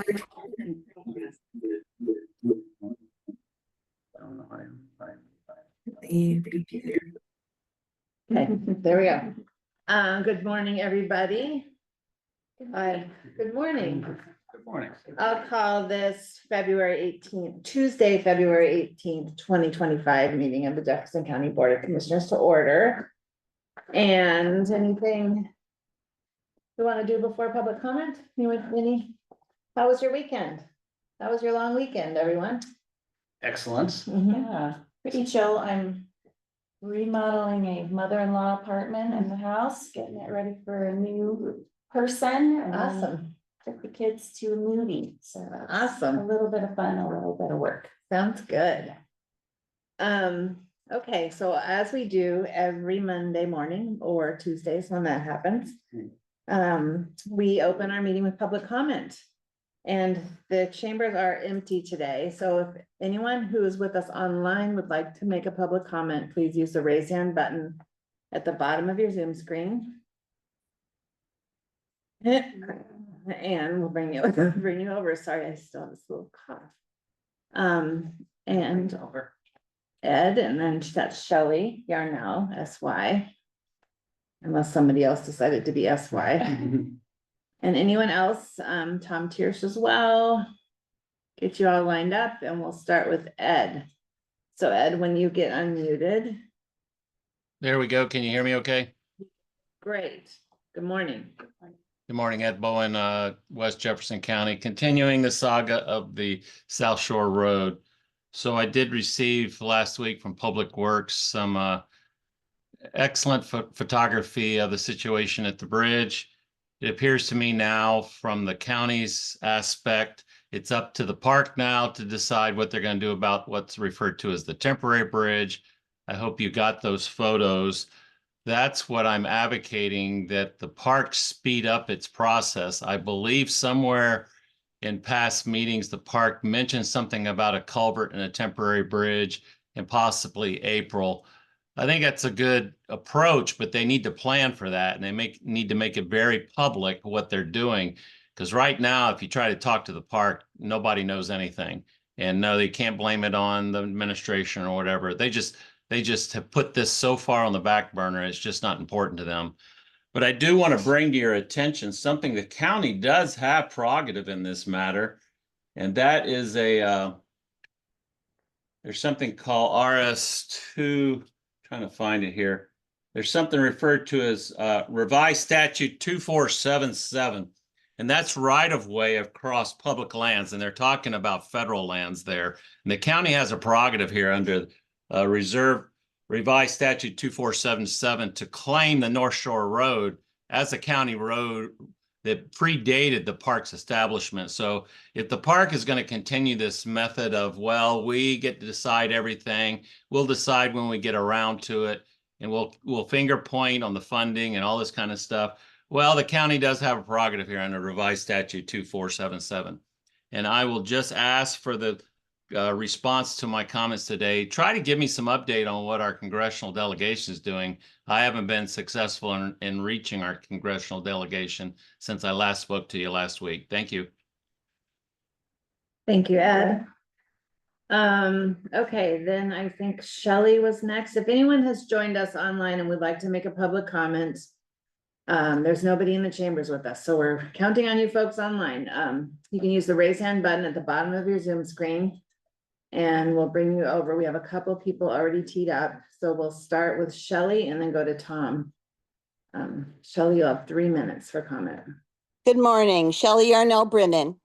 Okay, there we go. Good morning, everybody. Good morning. Good morning. I'll call this Tuesday, February 18th, 2025 meeting of the Jefferson County Board of Commissioners to order. And anything you want to do before public comment? How was your weekend? How was your long weekend, everyone? Excellent. Yeah, pretty chill. I'm remodeling a mother-in-law apartment in the house, getting it ready for a new person. And then Awesome. took the kids to a movie, so that's Awesome. a little bit of fun, a little bit of work. Sounds good. Okay, so as we do every Monday morning or Tuesdays when that happens, we open our meeting with public comment. And the chambers are empty today, so if anyone who is with us online would like to make a public comment, please use the raise hand button at the bottom of your Zoom screen. And we'll bring you over. Sorry, I still have this little cough. And over Ed, and then that's Shelley Yarnell, SY. Unless somebody else decided to be SY. And anyone else, Tom Tiersch as well. Get you all lined up and we'll start with Ed. So Ed, when you get unmuted. There we go. Can you hear me okay? Great. Good morning. Good morning, Ed Bowen, West Jefferson County, continuing the saga of the South Shore Road. So I did receive last week from Public Works some excellent photography of the situation at the bridge. It appears to me now from the county's aspect, it's up to the park now to decide what they're going to do about what's referred to as the temporary bridge. I hope you got those photos. That's what I'm advocating, that the park speed up its process. I believe somewhere in past meetings, the park mentioned something about a culvert and a temporary bridge and possibly April. I think that's a good approach, but they need to plan for that, and they need to make it very public what they're doing. Because right now, if you try to talk to the park, nobody knows anything. And no, they can't blame it on the administration or whatever. They just have put this so far on the back burner, it's just not important to them. But I do want to bring to your attention something the county does have prerogative in this matter, and that is there's something called RS2, trying to find it here. There's something referred to as revised statute 2477, and that's right of way across public lands, and they're talking about federal lands there. And the county has a prerogative here under revised statute 2477 to claim the North Shore Road as a county road that predated the park's establishment. So if the park is going to continue this method of, well, we get to decide everything, we'll decide when we get around to it, and we'll finger point on the funding and all this kind of stuff. Well, the county does have a prerogative here under revised statute 2477. And I will just ask for the response to my comments today. Try to give me some update on what our congressional delegation is doing. I haven't been successful in reaching our congressional delegation since I last spoke to you last week. Thank you. Thank you, Ed. Okay, then I think Shelley was next. If anyone has joined us online and would like to make a public comment, there's nobody in the chambers with us, so we're counting on you folks online. You can use the raise hand button at the bottom of your Zoom screen, and we'll bring you over. We have a couple people already teed up, so we'll start with Shelley and then go to Tom. Shelley, you'll have 3 minutes for comment. Good morning, Shelley Yarnell Brennan.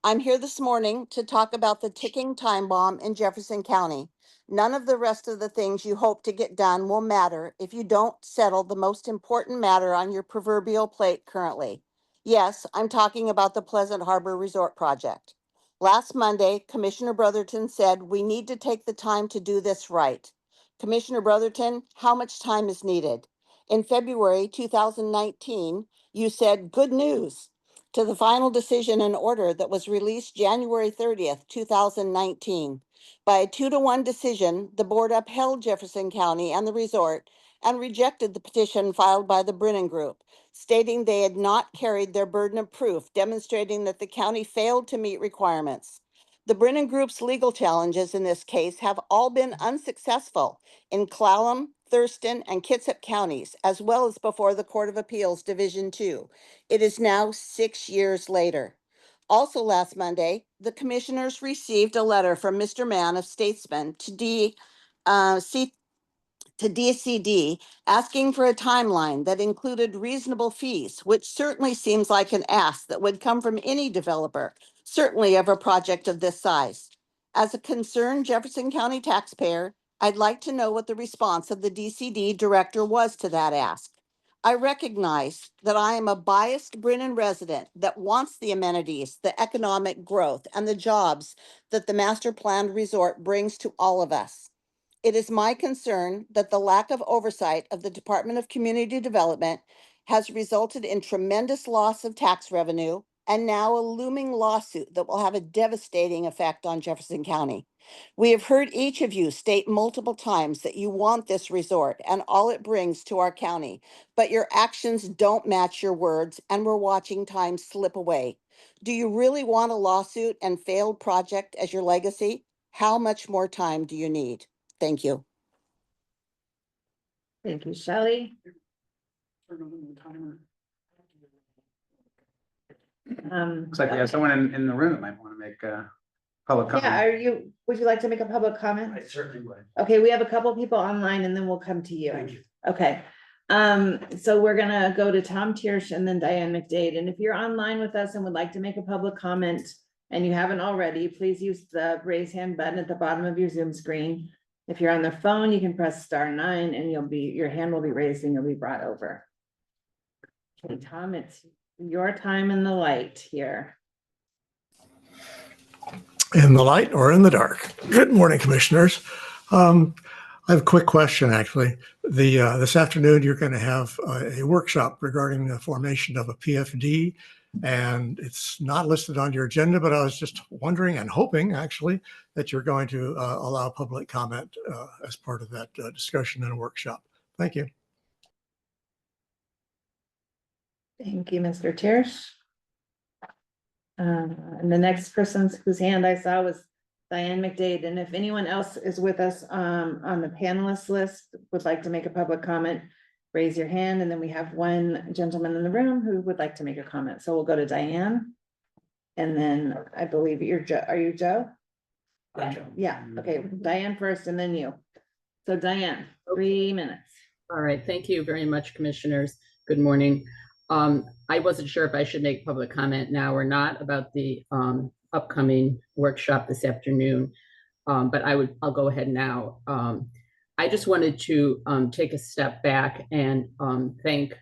I'm here this morning to talk about the ticking time bomb in Jefferson County. None of the rest of the things you hope to get done will matter if you don't settle the most important matter on your proverbial plate currently. Yes, I'm talking about the Pleasant Harbor Resort project. Last Monday, Commissioner Brotherton said we need to take the time to do this right. Commissioner Brotherton, how much time is needed? In February 2019, you said good news to the final decision and order that was released January 30th, 2019. By a 2-to-1 decision, the board upheld Jefferson County and the resort and rejected the petition filed by the Brennan Group, stating they had not carried their burden of proof, demonstrating that the county failed to meet requirements. The Brennan Group's legal challenges in this case have all been unsuccessful in Clallam, Thurston, and Kitsap counties, as well as before the Court of Appeals Division 2. It is now 6 years later. Also last Monday, the commissioners received a letter from Mr. Mann of Statesman to DCD asking for a timeline that included reasonable fees, which certainly seems like an ask that would come from any developer, certainly of a project of this size. As a concerned Jefferson County taxpayer, I'd like to know what the response of the DCD director was to that ask. I recognize that I am a biased Brennan resident that wants the amenities, the economic growth, and the jobs that the master planned resort brings to all of us. It is my concern that the lack of oversight of the Department of Community Development has resulted in tremendous loss of tax revenue and now a looming lawsuit that will have a devastating effect on Jefferson County. We have heard each of you state multiple times that you want this resort and all it brings to our county, but your actions don't match your words, and we're watching time slip away. Do you really want a lawsuit and failed project as your legacy? How much more time do you need? Thank you. Thank you, Shelley. Looks like we have someone in the room that might want to make a public Yeah, comment. would you like to make a public comment? I certainly would. Okay, we have a couple people online and then we'll come to you. Thank you. Okay, so we're gonna go to Tom Tiersch and then Diane McDade. And if you're online with us and would like to make a public comment and you haven't already, please use the raise hand button at the bottom of your Zoom screen. If you're on the phone, you can press *9 and your hand will be raised and you'll be brought over. Okay, Tom, it's your time in the light here. In the light or in the dark? Good morning, commissioners. I have a quick question, actually. This afternoon, you're going to have a workshop regarding the formation of a PFD, and it's not listed on your agenda, but I was just wondering and hoping, actually, that you're going to allow public comment as part of that discussion and workshop. Thank you. Thank you, Mr. Tiersch. And the next person whose hand I saw was Diane McDade. And if anyone else is with us on the panelist list, would like to make a public comment, raise your hand. And then we have one gentleman in the room who would like to make a comment. So we'll go to Diane. And then I believe you're Joe. Are you Joe? Yeah, okay, Diane first and then you. So Diane, 3 minutes. All right, thank you very much, commissioners. Good morning. I wasn't sure if I should make public comment now or not about the upcoming workshop this afternoon, but I'll go ahead now. I just wanted to take a step back and thank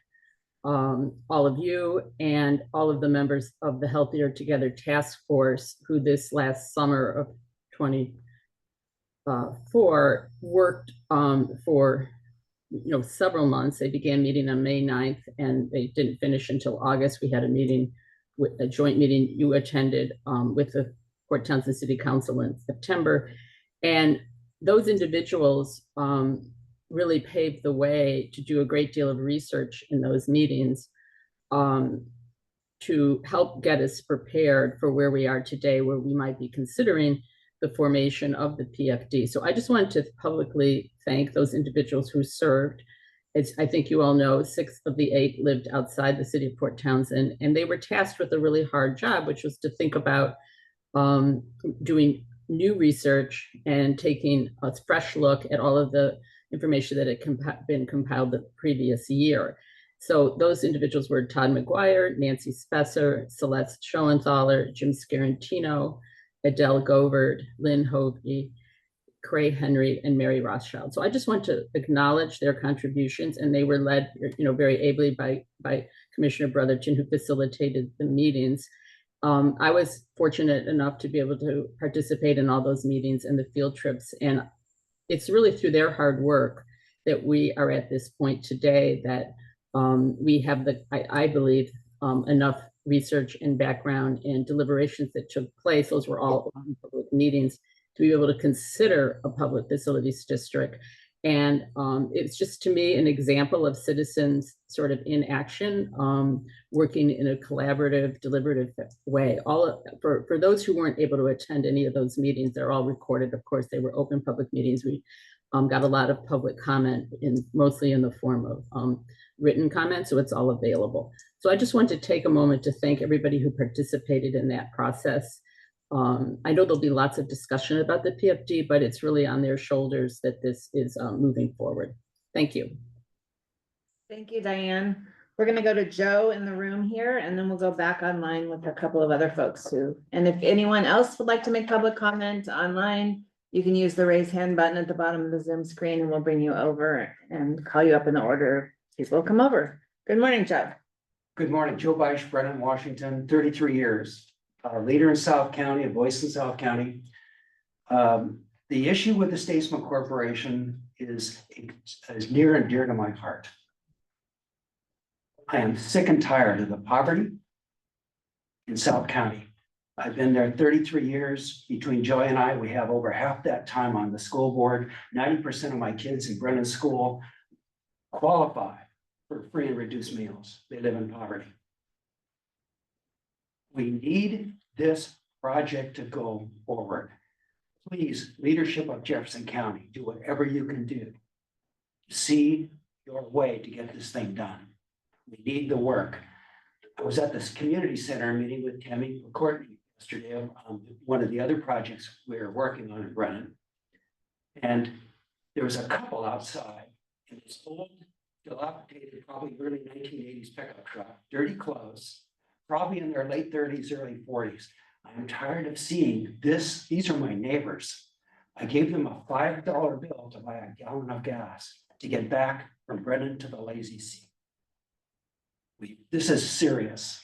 all of you and all of the members of the Healthier Together Task Force who this last summer of 24 worked for several months. They began meeting on May 9th and they didn't finish until August. We had a meeting, a joint meeting you attended with the Port Townsend City Council in September. And those individuals really paved the way to do a great deal of research in those meetings to help get us prepared for where we are today, where we might be considering the formation of the PFD. So I just wanted to publicly thank those individuals who served. I think you all know 6 of the 8 lived outside the city of Port Townsend, and they were tasked with a really hard job, which was to think about doing new research and taking a fresh look at all of the information that had been compiled the previous year. So those individuals were Todd McGuire, Nancy Spesser, Celeste Schoenthaler, Jim Scarantino, Adele Govard, Lynn Hovey, Cray Henry, and Mary Rothschild. So I just want to acknowledge their contributions, and they were led, very ably by Commissioner Brotherton, who facilitated the meetings. I was fortunate enough to be able to participate in all those meetings and the field trips, and it's really through their hard work that we are at this point today that we have I believe, enough research and background and deliberations that took place. Those were all public meetings to be able to consider a public facilities district. And it's just, to me, an example of citizens sort of in action, working in a collaborative, deliberative way. For those who weren't able to attend any of those meetings, they're all recorded. Of course, they were open public meetings. We got a lot of public comment, mostly in the form of written comments, so it's all available. So I just want to take a moment to thank everybody who participated in that process. I know there'll be lots of discussion about the PFD, but it's really on their shoulders that this is moving forward. Thank you. Thank you, Diane. We're gonna go to Joe in the room here, and then we'll go back online with a couple of other folks who, and if anyone else would like to make public comment online, you can use the raise hand button at the bottom of the Zoom screen, and we'll bring you over and call you up in the order people come over. Good morning, Joe. Good morning, Joe Beisch, Brennan, Washington, 33 years. Leader in South County, a voice in South County. The issue with the Statesman Corporation is near and dear to my heart. I am sick and tired of the poverty in South County. I've been there 33 years. Between Joy and I, we have over half that time on the school board. 90% of my kids in Brennan School qualify for free and reduced meals. They live in poverty. We need this project to go forward. Please, leadership of Jefferson County, do whatever you can do to see your way to get this thing done. We need the work. I was at this community center meeting with Tammy Courtney yesterday on one of the other projects we were working on in Brennan. And there was a couple outside in this old, dilapidated, probably early 1980s pickup truck, dirty clothes, probably in their late 30s, early 40s. I'm tired of seeing this. These are my neighbors. I gave them a $5 bill to buy a gallon of gas to get back from Brennan to the Lazy Sea. This is serious.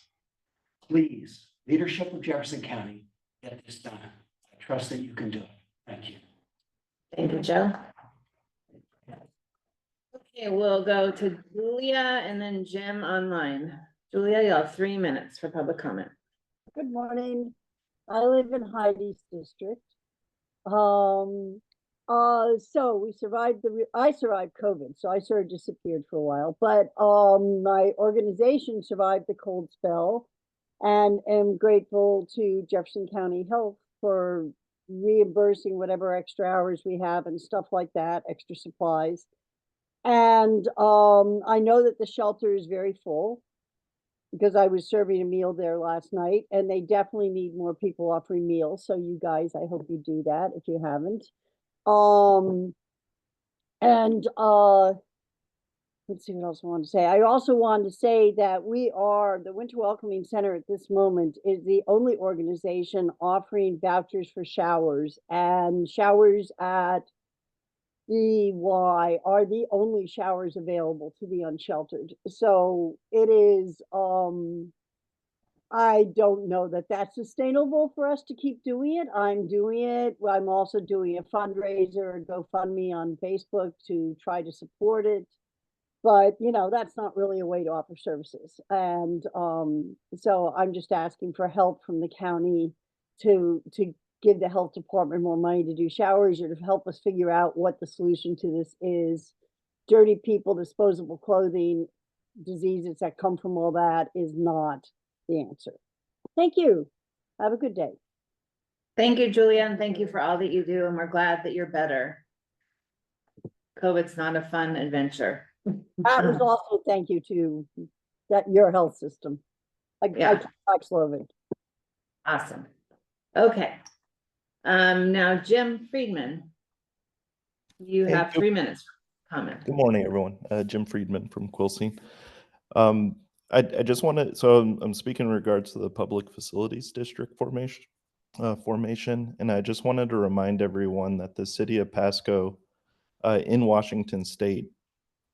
Please, leadership of Jefferson County, get this done. I trust that you can do it. Thank you. Thank you, Joe. Okay, we'll go to Julia and then Jim online. Julia, you have 3 minutes for public comment. Good morning. I live in Heidi's district. So we survived I survived COVID, so I sort of disappeared for a while, but my organization survived the cold spell and am grateful to Jefferson County Health for reimbursing whatever extra hours we have and stuff like that, extra supplies. And I know that the shelter is very full, because I was serving a meal there last night, and they definitely need more people offering meals. So you guys, I hope you do that if you haven't. Let's see what else I want to say. I also wanted to say that the Winter Welcoming Center at this moment is the only organization offering vouchers for showers, and showers at Y are the only showers available to the unsheltered. So it is, I don't know that that's sustainable for us to keep doing it. I'm doing it. I'm also doing a fundraiser, a GoFundMe on Facebook to try to support it. But, that's not really a way to offer services. And so I'm just asking for help from the county to give the health department more money to do showers, or to help us figure out what the solution to this is. Dirty people, disposable clothing, diseases that come from all that is not the answer. Thank you. Have a good day. Thank you, Julia, and thank you for all that you do, and we're glad that you're better. COVID's not a fun adventure. That was also thank you to your health system. I Slovak. Awesome. Okay. Now Jim Friedman, you have 3 minutes for comment. Good morning, everyone. Jim Friedman from Quilcene. I just want to, so I'm speaking in regards to the Public Facilities District formation, and I just wanted to remind everyone that the city of Pasco in Washington State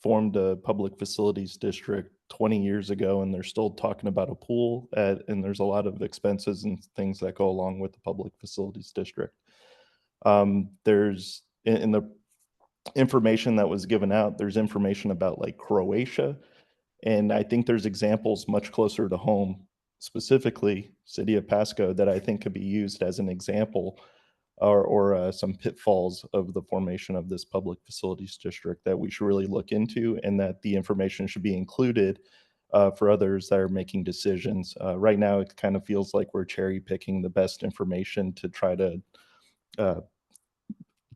formed a Public Facilities District 20 years ago, and they're still talking about a pool, and there's a lot of expenses and things that go along with the Public Facilities District. There's, in the information that was given out, there's information about like Croatia, and I think there's examples much closer to home, specifically city of Pasco, that I think could be used as an example or some pitfalls of the formation of this public facilities district that we should really look into, and that the information should be included for others that are making decisions. Right now, it kind of feels like we're cherry picking the best information to try to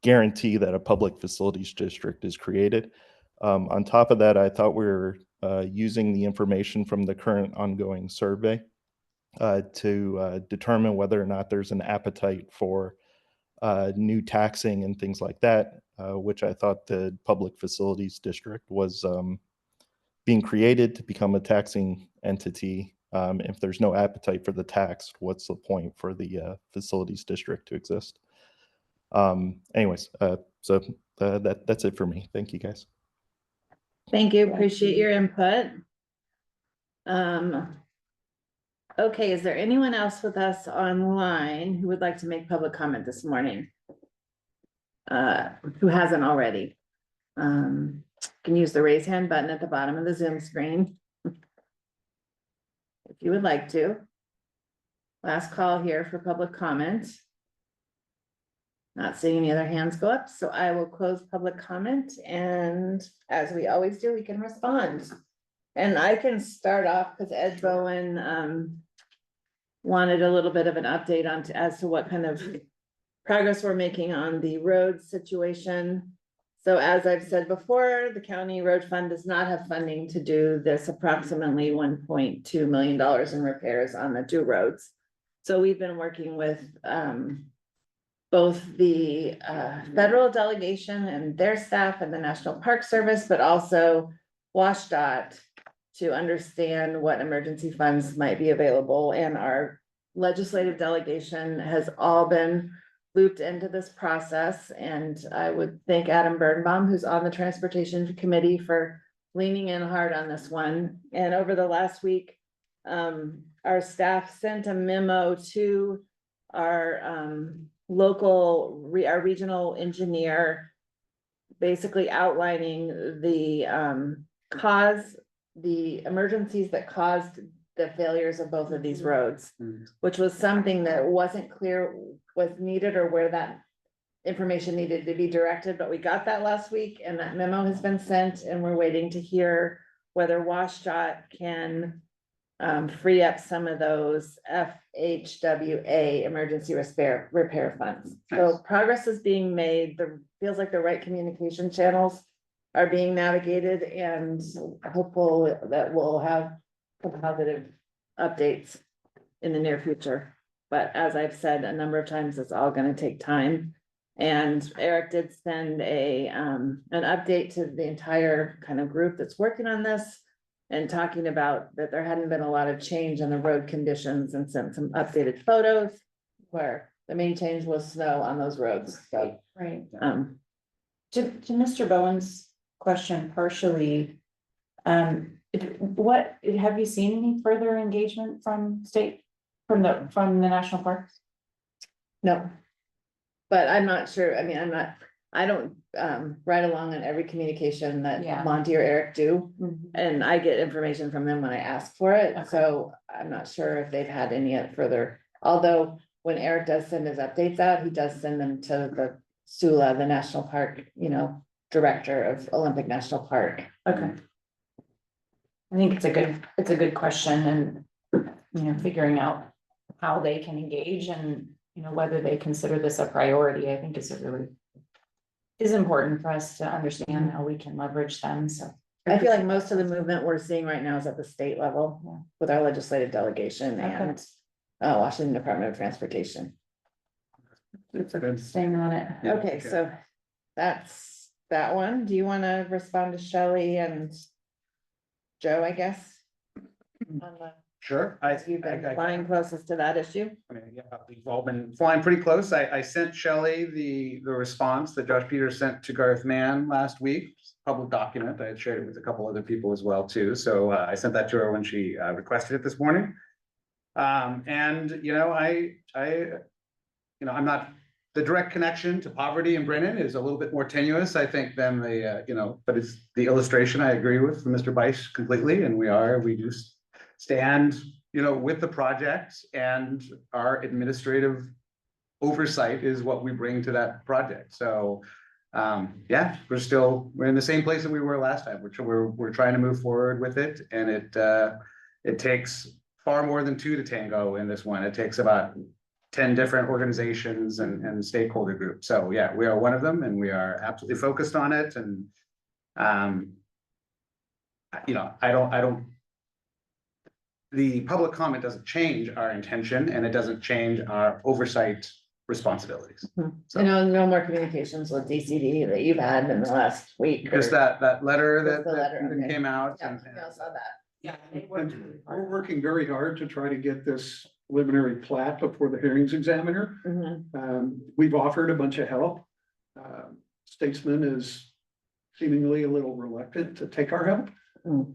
guarantee that a public facilities district is created. On top of that, I thought we were using the information from the current ongoing survey to determine whether or not there's an appetite for new taxing and things like that, which I thought the public facilities district was being created to become a taxing entity. If there's no appetite for the tax, what's the point for the facilities district to exist? Anyways, so that's it for me. Thank you, guys. Thank you, appreciate your input. Okay, is there anyone else with us online who would like to make public comment this morning? Who hasn't already? Can use the raise hand button at the bottom of the Zoom screen. If you would like to. Last call here for public comment. Not seeing any other hands go up, so I will close public comment, and as we always do, we can respond. And I can start off because Ed Bowen wanted a little bit of an update on as to what kind of progress we're making on the road situation. So as I've said before, the county road fund does not have funding to do this approximately $1.2 million in repairs on the 2 roads. So we've been working with both the federal delegation and their staff and the National Park Service, but also WashDOT to understand what emergency funds might be available. And our legislative delegation has all been looped into this process. And I would thank Adam Birnbaum, who's on the Transportation Committee, for leaning in hard on this one. And over the last week, our staff sent a memo to our our regional engineer, basically outlining the emergencies that caused the failures of both of these roads, which was something that wasn't clear was needed or where that information needed to be directed, but we got that last week and that memo has been sent, and we're waiting to hear whether WashDOT can free up some of those FHWA emergency repair funds. So progress is being made. Feels like the right communication channels are being navigated, and hopeful that we'll have some positive updates in the near future. But as I've said a number of times, it's all going to take time. And Eric did send an update to the entire kind of group that's working on this, and talking about that there hadn't been a lot of change in the road conditions, and sent some updated photos where the main change was snow on those roads. So, Right. To Mr. Bowen's question partially, what, have you seen any further engagement from the national parks? no, but I'm not sure. I mean, I don't write along on every communication that Yeah. Monty or Eric do. Mhm. And I get information from them when I ask for it, Okay. so I'm not sure if they've had any further, although when Eric does send his updates out, he does send them to the SULA, the National Park, director of Olympic National Park. Okay. I think it's a good question, and, figuring out how they can engage and, whether they consider this a priority, I think is important for us to understand how we can leverage them, so. I feel like most of the movement we're seeing right now is at the state level with our legislative delegation and Washington Department of Transportation. Staying on it. Yeah, Okay, so that's that one. Do you want to respond to Shelley and Joe, I guess? Sure. You've been flying closest to that issue. I mean, yeah, we've all been flying pretty close. I sent Shelley the response that Josh Peters sent to Garth Mann last week, public document. I had shared it with a couple other people as well too. So I sent that to her when she requested it this morning. I'm not, the direct connection to poverty in Brennan is a little bit more tenuous, I think, than but it's the illustration I agree with from Mr. Bice completely, and we do stand, with the project, and our administrative oversight is what we bring to that project. So yeah, we're in the same place that we were last time, which we're trying to move forward with it. And it takes far more than two to tango in this one. It takes about 10 different organizations and stakeholder groups. So yeah, we are one of them, and we are absolutely focused on it. And you know, the public comment doesn't change our intention, and it doesn't change our oversight responsibilities. I know no more communications with DCD that you've had in the last week. Just or- that letter Just the that letter, okay. came out. Yeah, and- we all saw that. Yeah. We're working very hard to try to get this preliminary plat before the hearings examiner. Mhm. We've offered a bunch of help. Statesman is seemingly a little reluctant to take our help. Mm.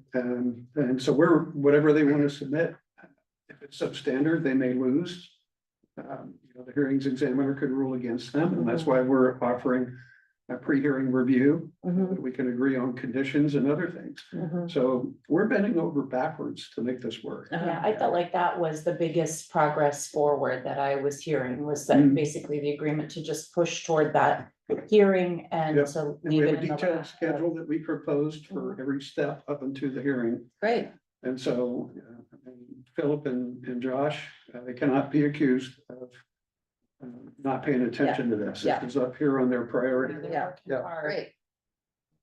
And so whatever they want to submit, if it's substandard, they may lose. You know, the hearings examiner could rule against them, and that's why we're offering a pre-hearing review. Mhm. We can agree on conditions and other things. Mhm. So we're bending over backwards to make this work. Yeah, I felt like that was the biggest progress forward that I was hearing, was that Mm. basically the agreement to just push toward that hearing and Yep. to And we leave have it a in the detailed lap of- schedule that we proposed for every step up into the hearing. Great. And so Philip and Josh, they cannot be accused of not paying attention to this. Yeah. This is up here on their priority. They're Yeah. working Yeah. hard.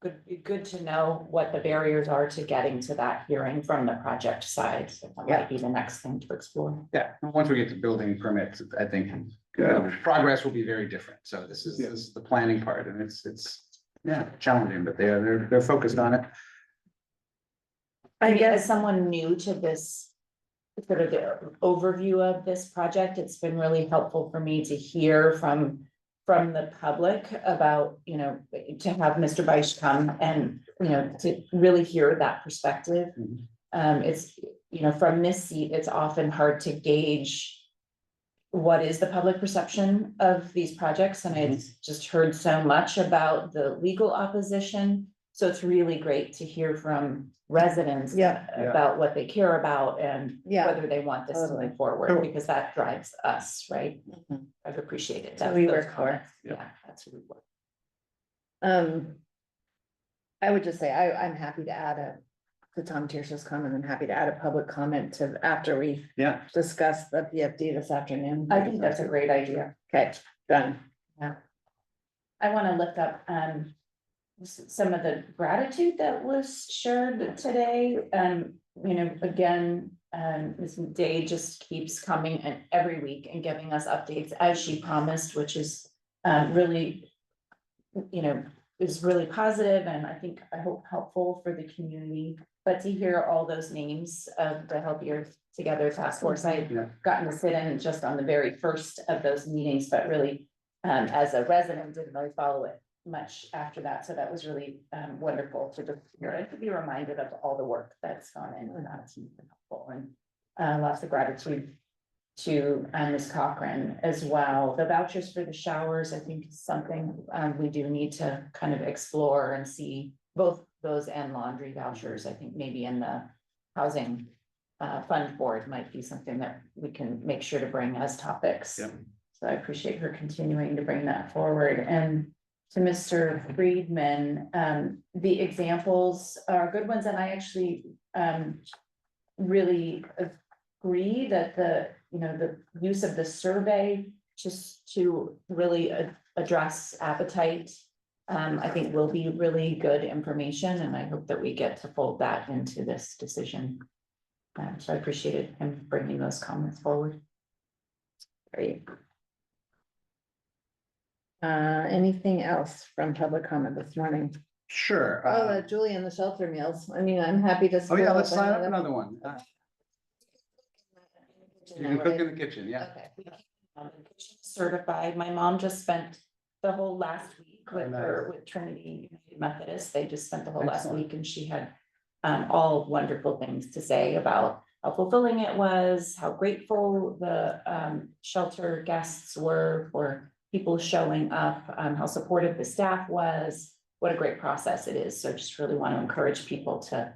Great. Good to know what the barriers are to getting to that hearing from the project side. So that Yeah. might be the next thing to explore. Yeah, once we get to building permits, I think Yeah. progress will be very different. So this is the planning part, and it's yeah, challenging, but they're focused on it. I guess as someone new to this, sort of the overview of this project, it's been really helpful for me to hear from the public about, you know, to have Mr. Beisch come and, you know, to really hear that perspective. Mhm. It's, you know, from this seat, it's often hard to gauge what is the public perception of these projects, and I've just heard so much about the legal opposition. So it's really great to hear from residents Yeah. about what they care about and Yeah. whether they want this to Totally. move forward, Cool. because that drives us, right? Mhm. I've appreciated So that. we those work for. comments. Yeah. Yeah, that's what we work. I would just say, I'm happy to add to Tom Tierce's comment, I'm happy to add a public comment to, after we Yeah, discuss the PFD this afternoon. I think that's a great idea. Okay, done. I want to lift up, some of the gratitude that was shared today. You know, again, Ms. Day just keeps coming and every week and giving us updates as she promised, which is, really, you know, is really positive and I think, I hope helpful for the community. But to hear all those names of the Healthier Together Task Force, I've Yeah. gotten to sit in just on the very first of those meetings, but really, as a resident, didn't really follow it much after that. So that was really wonderful to just hear and to be reminded of all the work that's gone in and that's been helpful. And lots of gratitude to Ms. Cochran as well. The vouchers for the showers, I think is something we do need to kind of explore and see, both those and laundry vouchers. I think maybe in the housing fund board might be something that we can make sure to bring as topics. Yeah. So I appreciate her continuing to bring that forward. And to Mr. Friedman, the examples are good ones, and I actually really agree that the use of the survey just to really address appetite, I think will be really good information, and I hope that we get to fold that into this decision. So I appreciated him bringing those comments forward. Great. Anything else from public comment this morning? sure. Oh, Julie and the shelter meals. I mean, I'm happy to. Oh, yeah, split let's sign up another- another one. You can cook in the kitchen, yeah. Okay. Certified, my mom just spent the whole last week with her, with Trinity United Methodist, they just spent the whole last Excellent. week and she had. All wonderful things to say about how fulfilling it was, how grateful the shelter guests were for people showing up, how supportive the staff was. What a great process it is, so just really want to encourage people to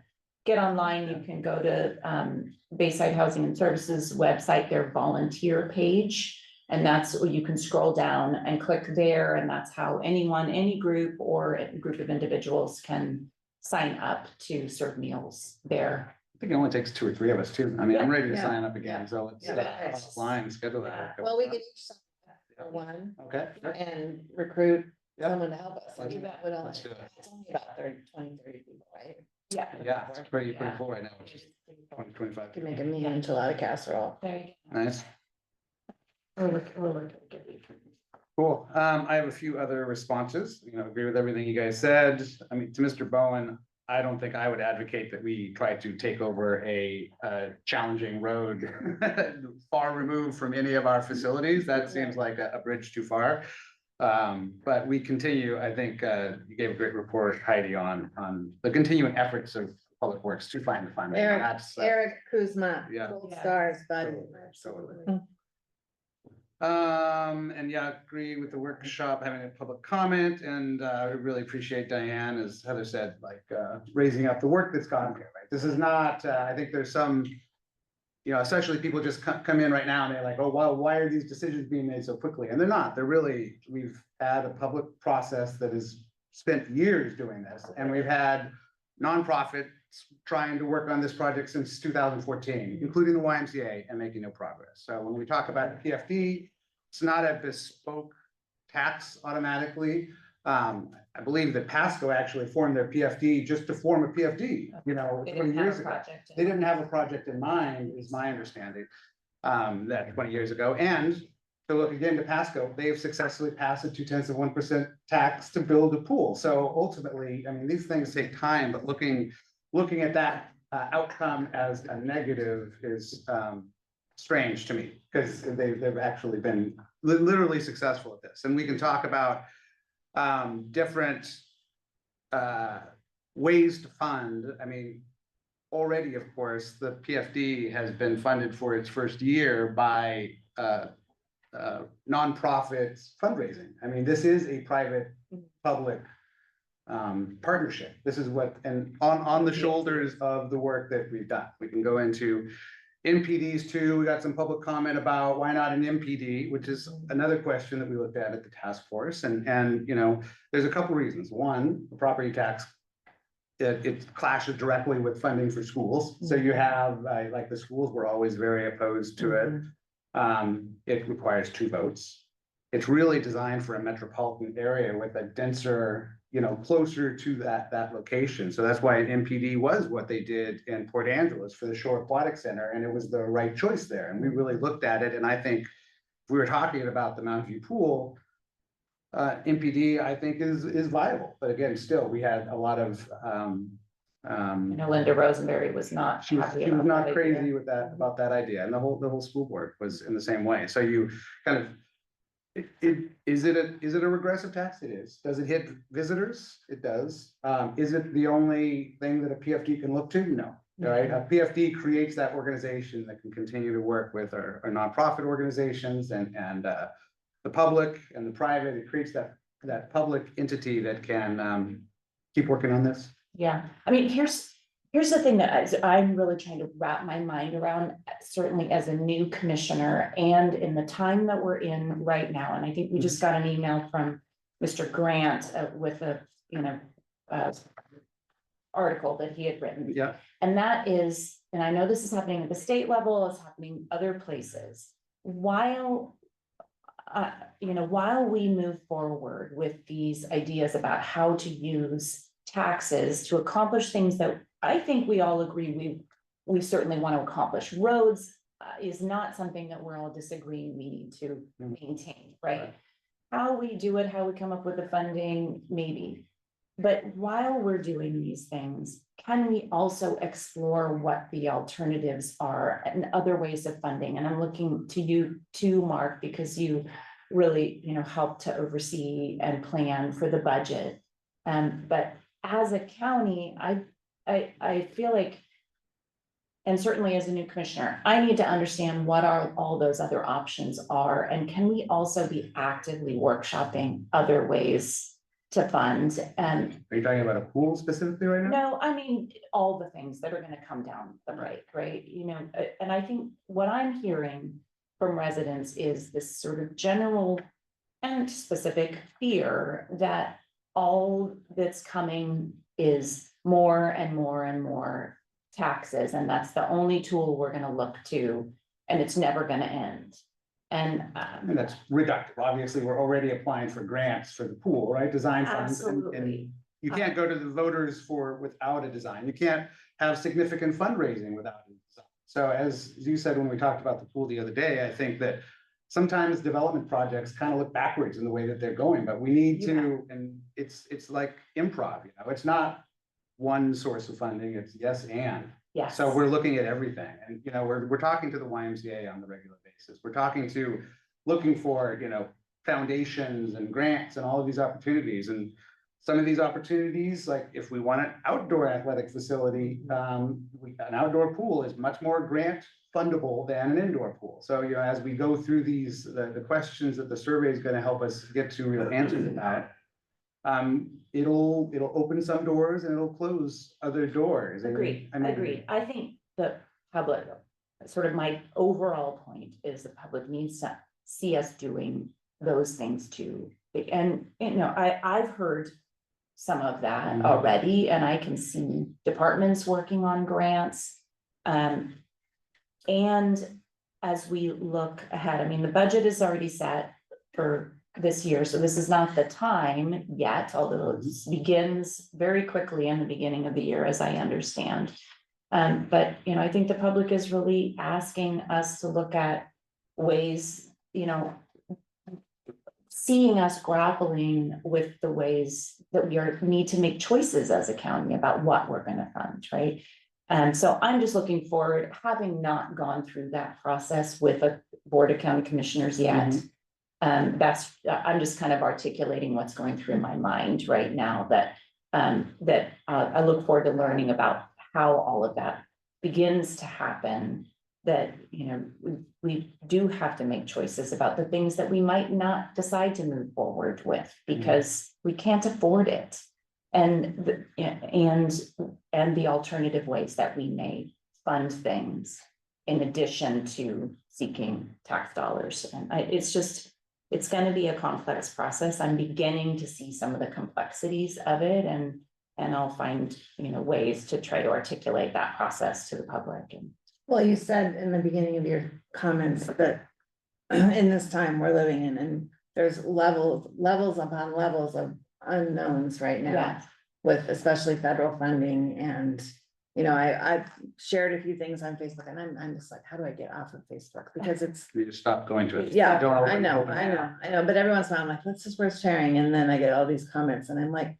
get online. You can go to Bayside Housing and Services website, their volunteer page. And that's, you can scroll down and click there, and that's how anyone, any group or a group of individuals can sign up to serve meals there. I think it only takes 2 or 3 of us too. I mean, I'm ready to Yeah. sign up again, so let's Yeah. offline schedule that. Well, we could each sign up for one Okay. and recruit Yeah. someone to help us. I think that would only, Let's do it. it's only about 20, 30 people, right? Yeah. Yeah, it's pretty Yeah. full right now, which is 20, 25. Could make a mean enchilada casserole. There you go. Nice. We're looking to get you. Cool. I have a few other responses, agree with everything you guys said. I mean, to Mr. Bowen, I don't think I would advocate that we try to take over a challenging road far removed from any of our facilities. That seems like a bridge too far. But we continue, I think, you gave a great report, Heidi, on the continuing efforts of Public Works to find the funding. Eric, That's, Eric Kuzma, yeah. gold Yeah. stars, bud. Totally. And yeah, agree with the workshop, having a public comment, and I really appreciate Diane, as Heather said, like raising up the work that's gone here, right? This is not, I think there's some, especially people just come in right now and they're like, oh, wow, why are these decisions being made so quickly? And they're not, they're really, we've had a public process that has spent years doing this, and we've had nonprofits trying to work on this project since 2014, including the YMCA, and making no progress. So when we talk about the PFD, it's not a bespoke tax automatically. I believe that Pasco actually formed their PFD just to form a PFD, They 20 didn't have years a ago. project. They didn't have a project in mind, is my understanding, that 20 years ago. And to look again to Pasco, they have successfully passed a 0.2% tax to build a pool. So ultimately, I mean, these things take time, but looking at that outcome as a negative is strange to me, because they've actually been literally successful at this. And we can talk about different ways to fund. I mean, already, of course, the PFD has been funded for its first year by nonprofit fundraising. I mean, this is a private-public partnership. This is what, and on the shoulders of the work that we've done. We can go into NPDs too. We got some public comment about why not an MPD, which is another question that we looked at the task force. And there's a couple reasons. One, the property tax, it clashes directly with funding for schools. So you have, like the schools were always very opposed to it. It requires 2 votes. It's really designed for a metropolitan area with a denser, closer to that location. So that's why an MPD was what they did in Port Angeles for the Shore Aquatic Center, and it was the right choice there. And we really looked at it, and I think if we were talking about the Mountain View Pool, MPD, I think is viable. But again, still, we had a lot of Linda Rosenberry was not. she was happy about not that crazy idea. with that, about that idea, and the whole school board was in the same way. So you kind of, is it a regressive tax? It is. Does it hit visitors? It does. Is it the only thing that a PFD can look to? No. Right? A PFD creates that organization that can continue to work with our nonprofit organizations and the public and the private. It creates that public entity that can keep working on this. Yeah, I mean, here's the thing that I'm really trying to wrap my mind around, certainly as a new commissioner and in the time that we're in right now. And I think we just got an email from Mr. Grant with a, article that he had written. Yeah. And that is, and I know this is happening at the state level, it's happening other places. While we move forward with these ideas about how to use taxes to accomplish things that I think we all agree we certainly want to accomplish. Roads is not something that we're all disagreeing we need to maintain, right? How we do it, how we come up with the funding, maybe. But while we're doing these things, can we also explore what the alternatives are and other ways of funding? And I'm looking to you too, Mark, because you really, helped to oversee and plan for the budget. But as a county, I feel like, and certainly as a new commissioner, I need to understand what all those other options are. And can we also be actively workshopping other ways to fund? And Are you talking about a pool specifically right now? no, I mean, all the things that are going to come down the pike, right? And I think what I'm hearing from residents is this sort of general and specific fear that all that's coming is more and more and more taxes, and that's the only tool we're gonna look to, and it's never gonna end. And And that's reductive. Obviously, we're already applying for grants for the pool, right? Design funds. And absolutely, you can't go to the voters without a design. You can't have significant fundraising without a design. So as you said, when we talked about the pool the other day, I think that sometimes development projects kind of look backwards in the way that they're going, but we need to, and it's like improv, you know, it's not one source of funding, it's yes and. yes. So we're looking at everything, and, you know, we're talking to the YMCA on the regular basis. We're looking for, you know, foundations and grants and all of these opportunities. And some of these opportunities, like if we want an outdoor athletic facility, an outdoor pool is much more grant fundable than an indoor pool. So, you know, as we go through the questions that the survey is going to help us get to real answers about, it'll open some doors and it'll close other doors. Agreed, I mean, agreed. I think the public, sort of my overall point is the public needs to see us doing those things too. And, you know, I've heard some of that already, and I can see departments working on grants. And as we look ahead, I mean, the budget is already set for this year, so this is not the time yet, although it begins very quickly in the beginning of the year, as I understand. But, you know, I think the public is really asking us to look at ways, you know, seeing us grappling with the ways that we need to make choices as a county about what we're gonna fund, right? And so I'm just looking forward, having not gone through that process with a board of county commissioners yet. I'm just kind of articulating what's going through my mind right now, that I look forward to learning about how all of that begins to happen. That, you know, we do have to make choices about the things that we might not decide to move forward with because we can't afford it. And the alternative ways that we may fund things in addition to seeking tax dollars. And it's going to be a complex process. I'm beginning to see some of the complexities of it, and I'll find, you know, ways to try to articulate that process to the public. And Well, you said in the beginning of your comments that in this time we're living in, and there's levels upon levels of unknowns right now. yeah, With especially federal funding, and, you know, I've shared a few things on Facebook, and I'm just like, how do I get off of Facebook? Because it's, we just stopped going to it. yeah, Don't I open know, it. I know, but every once in a while I'm like, let's just worth sharing, and then I get all these comments, and I'm like,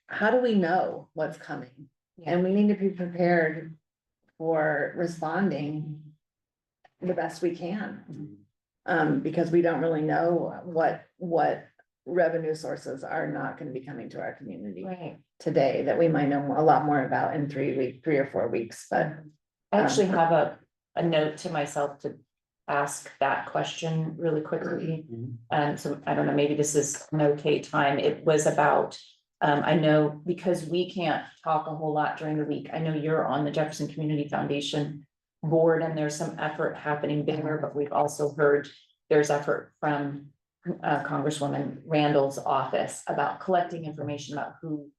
how do we know what's coming? And we need to be prepared for responding the best we can. Because we don't really know what revenue sources are not gonna be coming to our community right. today, that we might know a lot more about in 3 or 4 weeks, but. I actually have a note to myself to ask that question really quickly. So I don't know, maybe this is an okay time. It was about, I know because we can't talk a whole lot during the week. I know you're on the Jefferson Community Foundation board, and there's some effort happening there, but we've also heard there's effort from Congresswoman Randall's office about collecting information about who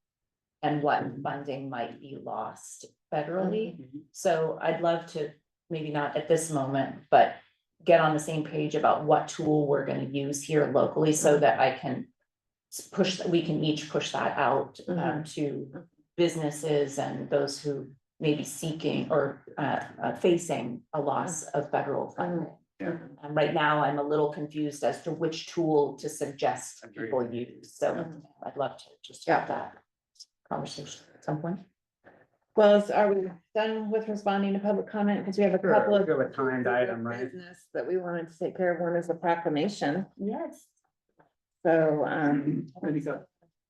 and what funding might be lost federally. So I'd love to, maybe not at this moment, but get on the same page about what tool we're going to use here locally, so that we can each push that out to businesses and those who may be seeking or facing a loss of federal funding. Right now, I'm a little confused as to which tool to suggest people use, so I'd love to just have that conversation at some point. Well, are we done with responding to public comment? Because we have a couple of. We have a timed item, right? Business that we wanted to take care of. One is the proclamation. Yes. So, And you got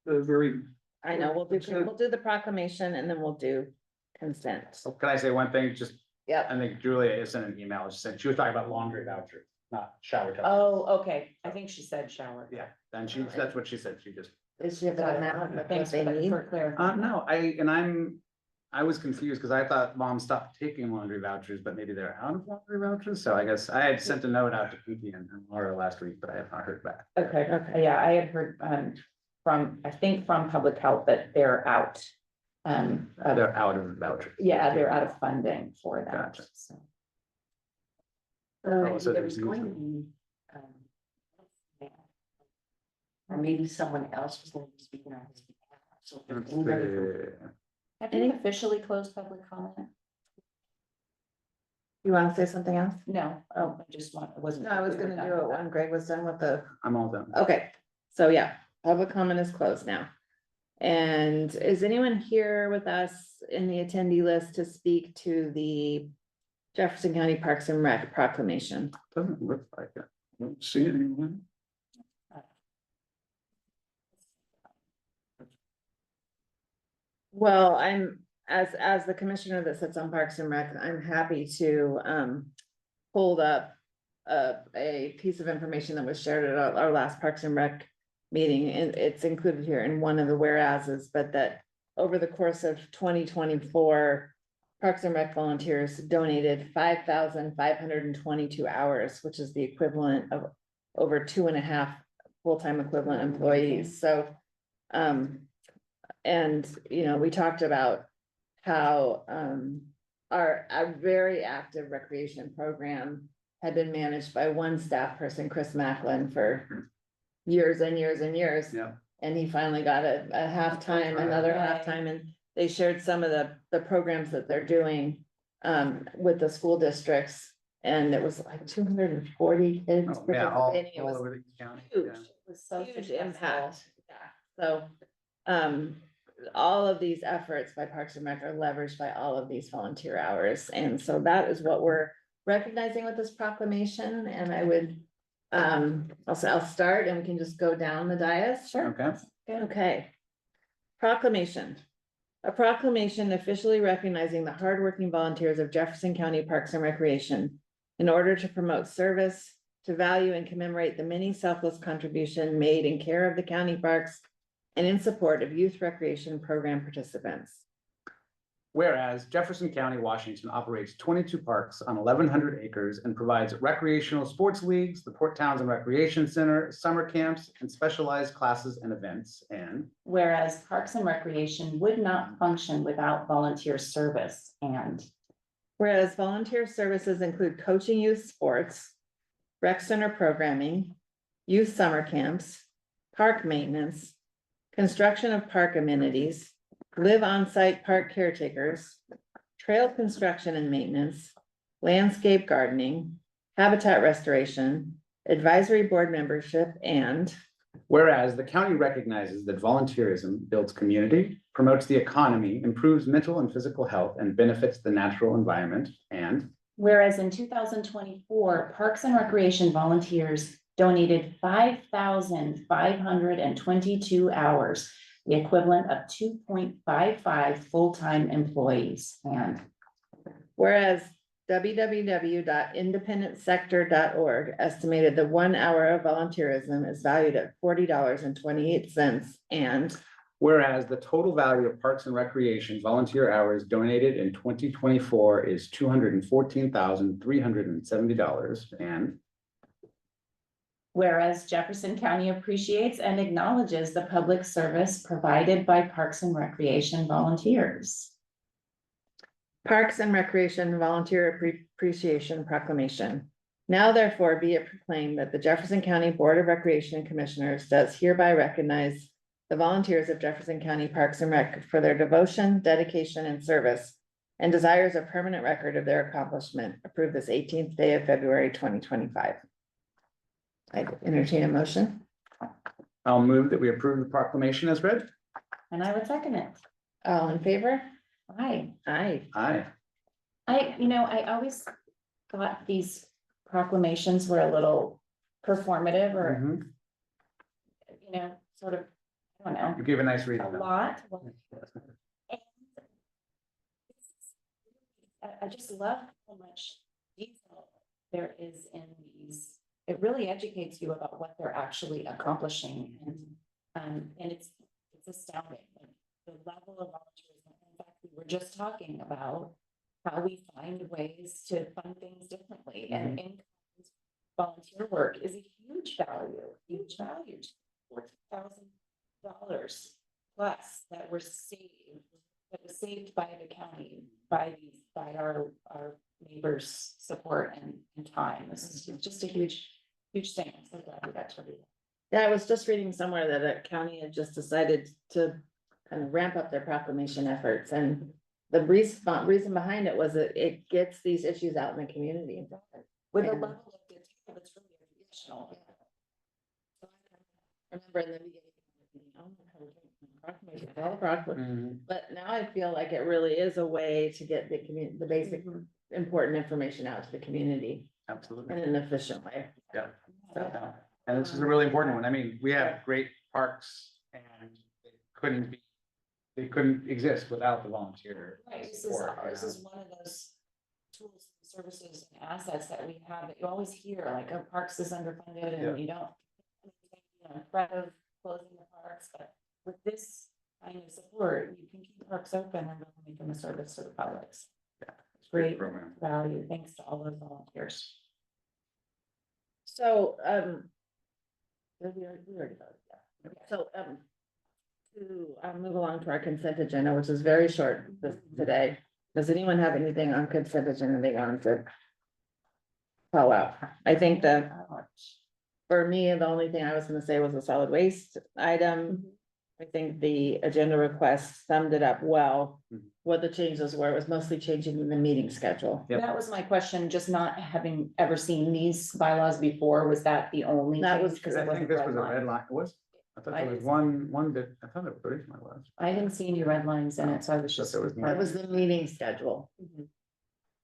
the very, I know, we'll do the proclamation, and then we'll do consent. So can I say one thing? Just, Yep. I think Julia sent an email, she said, she was talking about laundry vouchers, not shower tub. Oh, okay. I think she said shower. Yeah, and that's what she said. She just, Is she have that amount of Thanks what they need? for clarifying. no, I'm I was confused because I thought mom stopped taking laundry vouchers, but maybe they're out of laundry vouchers. So I guess I had sent a note out to Pinky and Laura last week, but I have not heard back. Okay, yeah, I had heard, from, I think from public health that they're out. They're out of vouchers. Yeah, they're out of funding for that. Gotcha. So. Oh, so There there's was going to be, or maybe someone else was going to be speaking on his behalf. So if Let's anybody from- see. Have you officially closed public comment? You want to say something else? No, oh, I just want, I wasn't. No, I was gonna do it when Greg was done with the, I'm all done. okay, so yeah, public comment is closed now. And is anyone here with us in the attendee list to speak to the Jefferson County Parks and Rec proclamation? Doesn't look like it. I don't see anyone. Well, I'm, as the commissioner that sits on Parks and Rec, I'm happy to, hold up a piece of information that was shared at our last Parks and Rec meeting, and it's included here in one of the whereases, but that over the course of 2024, Parks and Rec volunteers donated 5,522 hours, which is the equivalent of over 2.5 full-time equivalent employees. So, and, you know, we talked about how, our very active recreation program had been managed by one staff person, Chris Macklin, for years and years and years. Yeah. And he finally got a half-time, another half-time, and they shared some of the programs that they're doing with the school districts. And it was like 240 kids Oh, yeah, all participating. It was over the county. huge. Yeah. It was so Huge successful. impact. Yeah, so, all of these efforts by Parks and Rec are leveraged by all of these volunteer hours. And so that is what we're recognizing with this proclamation. And I would, I'll start and we can just go down the dais. Sure. Okay. Okay. Proclamation. A proclamation officially recognizing the hardworking volunteers of Jefferson County Parks and Recreation in order to promote service, to value and commemorate the many selfless contribution made in care of the county parks and in support of youth recreation program participants. Whereas Jefferson County, Washington operates 22 parks on 1,100 acres and provides recreational sports leagues, the Port Townsend Recreation Center, summer camps, and specialized classes and events. And Whereas Parks and Recreation would not function without volunteer service, and whereas volunteer services include coaching youth sports, rec center programming, youth summer camps, park maintenance, construction of park amenities, live on-site park caretakers, trail construction and maintenance, landscape gardening, habitat restoration, advisory board membership, and whereas the county recognizes that volunteerism builds community, promotes the economy, improves mental and physical health, and benefits the natural environment. And whereas in 2024, Parks and Recreation volunteers donated 5,522 hours, the equivalent of 2.55 full-time employees. And whereas www.independentsector.org estimated the 1 hour of volunteerism is valued at $40.28, and whereas the total value of Parks and Recreation volunteer hours donated in 2024 is $214,370. And whereas Jefferson County appreciates and acknowledges the public service provided by Parks and Recreation volunteers. Parks and Recreation Volunteer Appreciation Proclamation. Now therefore be it proclaimed that the Jefferson County Board of Recreation Commissioners does hereby recognize the volunteers of Jefferson County Parks and Rec for their devotion, dedication, and service, and desires a permanent record of their accomplishment. Approved this 18th day of February 2025. I entertain a motion. I'll move that we approve the proclamation as read. And I would second it. All in favor? Aye. Aye. Aye. I always thought these proclamations were a little performative or, Mhm. sort of, I don't know, You gave a nice read. a on that. lot. And I just love how much detail there is in these. It really educates you about what they're actually accomplishing, and it's astounding, like, the level of volunteerism. In fact, we we're just talking about how we find ways to fund things differently, and in volunteer work is a huge value, $40,000 plus that was saved by the county, by our neighbors' support and time. This is just a huge thing. I'm so glad we got to read it. Yeah, I was just reading somewhere that a county had just decided to kind of ramp up their proclamation efforts, and the reason behind it was that it gets these issues out in the community. With a And- level of detail that's really educational. I remember in the beginning, oh my God, proclamation, all the proclamation. But now I feel like it really is a way to get the basic important information out to the community Absolutely. in an efficient way. Yeah. So, Yeah. And this is a really important one. I mean, we have great parks and they couldn't exist without the volunteer. Right, this support, you is know? one of those tools, services and assets that we have that you always hear, like, oh, parks is underfunded Yeah. and you don't. In front of closing the parks, but with this kind of support, you can keep parks open and really make them a service to the public. Yeah, it's a Great program. value, thanks to all those volunteers. So, we already voted, yeah. So, to move along to our consent agenda, which is very short today. Does anyone have anything on consent agenda they want to call out? I think for me, the only thing I was gonna say was a solid waste item. I think the agenda request summed it up well. What the changes were, it was mostly changing the meeting schedule. Yep. That was my question, just not having ever seen these bylaws before, was that the only? That was- change? Because I it think wasn't this was a red redlined. line. It was, I thought I there was didn't- one bit, I thought it originally was. I didn't see any red lines in it, so I was Thought just. there was more. It was the meeting schedule.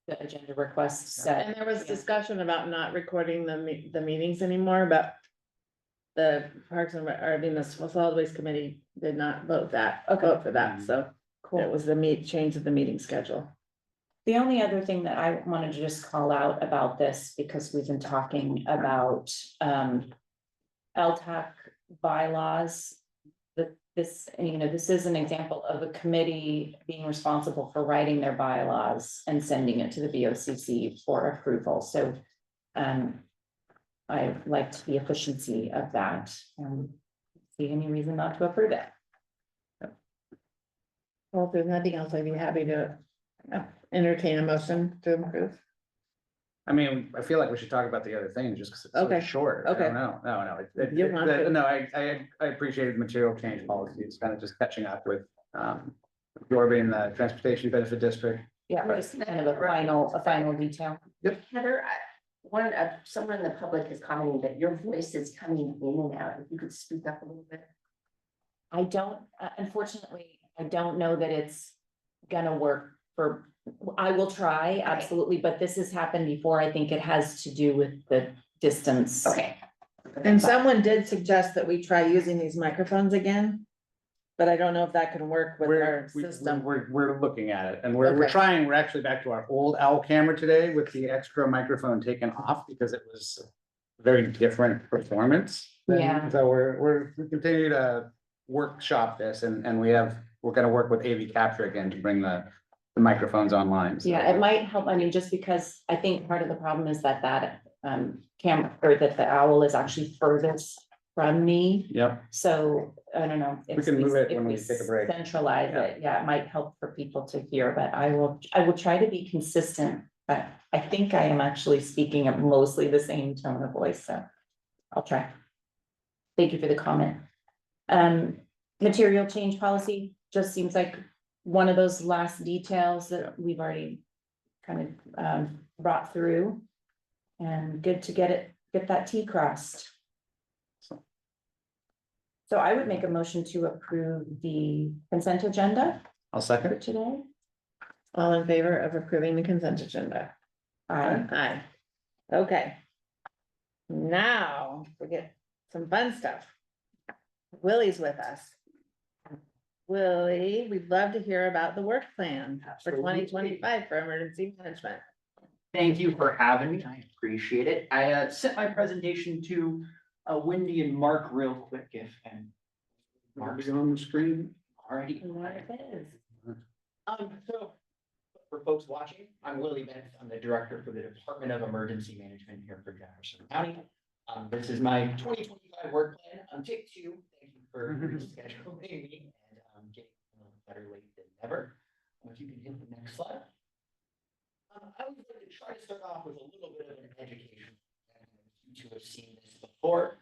The agenda request set. And there was Yeah. discussion about not recording the meetings anymore, but the Parks and, the Solid Waste Committee did not vote for that, so it was the change of the meeting schedule. The only other thing that I wanted to just call out about this, because we've been talking about LTAC bylaws. This is an example of a committee being responsible for writing their bylaws and sending it to the BOCC for approval, so I liked the efficiency of that, and see any reason not to approve it. Well, if there's nothing else, I'd be happy to entertain a motion to approve. I mean, I feel like we should talk about the other things just because it's so Okay. short. I Okay. don't know. No. You want to. No, I appreciated material change policy. It's kind of just catching up with absorbing the transportation benefit district. Yeah, Right. just kind of a final detail. Heather, someone in the public is commenting that your voice is coming in and out. If you could speak up a little bit. I don't, unfortunately, I don't know that it's gonna work I will try, absolutely, but this has happened before. I think it has to do with the distance. Okay. And someone did suggest that we try using these microphones again. But I don't know if that can work with our system. We're looking at it and we're Okay. trying, we're actually back to our old owl camera today with the extra microphone taken off because it was very different performance. Yeah. So we continue to workshop this and we're gonna work with AV Capture again to bring the microphones online. So- Yeah, it might help, I mean, just because I think part of the problem is that camera, or that the owl is actually furthest from me. Yep, So, I don't know. We if can move it if when we take a break. Centralize it, yeah, it might help for people to hear, but I will try to be consistent. But I think I am actually speaking at mostly the same tone of voice, so I'll try. Thank you for the comment. Material change policy just seems like one of those last details that we've already kind of brought through. And good to get that T crossed. So I would make a motion to approve the consent agenda I'll for second. today. All in favor of approving the consent agenda? Aye. Aye. Okay. Now, we get some fun stuff. Willie's with us. Willie, we'd love to hear about the work plan for 2025 for emergency management. Thank you for having me. I appreciate it. I sent my presentation to Wendy and Mark real quick if and Mark's on the screen. already. What it is. So for folks watching, I'm Willie Bennett. I'm the director for the Department of Emergency Management here for Jefferson County. This is my 2025 work plan. Take two. Thank you for rescheduling me and getting a little better late than never. If you can hit the next slide. I would like to try to start off with a little bit of an education. You two have seen this before.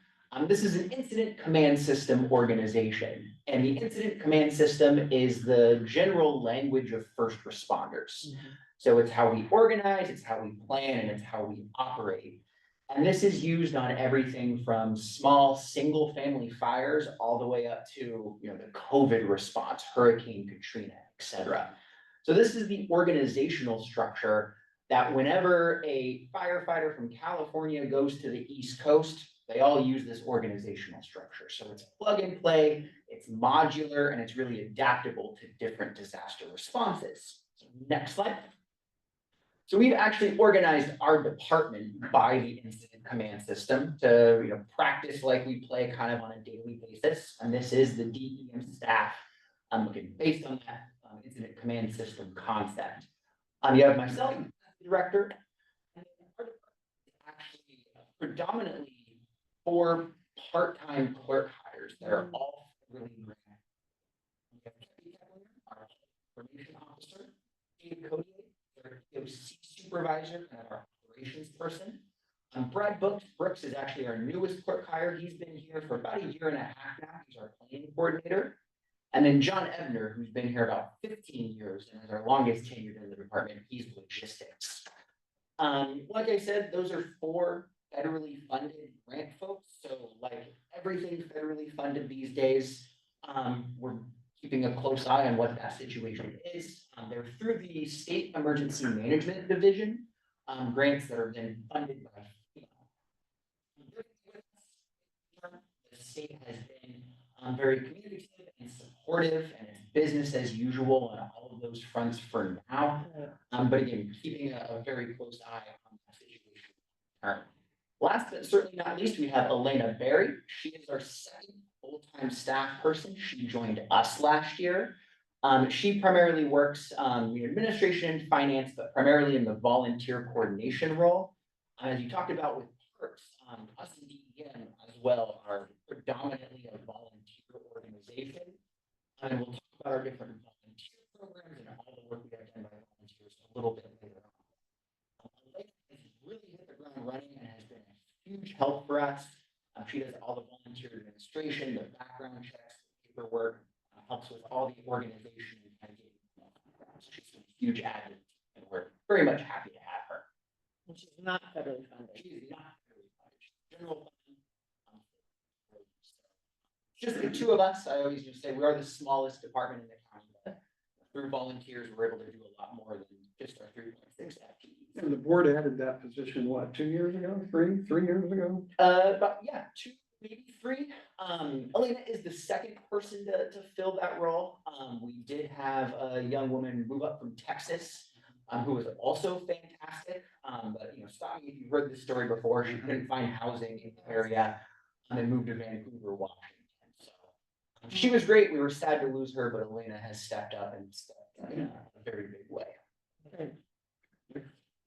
This is an incident command system organization, and the incident command system is the general language of first responders. So it's how we organize, it's how we plan, and it's how we operate. And this is used on everything from small single family fires all the way up to, you know, the COVID response, Hurricane Katrina, etc. So this is the organizational structure that whenever a firefighter from California goes to the East Coast, they all use this organizational structure. So it's plug and play, it's modular, and it's really adaptable to different disaster responses. So next slide. So we've actually organized our department by the incident command system to, you know, practice like we play kind of on a daily basis. And this is the DEM staff based on that incident command system concept. You have myself, the director, and our department is actually predominantly 4 part-time clerk hires that are all really great. We have Kathy Kevler, our information officer, Dave Cody, our BOCC supervisor, and our operations person. Brad Brooks is actually our newest clerk hire. He's been here for about 1.5 years now. He's our planning coordinator. And then John Ebner, who's been here about 15 years and is our longest tenured in the department, he's logistics. Like I said, those are 4 federally funded grant folks. So like everything federally funded these days, we're keeping a close eye on what that situation is. They're through the State Emergency Management Division, grants that are then funded by the state has been very communicative and supportive, and it's business as usual on all of those fronts for now. But again, keeping a very close eye on that situation. Last but certainly not least, we have Elena Berry. She is our 2nd full-time staff person. She joined us last year. She primarily works in administration and finance, but primarily in the volunteer coordination role. As you talked about with perks, us and DEM as well are predominantly a volunteer organization. And we'll talk about our different volunteer programs and all the work we have done by volunteers a little bit later on. Elena has really hit the ground running and has been a huge help for us. She does all the volunteer administration, the background checks, the paperwork, helps with all the organization and kind of getting, so she's a huge advocate, and we're very much happy to have her. And she's not federally funded. She is not federally funded. She's general funding. Just the 2 of us. I always just say we are the smallest department in the county, but through volunteers, we're able to do a lot more than just our 3.6 FTEs. And the board added that position, what, 2 years ago, 3 years ago? About, yeah, 2, maybe 3. Elena is the 2nd person to fill that role. We did have a young woman move up from Texas, who was also fantastic. But you know, stop me if you've heard this story before. She couldn't find housing in the area and moved to Vancouver, Washington. So she was great. We were sad to lose her, but Elena has stepped up and stepped in a very big way.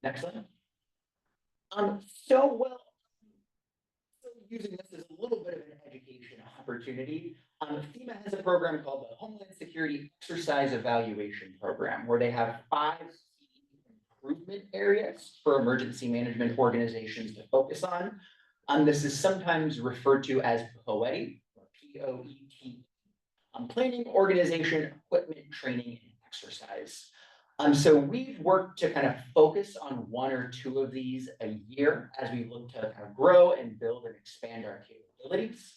Next slide. So using this as a little bit of an education opportunity, FEMA has a program called the Homeland Security Exercise Evaluation Program, where they have 5 improvement areas for emergency management organizations to focus on. This is sometimes referred to as POET, or POET, planning, organization, equipment, training, and exercise. So we've worked to kind of focus on 1 or 2 of these a year as we look to kind of grow and build and expand our capabilities.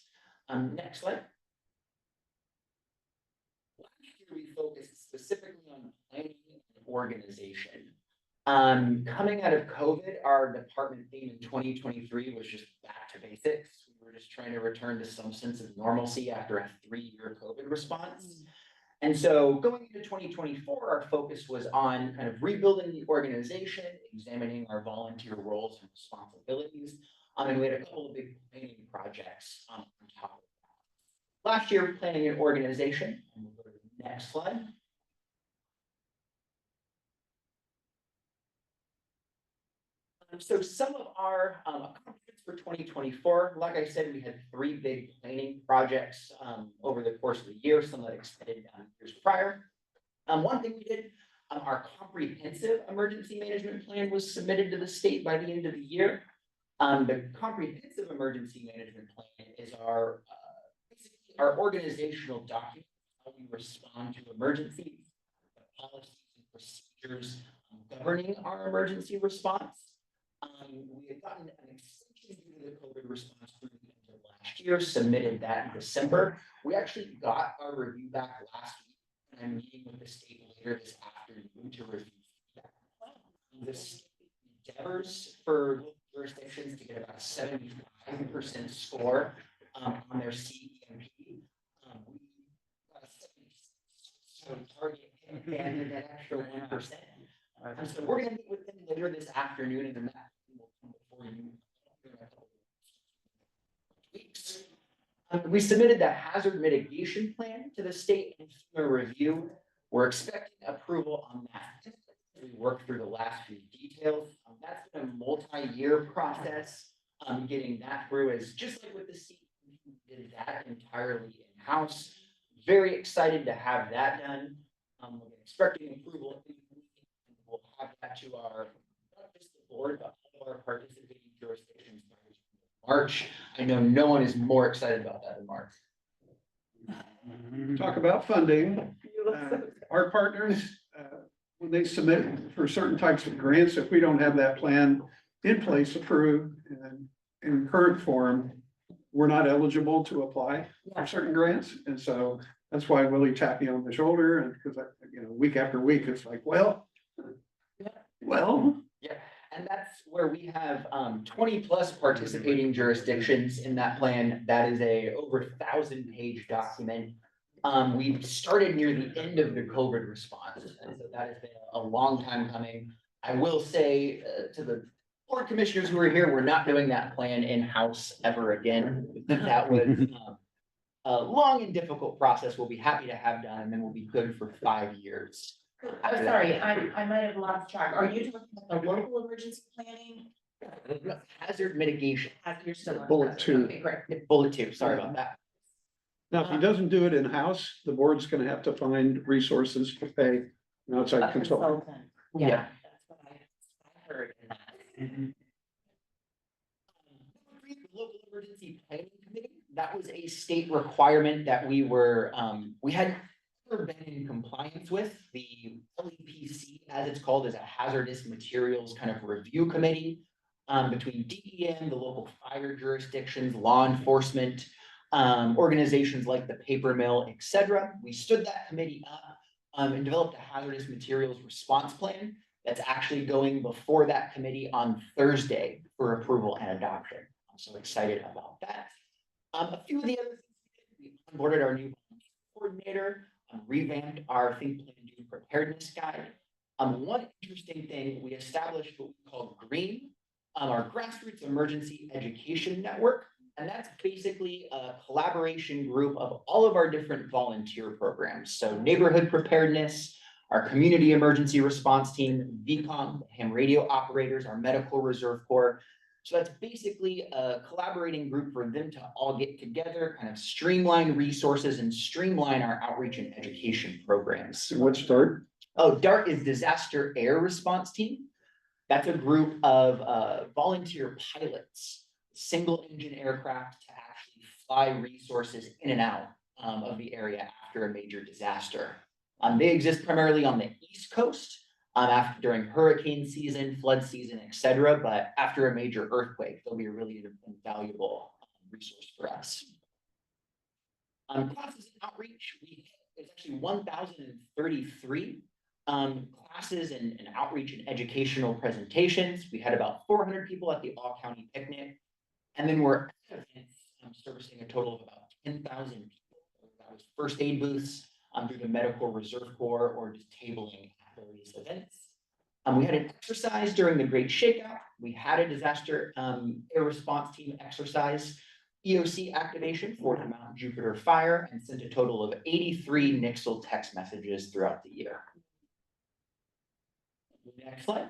Next slide. Last year we focused specifically on planning and organization. Coming out of COVID, our department theme in 2023 was just back to basics. We were just trying to return to some sense of normalcy after a 3-year COVID response. And so going into 2024, our focus was on kind of rebuilding the organization, examining our volunteer roles and responsibilities. And we had a couple of big planning projects on top of that. Last year, planning and organization, and we'll go to the next slide. So some of our accomplishments for 2024, like I said, we had 3 big planning projects over the course of the year, some that extended years prior. One thing we did, our comprehensive emergency management plan was submitted to the state by the end of the year. The comprehensive emergency management plan is our basically our organizational document, how we respond to emergencies, the policies and procedures governing our emergency response. We had gotten an extension due to the COVID response through the end of last year, submitted that in December. We actually got our review back last week, and I'm meeting with the state later this afternoon to review that. The state endeavors for jurisdictions to get about a 75% score on their CEMP. We got a 76, so target and an extra 1%. So we're going to meet with them later this afternoon, and then that will come before you in a couple of weeks. We submitted the hazard mitigation plan to the state and FEMA review. We're expecting approval on that. We worked through the last few details. That's been a multi-year process. Getting that through is just like with the CEMP, we did that entirely in-house. Very excited to have that done. We're expecting approval. We'll have that to our, not just the board, but all our participating jurisdictions by March. I know no one is more excited about that than Mark. Talk about funding. Our partners, when they submit for certain types of grants, if we don't have that plan in place, approved, and in current form, we're not eligible to apply for certain grants. And so that's why Willie tapped me on the shoulder, and because week after week, it's like, well. Yeah, and that's where we have 20 plus participating jurisdictions in that plan. That is a over 1,000-page document. We started near the end of the COVID response, and so that has been a long time coming. I will say to the board commissioners who are here, we're not doing that plan in-house ever again. That was a long and difficult process. We'll be happy to have done, and then we'll be good for 5 years. I'm sorry, I might have lost track. Are you talking about the local emergency planning? Hazard mitigation. You're still on Bullet hazard. 2. Okay, great. Bullet 2, sorry about that. Now, if he doesn't do it in-house, the board's gonna have to find resources to pay an outside A consultant. consultant. Yeah. Yeah, that's what I heard in that. The local emergency planning committee, that was a state requirement that we were, we had never been in compliance with. The LEPC, as it's called, is a hazardous materials kind of review committee between DEM, the local fire jurisdictions, law enforcement, organizations like the paper mill, etc. We stood that committee up and developed a hazardous materials response plan that's actually going before that committee on Thursday for approval and adoption. I'm so excited about that. A few of the other things we onboarded our new coordinator, revamped our Think Plan Do preparedness guide. One interesting thing, we established what we call GREEN, our grassroots emergency education network. And that's basically a collaboration group of all of our different volunteer programs. So neighborhood preparedness, our community emergency response team, VCOM, ham radio operators, our medical reserve corps. So that's basically a collaborating group for them to all get together, kind of streamline resources and streamline our outreach and education programs. What's DART? Oh, DART is Disaster Air Response Team. That's a group of volunteer pilots, single engine aircraft to actually fly resources in and out of the area after a major disaster. They exist primarily on the East Coast during hurricane season, flood season, etc. But after a major earthquake, they'll be a really invaluable resource for us. Classes and outreach, it's actually 1,033 classes and outreach and educational presentations. We had about 400 people at the All County Picnic. And then we're servicing a total of about 10,000 people. That was first aid booths through the Medical Reserve Corps or just tabling at various events. We had an exercise during the Great Shakeout. We had a disaster air response team exercise, EOC activation for the Mount Jupiter fire, and sent a total of 83 Nixle text messages throughout the year. Next slide.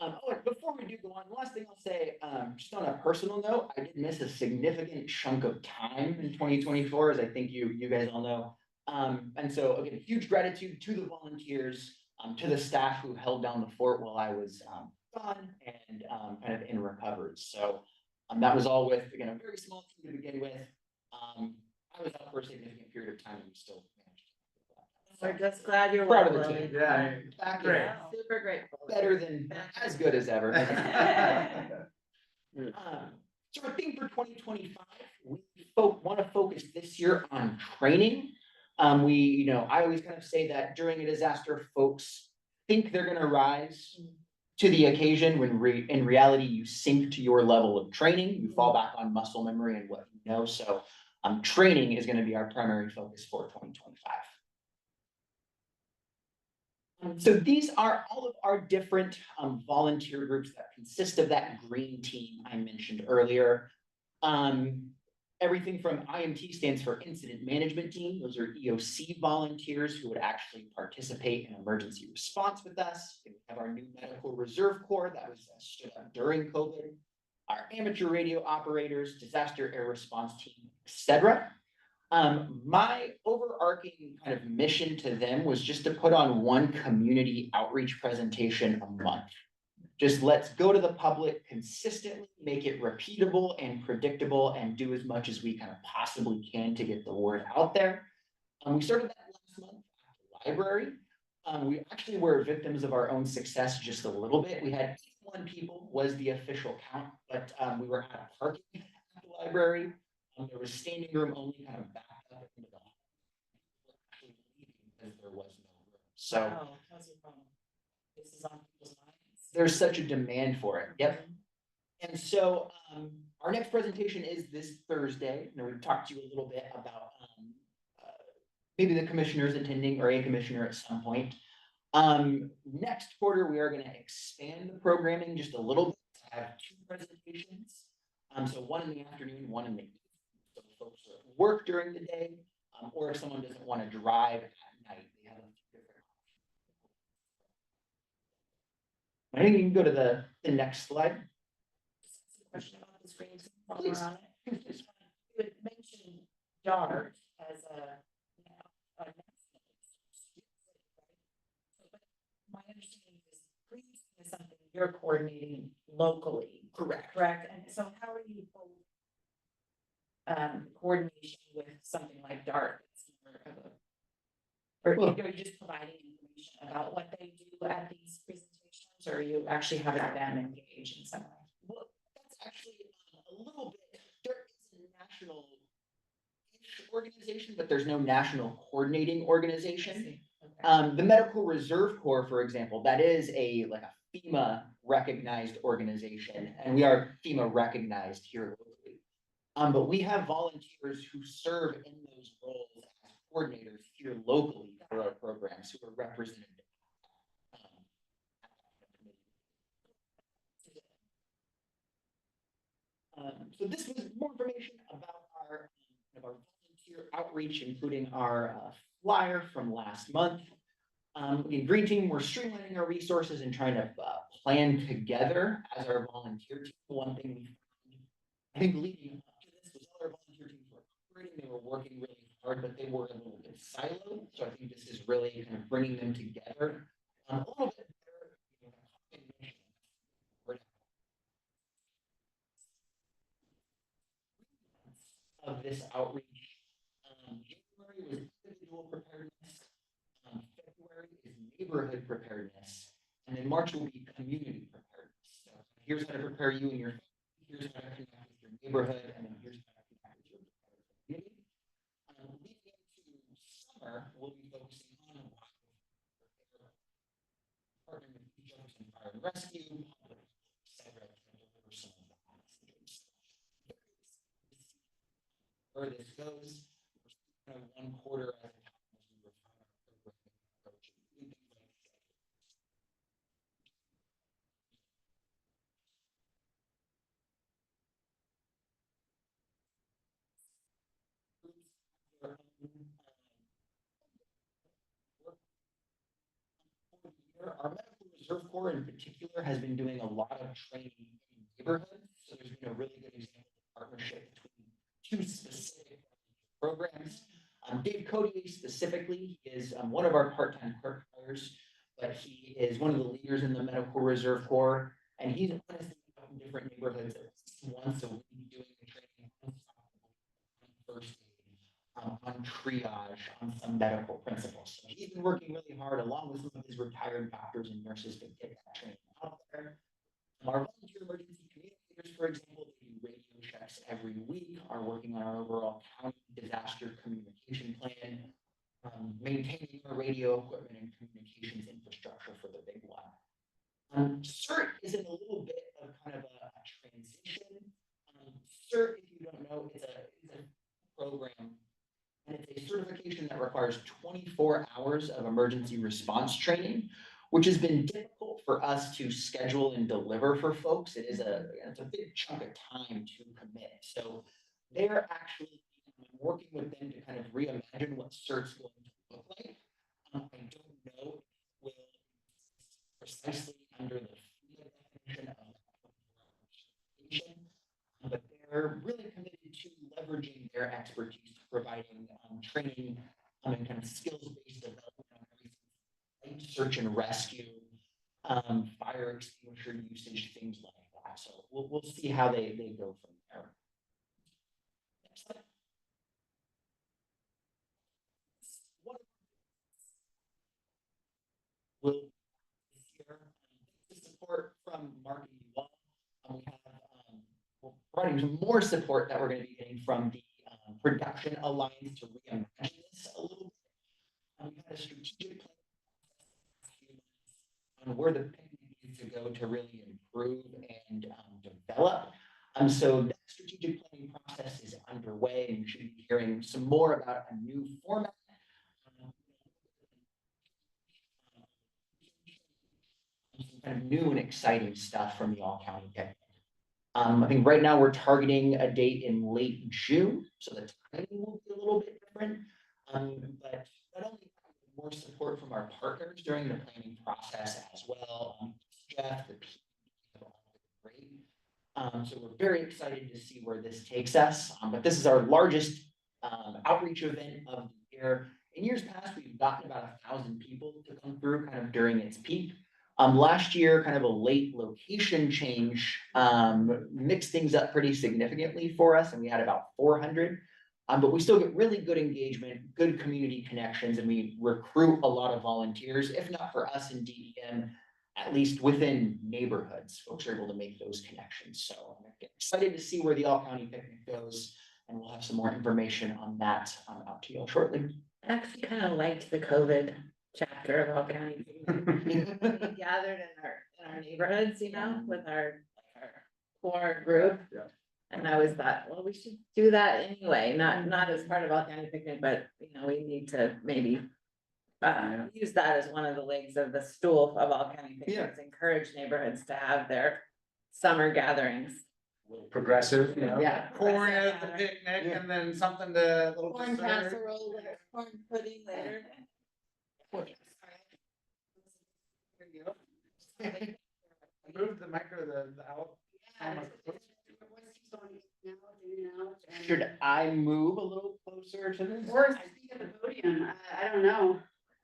Oh, and before we do go on, the last thing I'll say, just on a personal note, I did miss a significant chunk of time in 2024, as I think you guys all know. And so again, huge gratitude to the volunteers, to the staff who held down the fort while I was gone and kind of in recovery. So that was all with, again, a very small team to begin with. I was out for a significant period of time and we still managed. We're just glad you're Proud well, of the Lily. team. Yeah. Back in, Great, super grateful. better than, as good as ever. So our theme for 2025, we want to focus this year on training. I always kind of say that during a disaster, folks think they're going to rise to the occasion when in reality, you sink to your level of training. You fall back on muscle memory and what you know. So training is going to be our primary focus for 2025. So these are all of our different volunteer groups that consist of that green team I mentioned earlier. Everything from IMT stands for Incident Management Team. Those are EOC volunteers who would actually participate in emergency response with us. We have our new Medical Reserve Corps that was stood up during COVID, our amateur radio operators, disaster air response team, etc. My overarching kind of mission to them was just to put on one community outreach presentation a month. Just let's go to the public consistently, make it repeatable and predictable, and do as much as we kind of possibly can to get the word out there. We started that last month at the library. We actually were victims of our own success just a little bit. We had 81 people was the official count, but we were out of parking at the library. There was standing room only kind of back up into the hall. Actually leaving because there was no room. So this is on people's minds. There's such a demand for it. Yep. And so our next presentation is this Thursday. And we've talked to you a little bit about maybe the commissioners attending or a commissioner at some point. Next quarter, we are going to expand the programming just a little bit to have 2 presentations. So one in the afternoon, one in the evening. So folks that work during the day, or if someone doesn't want to drive at night, they have a few different options. I think you can go to the next slide. Question about the screens while we're on it. You had mentioned DART as a national. But my understanding is screens is something you're coordinating locally. Correct. And so how are you both coordination with something like DART? Or are you just providing information about what they do at these presentations, or are you actually having them engage in some way? Well, that's actually a little bit, there is a national organization, but there's no national coordinating organization. Okay. The Medical Reserve Corps, for example, that is a FEMA recognized organization, and we are FEMA recognized here locally. But we have volunteers who serve in those roles as coordinators here locally for our programs who are represented. So this was more information about our volunteer outreach, including our flyer from last month. In Green Team, we're streamlining our resources and trying to plan together as our volunteer team. One thing we found, I think leading up to this was all our volunteer teams were operating, they were working really hard, but they were a little bit siloed. So I think this is really kind of bringing them together a little bit better. Of this outreach, January was individual preparedness, February is neighborhood preparedness, and then March will be community preparedness. So here's how to prepare you and your family, here's how to connect with your neighborhood, and then here's how to connect with your community. Leading into summer, we'll be focusing on partnering with Jefferson Fire and Rescue, etc. to deliver some of the messages. Where this goes, we're kind of 1 quarter at a time as we refine our programming approach. Our Medical Reserve Reserve Corps in particular has been doing a lot of training in neighborhoods. So there's been a really good example of partnership between two specific programs. Dave Codier specifically is one of our part-time clerk hires, but he is one of the leaders in the Medical Reserve Corps, and he's honestly out in different neighborhoods once a week doing the training on first aid, on triage, on some medical principles. So he's been working really hard along with some of his retired doctors and nurses to get that training out there. Our volunteer emergency communicators, for example, they do radio checks every week, are working on our overall county disaster communication plan, maintaining our radio equipment and communications infrastructure for the big one. CERT is in a little bit of kind of a transition. CERT, if you don't know, is a program, and it's a certification that requires 24 hours of emergency response training, which has been difficult for us to schedule and deliver for folks. It's a big chunk of time to commit. So they're actually working with them to kind of reimagine what CERT's going to look like. I don't know if it will precisely under the definition of certification, but they're really committed to leveraging their expertise to providing training and kind of skills-based development on everything, like search and rescue, fire extinguisher usage, things like that. So we'll see how they go from there. Next slide. Will hear the support from Mark and Yuval. We have we're providing some more support that we're going to be getting from the Production Alliance to reimagine this a little bit. We had a strategic plan on where the picnic needs to go to really improve and develop. So that strategic planning process is underway, and you should be hearing some more about a new format. Some kind of new and exciting stuff from the all-county picnic. I think right now we're targeting a date in late June, so the timing will be a little bit different. But not only more support from our partners during the planning process as well. Jeff, the P have all been great. So we're very excited to see where this takes us. But this is our largest outreach event of the year. In years past, we've gotten about 1,000 people to come through kind of during its peak. Last year, kind of a late location change mixed things up pretty significantly for us, and we had about 400. But we still get really good engagement, good community connections, and we recruit a lot of volunteers, if not for us in DEM, at least within neighborhoods. Folks are able to make those connections. So I'm excited to see where the all-county picnic goes, and we'll have some more information on that out to you all shortly. I actually kind of liked the COVID chapter of all county. We gathered in our neighborhoods, you know, with our core group. Yeah. And I always thought, well, we should do that anyway, not as part of all county picnic, but you know, we need to maybe use that as one of the legs of the stool of all county picnics, encourage neighborhoods to have their summer gatherings. Progressive, you know. Yeah. Corn at the picnic and then something to a little Corn dessert. casserole later, corn pudding later. Move the micro out. Should I move a little closer to this? Or speak at the podium, I don't know.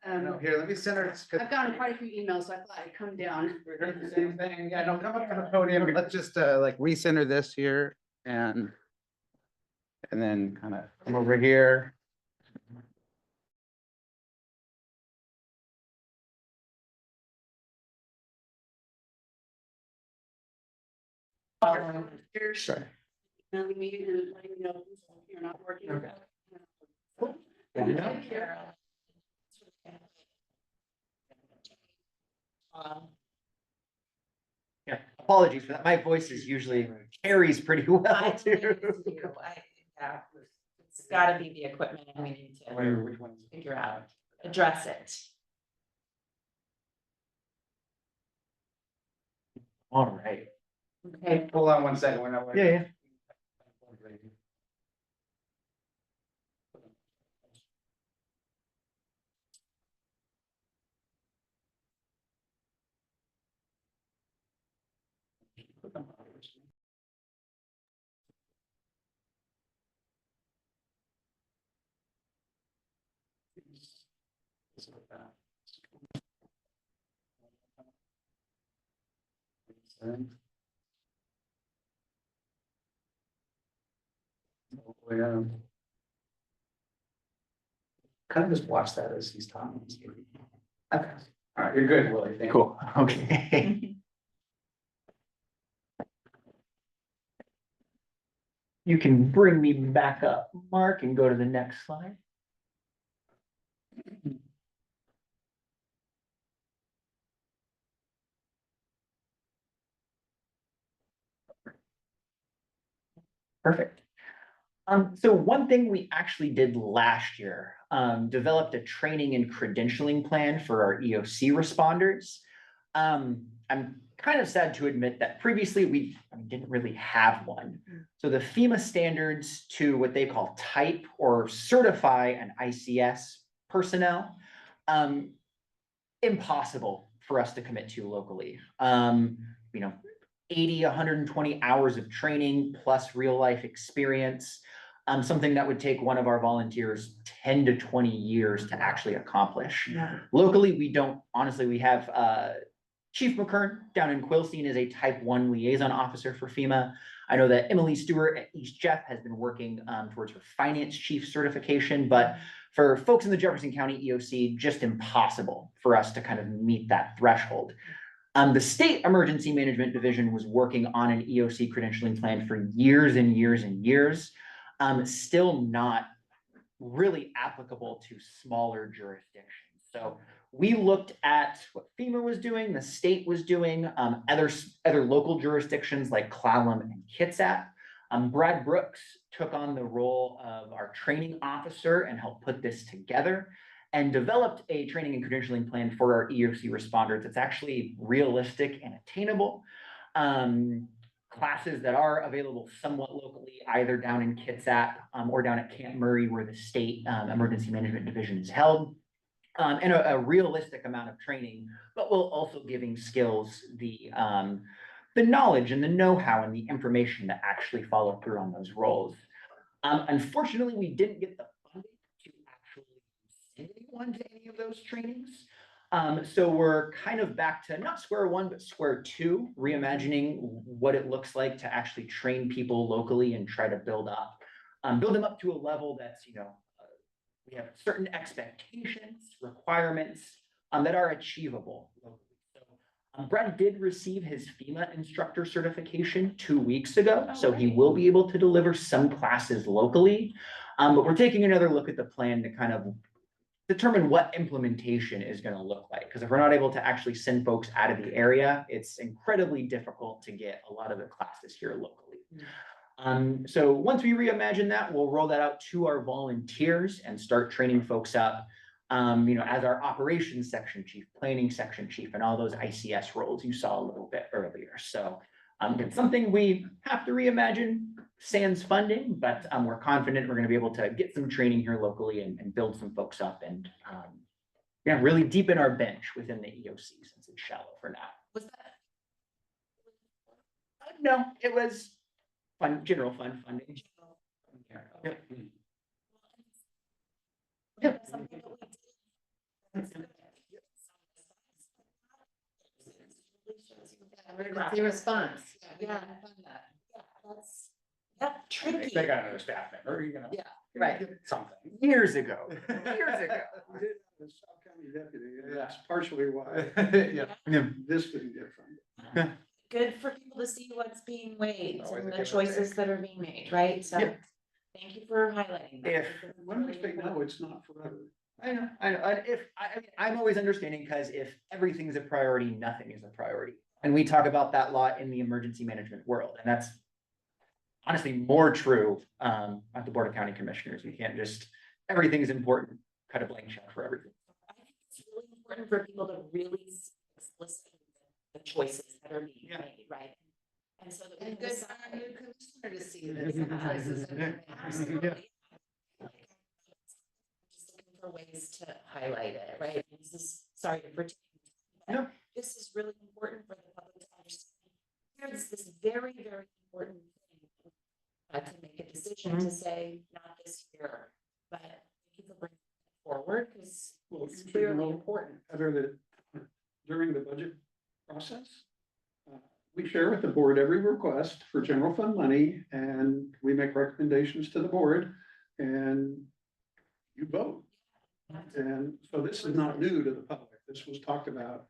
No, here, let me center it. I've gotten quite a few emails, so I thought I'd come down. We heard the same thing. Yeah, don't come up to the podium. Let's just like recenter this here and then kind of come over here. Sure. Emailing me and letting me know you're not working. Okay. Yeah, apologies for that. My voice is usually carries pretty well too. It's gotta be the equipment and we need to figure out, address it. All right. Okay. Hold on one second. We're not. Yeah. Yeah. Kind of just watch that as he's talking. Okay. All right, you're good, Willie. Thank you. Cool, okay. You can bring me back up, Mark, and go to the next slide. Perfect. So one thing we actually did last year, developed a training and credentialing plan for our EOC responders. I'm kind of sad to admit that previously we didn't really have one. So the FEMA standards to what they call type or certify an ICS personnel, impossible for us to commit to locally. 80, 120 hours of training plus real life experience. Something that would take one of our volunteers 10 to 20 years to actually accomplish. Yeah. Locally, we don't, honestly, we have Chief McKern down in Quilcene is a type 1 liaison officer for FEMA. I know that Emily Stewart at East Jeff has been working towards her finance chief certification, but for folks in the Jefferson County EOC, just impossible for us to kind of meet that threshold. The State Emergency Management Division was working on an EOC credentialing plan for years and years and years. Still not really applicable to smaller jurisdictions. So we looked at what FEMA was doing, the state was doing, other local jurisdictions like Clallam and Kitsap. Brad Brooks took on the role of our training officer and helped put this together and developed a training and credentialing plan for our EOC responders. It's actually realistic and attainable. Classes that are available somewhat locally, either down in Kitsap or down at Camp Murray, where the State Emergency Management Division is held. And a realistic amount of training, but we'll also giving skills the knowledge and the know-how and the information to actually follow through on those roles. Unfortunately, we didn't get the funding to actually send anyone to any of those trainings. So we're kind of back to not square one, but square two, reimagining what it looks like to actually train people locally and try to build them up to a level that's, we have certain expectations, requirements that are achievable locally. So Brad did receive his FEMA instructor certification 2 weeks ago, so he will be able to deliver some classes locally. But we're taking another look at the plan to kind of determine what implementation is going to look like. Because if we're not able to actually send folks out of the area, it's incredibly difficult to get a lot of the classes here locally. So once we reimagine that, we'll roll that out to our volunteers and start training folks up, as our operations section chief, planning section chief, and all those ICS roles you saw a little bit earlier. So it's something we have to reimagine, sans funding, but we're confident we're going to be able to get some training here locally and build some folks up and really deepen our bench within the EOC since it's shallow for now. Was that? No, it was general fund funding. Emergency response. Yeah. That's tricky. They got another staff member, Yeah, right. Something. Years ago. South County deputy, that's partially why Yeah. this is different. Good for people to see what's being weighed Always a and the give and choices take. that are being made, right? So Yeah. thank you for highlighting. that. If When we say no, it's not forever. I know, and I'm always understanding, because if everything's a priority, nothing is a priority. And we talk about that a lot in the emergency management world, and that's honestly more true at the Board of County Commissioners. We can't just, everything's important, cut a blank check for everything. I think it's really important for people to really listen to the choices that are being made, right? And so that we And can good decide. for our new commissioner to see this. Choices that are made. Absolutely. Just looking for ways to highlight it, right? This is, sorry for taking. No. This is really important for the public to understand. Here's this very, very important thing. To make a decision to say, not this year, but thank you for bringing it forward, because Well, it's usually clearly the board every request for general fund money, and we make recommendations to the board, and you vote. And so this is not new to the public. This was talked about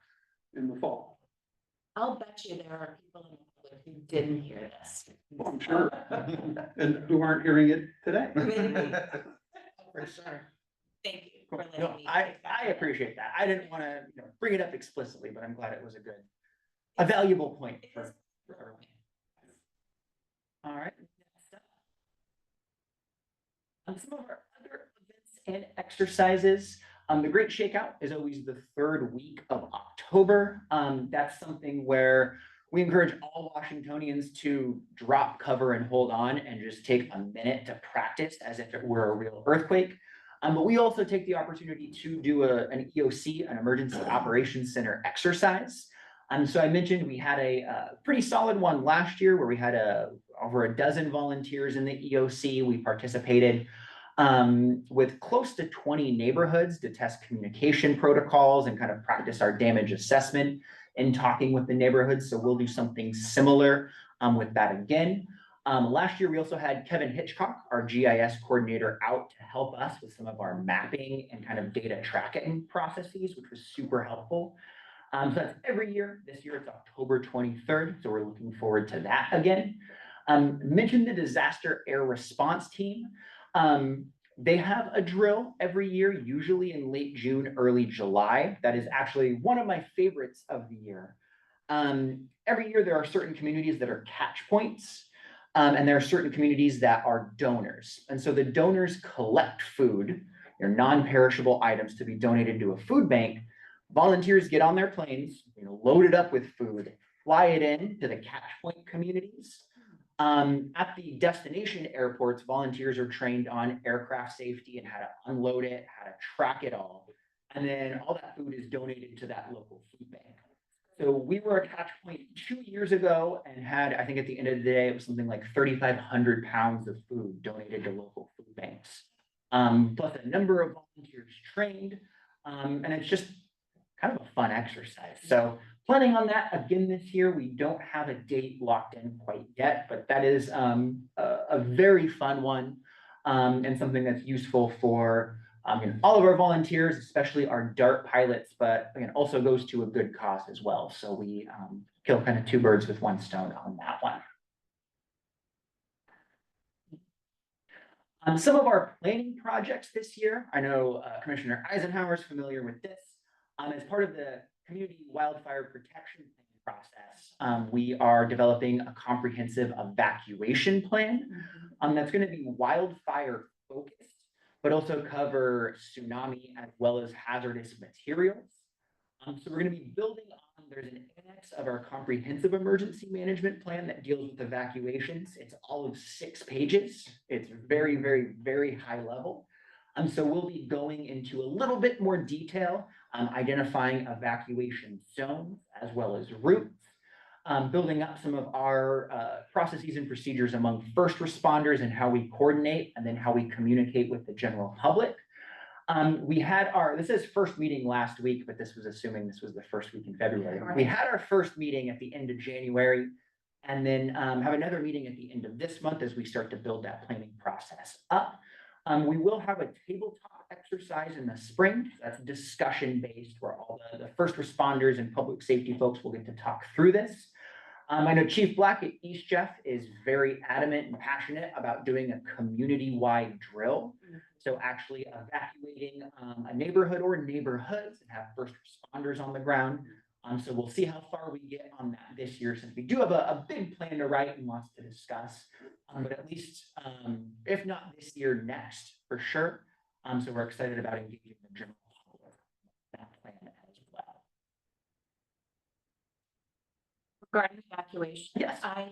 in the fall. I'll bet you there are people in the public who didn't hear this. Well, I'm sure. And who aren't hearing it today. Maybe. For sure. Thank you Cool. for letting No, me. I take that. appreciate that. I didn't want to, bring it up explicitly, but I'm glad it was a valuable point It for is. everyone. All right. Next up. Some of our other events and exercises. The Great Shakeout is always the third week of October. That's something where we encourage all Washingtonians to drop cover and hold on and just take a minute to practice as if it were a real earthquake. But we also take the opportunity to do an EOC, an Emergency Operations Center exercise. So I mentioned we had a pretty solid one last year where we had over a dozen volunteers in the EOC. We participated with close to 20 neighborhoods to test communication protocols and kind of practice our damage assessment and talking with the neighborhoods. So we'll do something similar with that again. Last year, we also had Kevin Hitchcock, our GIS coordinator, out to help us with some of our mapping and kind of data tracking processes, which was super helpful. So that's every year. This year it's October 23rd. So we're looking forward to that again. Mentioned the disaster air response team. They have a drill every year, usually in late June, early July. That is actually one of my favorites of the year. Every year there are certain communities that are catch points, and there are certain communities that are donors. And so the donors collect food, their non-perishable items to be donated to a food bank. Volunteers get on their planes, load it up with food, fly it in to the catch point communities. At the destination airports, volunteers are trained on aircraft safety and how to unload it, how to track it all. And then all that food is donated to that local food bank. So we were a catch point 2 years ago and had, I think at the end of the day, it was something like 3,500 pounds of food donated to local food banks. Plus a number of volunteers trained, and it's just kind of a fun exercise. So planning on that again this year. We don't have a date locked in quite yet, but that is a very fun one and something that's useful for all of our volunteers, especially our DART pilots, but also goes to a good cause as well. So we kill kind of two birds with one stone on that one. Some of our planning projects this year, I know Commissioner Eisenhower is familiar with this. As part of the community wildfire protection process, we are developing a comprehensive evacuation plan that's going to be wildfire focused, but also cover tsunami as well as hazardous materials. So we're going to be building on, there's an annex of our comprehensive emergency management plan that deals with evacuations. It's all of 6 pages. It's very, very, very high level. So we'll be going into a little bit more detail, identifying evacuation zones as well as routes, building up some of our processes and procedures among first responders and how we coordinate and then how we communicate with the general public. We had this is first meeting last week, but this was assuming this was the first week in February. We had our first meeting at the end of January and then have another meeting at the end of this month as we start to build that planning process up. We will have a tabletop exercise in the spring. That's discussion based where all the first responders and public safety folks will get to talk through this. I know Chief Black at East Jeff is very adamant and passionate about doing a community-wide drill. So actually evacuating a neighborhood or neighborhoods and have first responders on the ground. So we'll see how far we get on that this year, since we do have a big plan to write and lots to discuss. But at least, if not this year, next for sure. So we're excited about engaging the general public in that plan as well. Regarding evacuation, Yes. I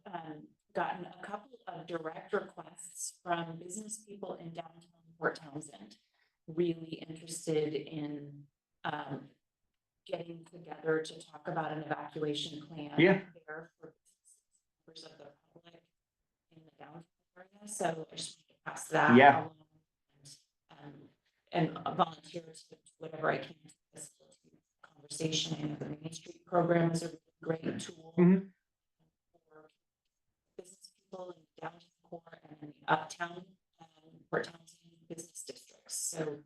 have gotten a couple of direct requests from business people in downtown Port Townsend, really interested in getting together to talk about an evacuation plan there for members of the public in the downtown area. So I just want to pass that along and volunteer to whatever I can to facilitate conversation. I know the Main Street program is a really great tool people in the downtown core and in the uptown, Port Townsend business districts. So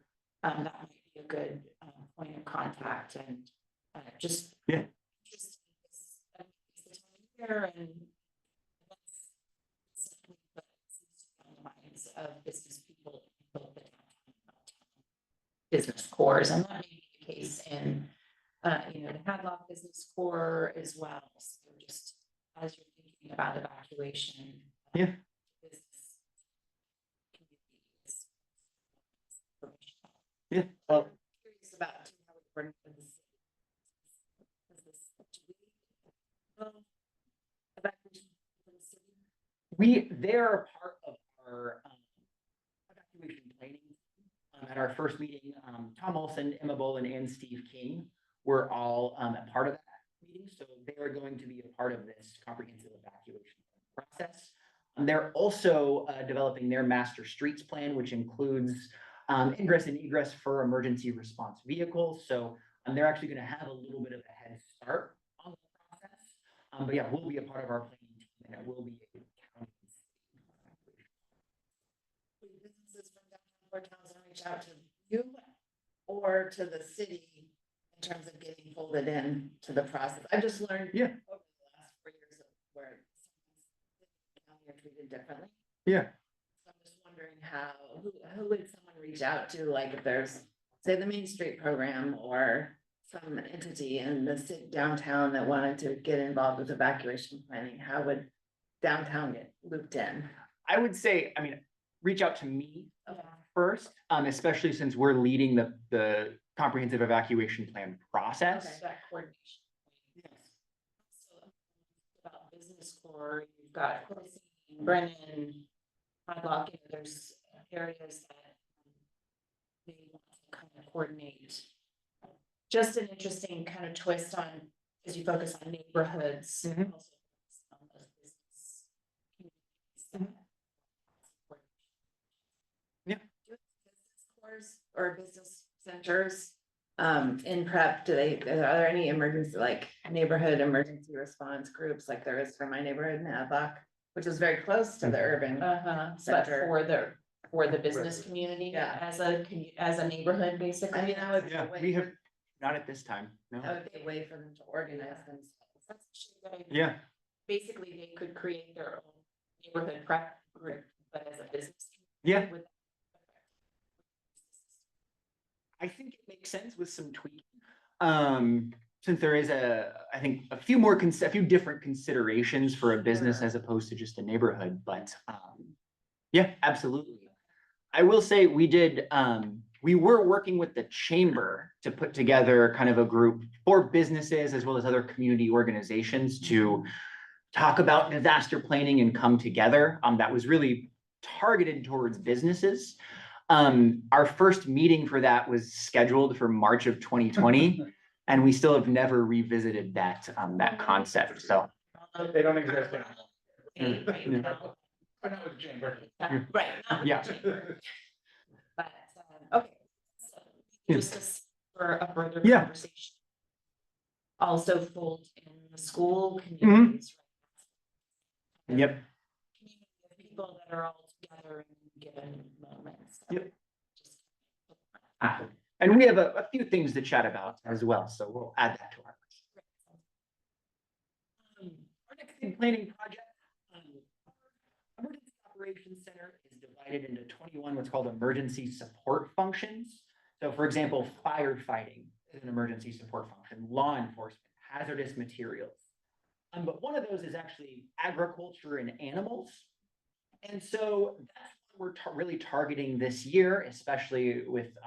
that might be a good point of contact and just Yeah. just the time of year and that's simply what seems to be on the minds of business people in both the downtown and uptown business cores, and that may be the case in the Hadlock business core as well. So just as you're thinking about evacuation. Yeah. Business communities. Yeah. I'm curious about too, how we work with the city. Is this, do we, evacuation for the city? They're a part of our evacuation planning. At our first meeting, Tom Olson, Emma Bolin, and Steve King were all a part of that meeting. So they are going to be a part of this comprehensive evacuation process. They're also developing their master streets plan, which includes ingress and egress for emergency response vehicles. So they're actually going to have a little bit of a head start on the process. But yeah, we'll be a part of our planning team, and it will be a county. Businesses from downtown Port Townsend reach out to you or to the city in terms of getting folded in to the process. I've just learned over the last 4 years of where some county are treated differently. Yeah. So I'm just wondering who would someone reach out to, like if there's, say, the Main Street program or some entity in the city downtown that wanted to get involved with evacuation planning, how would downtown get looped in? I would say, reach out to me first, especially since we're leading the comprehensive evacuation plan process. Okay, that coordination. Yes. So about business core, you've got Brennan, Hadlock, there's areas that they want to kind of coordinate. Just an interesting kind of twist on, as you focus on neighborhoods. Also focus on those business communities. Yeah. Business cores or business centers in prep, are there any emergency, like neighborhood emergency response groups like there is for my neighborhood in Hadlock, which is very close to the urban But center? for the business community, Yeah. as a neighborhood, basically. I mean, I would. Yeah, we have not at this time. No. That would be a way for them to organize themselves. That's actually a good idea. Yeah. Basically, they could create their own neighborhood prep group, but as a business. Yeah. With- I think it makes sense with some tweaking. Since there is I think a few different considerations for a business Sure. as opposed to just a neighborhood, but yeah, absolutely. I will say we were working with the chamber to put together kind of a group for businesses as well as other community organizations to talk about disaster planning and come together. That was really targeted towards businesses. Our first meeting for that was scheduled for March of 2020, and we still have never revisited that concept. So They don't exist anymore. Right now. Right. not Yeah. chamber. But, okay. So just for a further Yeah. conversation. Also fold in the school communities. Right? Yep. Community of people that are all together in given moments. So Yep. just- And we have a few things to chat about as well, so we'll add that to our list. Our next big planning project, Emergency Operations Center is divided into 21 what's called emergency support functions. So for example, firefighting is an emergency support function, law enforcement, hazardous materials. But one of those is actually agriculture and animals. And so that's what we're really targeting this year, especially with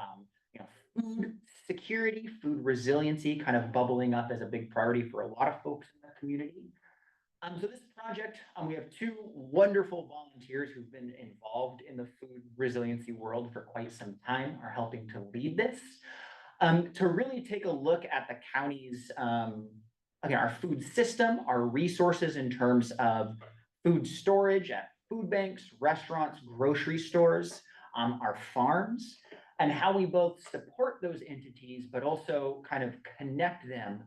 food security, food resiliency kind of bubbling up as a big priority for a lot of folks in the community. So this project, we have two wonderful volunteers who've been involved in the food resiliency world for quite some time, are helping to lead this, to really take a look at the county's, again, our food system, our resources in terms of food storage at food banks, restaurants, grocery stores, our farms, and how we both support those entities, but also kind of connect them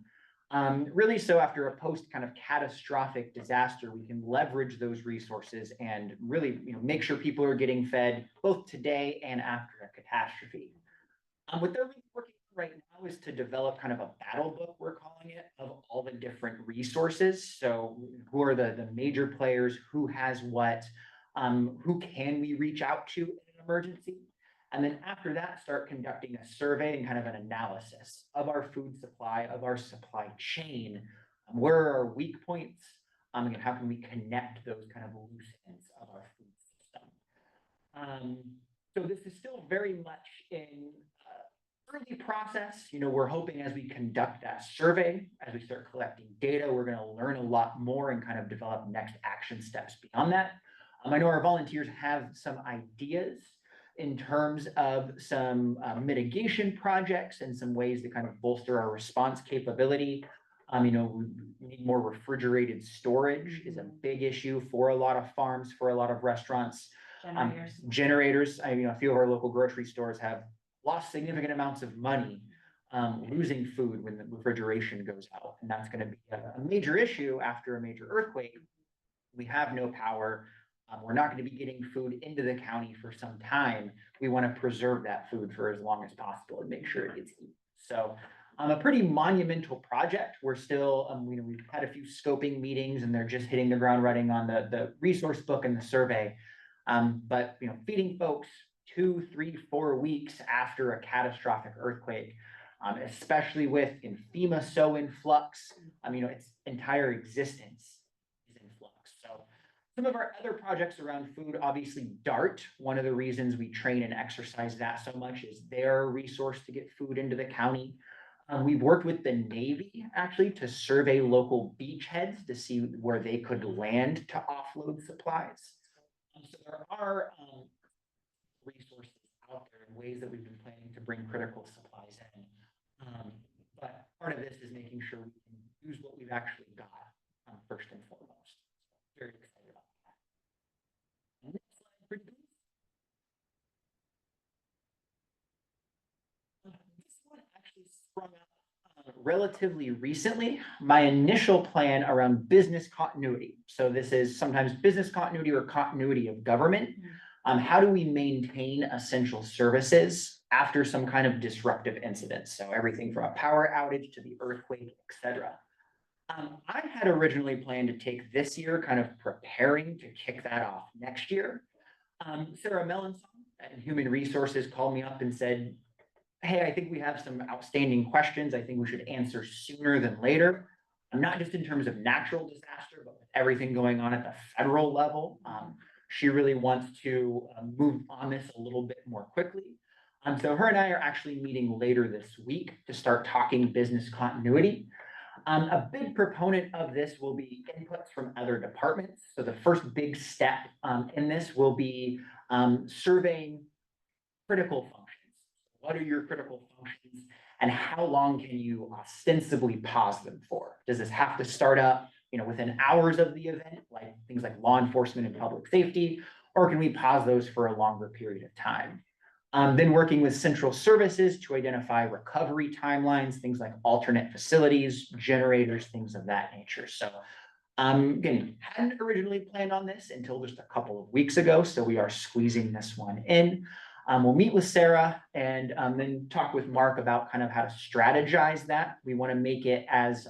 Really, so after a post kind of catastrophic disaster, we can leverage those resources and really, make sure people are getting fed both today and after a catastrophe. What they're really working on right now is to develop kind of a battle book, we're calling it, of all the different resources. So who are the major players, who has what, who can we reach out to in an emergency? And then after that, start conducting a survey and kind of an analysis of our food supply, of our supply chain. Where are our weak points? And how can we connect those kind of loose ends of our food system? So this is still very much in early process. We're hoping as we conduct that survey, as we start collecting data, we're going to learn a lot more and kind of develop next action steps beyond that. I know our volunteers have some ideas in terms of some mitigation projects and some ways to kind of bolster our response capability. We need more refrigerated storage is a big issue for a lot of farms, for a lot of restaurants. Generators. A few of our local grocery stores have lost significant amounts of money losing food when the refrigeration goes out. And that's going to be a major issue after a major earthquake. We have no power. We're not going to be getting food into the county for some time. We want to preserve that food for as long as possible and make sure it gets eaten. So a pretty monumental project. We're still, we've had a few scoping meetings and they're just hitting the ground running on the resource book and the survey. But feeding folks 2, 3, 4 weeks after a catastrophic earthquake, especially with FEMA so in flux, its entire existence is in flux. So some of our other projects around food, obviously DART, one of the reasons we train and exercise that so much is their resource to get food into the county. We've worked with the Navy actually to survey local beachheads to see where they could land to offload supplies. So there are resources out there and ways that we've been planning to bring critical supplies in. But part of this is making sure we can use what we've actually got first and foremost. Very excited about that. Next slide, please. This one actually sprung up relatively recently. My initial plan around business continuity. So this is sometimes business continuity or continuity of government. How do we maintain essential services after some kind of disruptive incident? So everything from a power outage to the earthquake, etc. I had originally planned to take this year kind of preparing to kick that off next year. Sarah Melanson at Human Resources called me up and said, hey, I think we have some outstanding questions. I think we should answer sooner than later. Not just in terms of natural disaster, but with everything going on at the federal level. She really wants to move on this a little bit more quickly. So her and I are actually meeting later this week to start talking business continuity. A big proponent of this will be inputs from other departments. So the first big step in this will be surveying critical functions. What are your critical functions and how long can you ostensibly pause them for? Does this have to start up within hours of the event, like things like law enforcement and public safety, or can we pause those for a longer period of time? Then working with central services to identify recovery timelines, things like alternate facilities, generators, things of that nature. So again, hadn't originally planned on this until just a couple of weeks ago, so we are squeezing this one in. We'll meet with Sarah and then talk with Mark about kind of how to strategize that. We want to make it as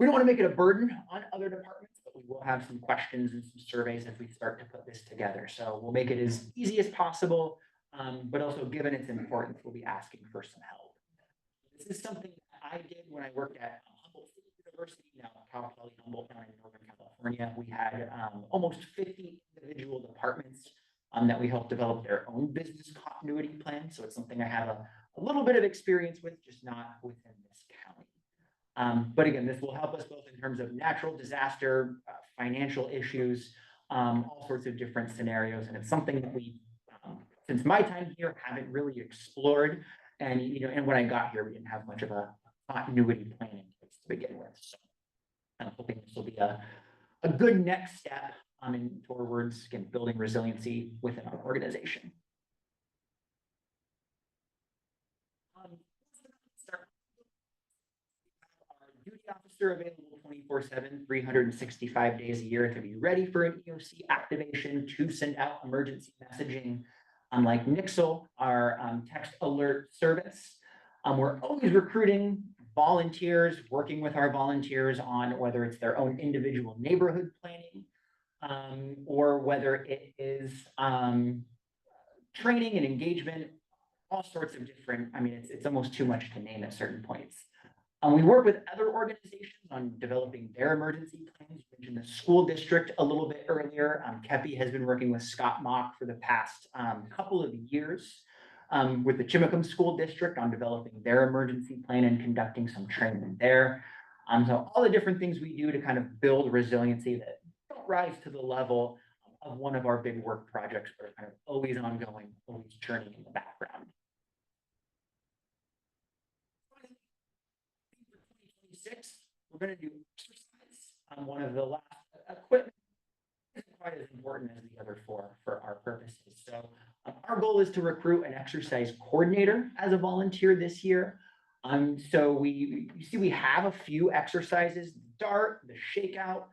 we don't want to make it a burden on other departments, but we will have some questions and some surveys as we start to put this together. So we'll make it as easy as possible, but also given its importance, we'll be asking for some help. This is something that I did when I worked at Humboldt University, now Cal Poly Humboldt down in Northern California. We had almost 50 individual departments that we helped develop their own business continuity plan. So it's something I have a little bit of experience with, just not within this county. But again, this will help us both in terms of natural disaster, financial issues, all sorts of different scenarios. And it's something that we, since my time here, haven't really explored. And, and when I got here, we didn't have much of a continuity plan in place to begin with. So I'm hoping this will be a good next step towards, again, building resiliency within our organization. are available 24/7, 365 days a year to be ready for an EOC activation to send out emergency messaging. Unlike Nixle, our text alert service, we're always recruiting volunteers, working with our volunteers on whether it's their own individual neighborhood planning, or whether it is training and engagement, all sorts of different, I mean, it's almost too much to name at certain points. We work with other organizations on developing their emergency plans. You mentioned the school district a little bit earlier. KEPI has been working with Scott Mock for the past couple of years with the Chimacum School District on developing their emergency plan and conducting some training there. So all the different things we do to kind of build resiliency that don't rise to the level of one of our big work projects, but are kind of always ongoing, always churning in the background. We're going to do exercise on one of the last equipment. Isn't quite as important as the other four for our purposes. So our goal is to recruit an exercise coordinator as a volunteer this year. So you see we have a few exercises: the dart, the shakeout,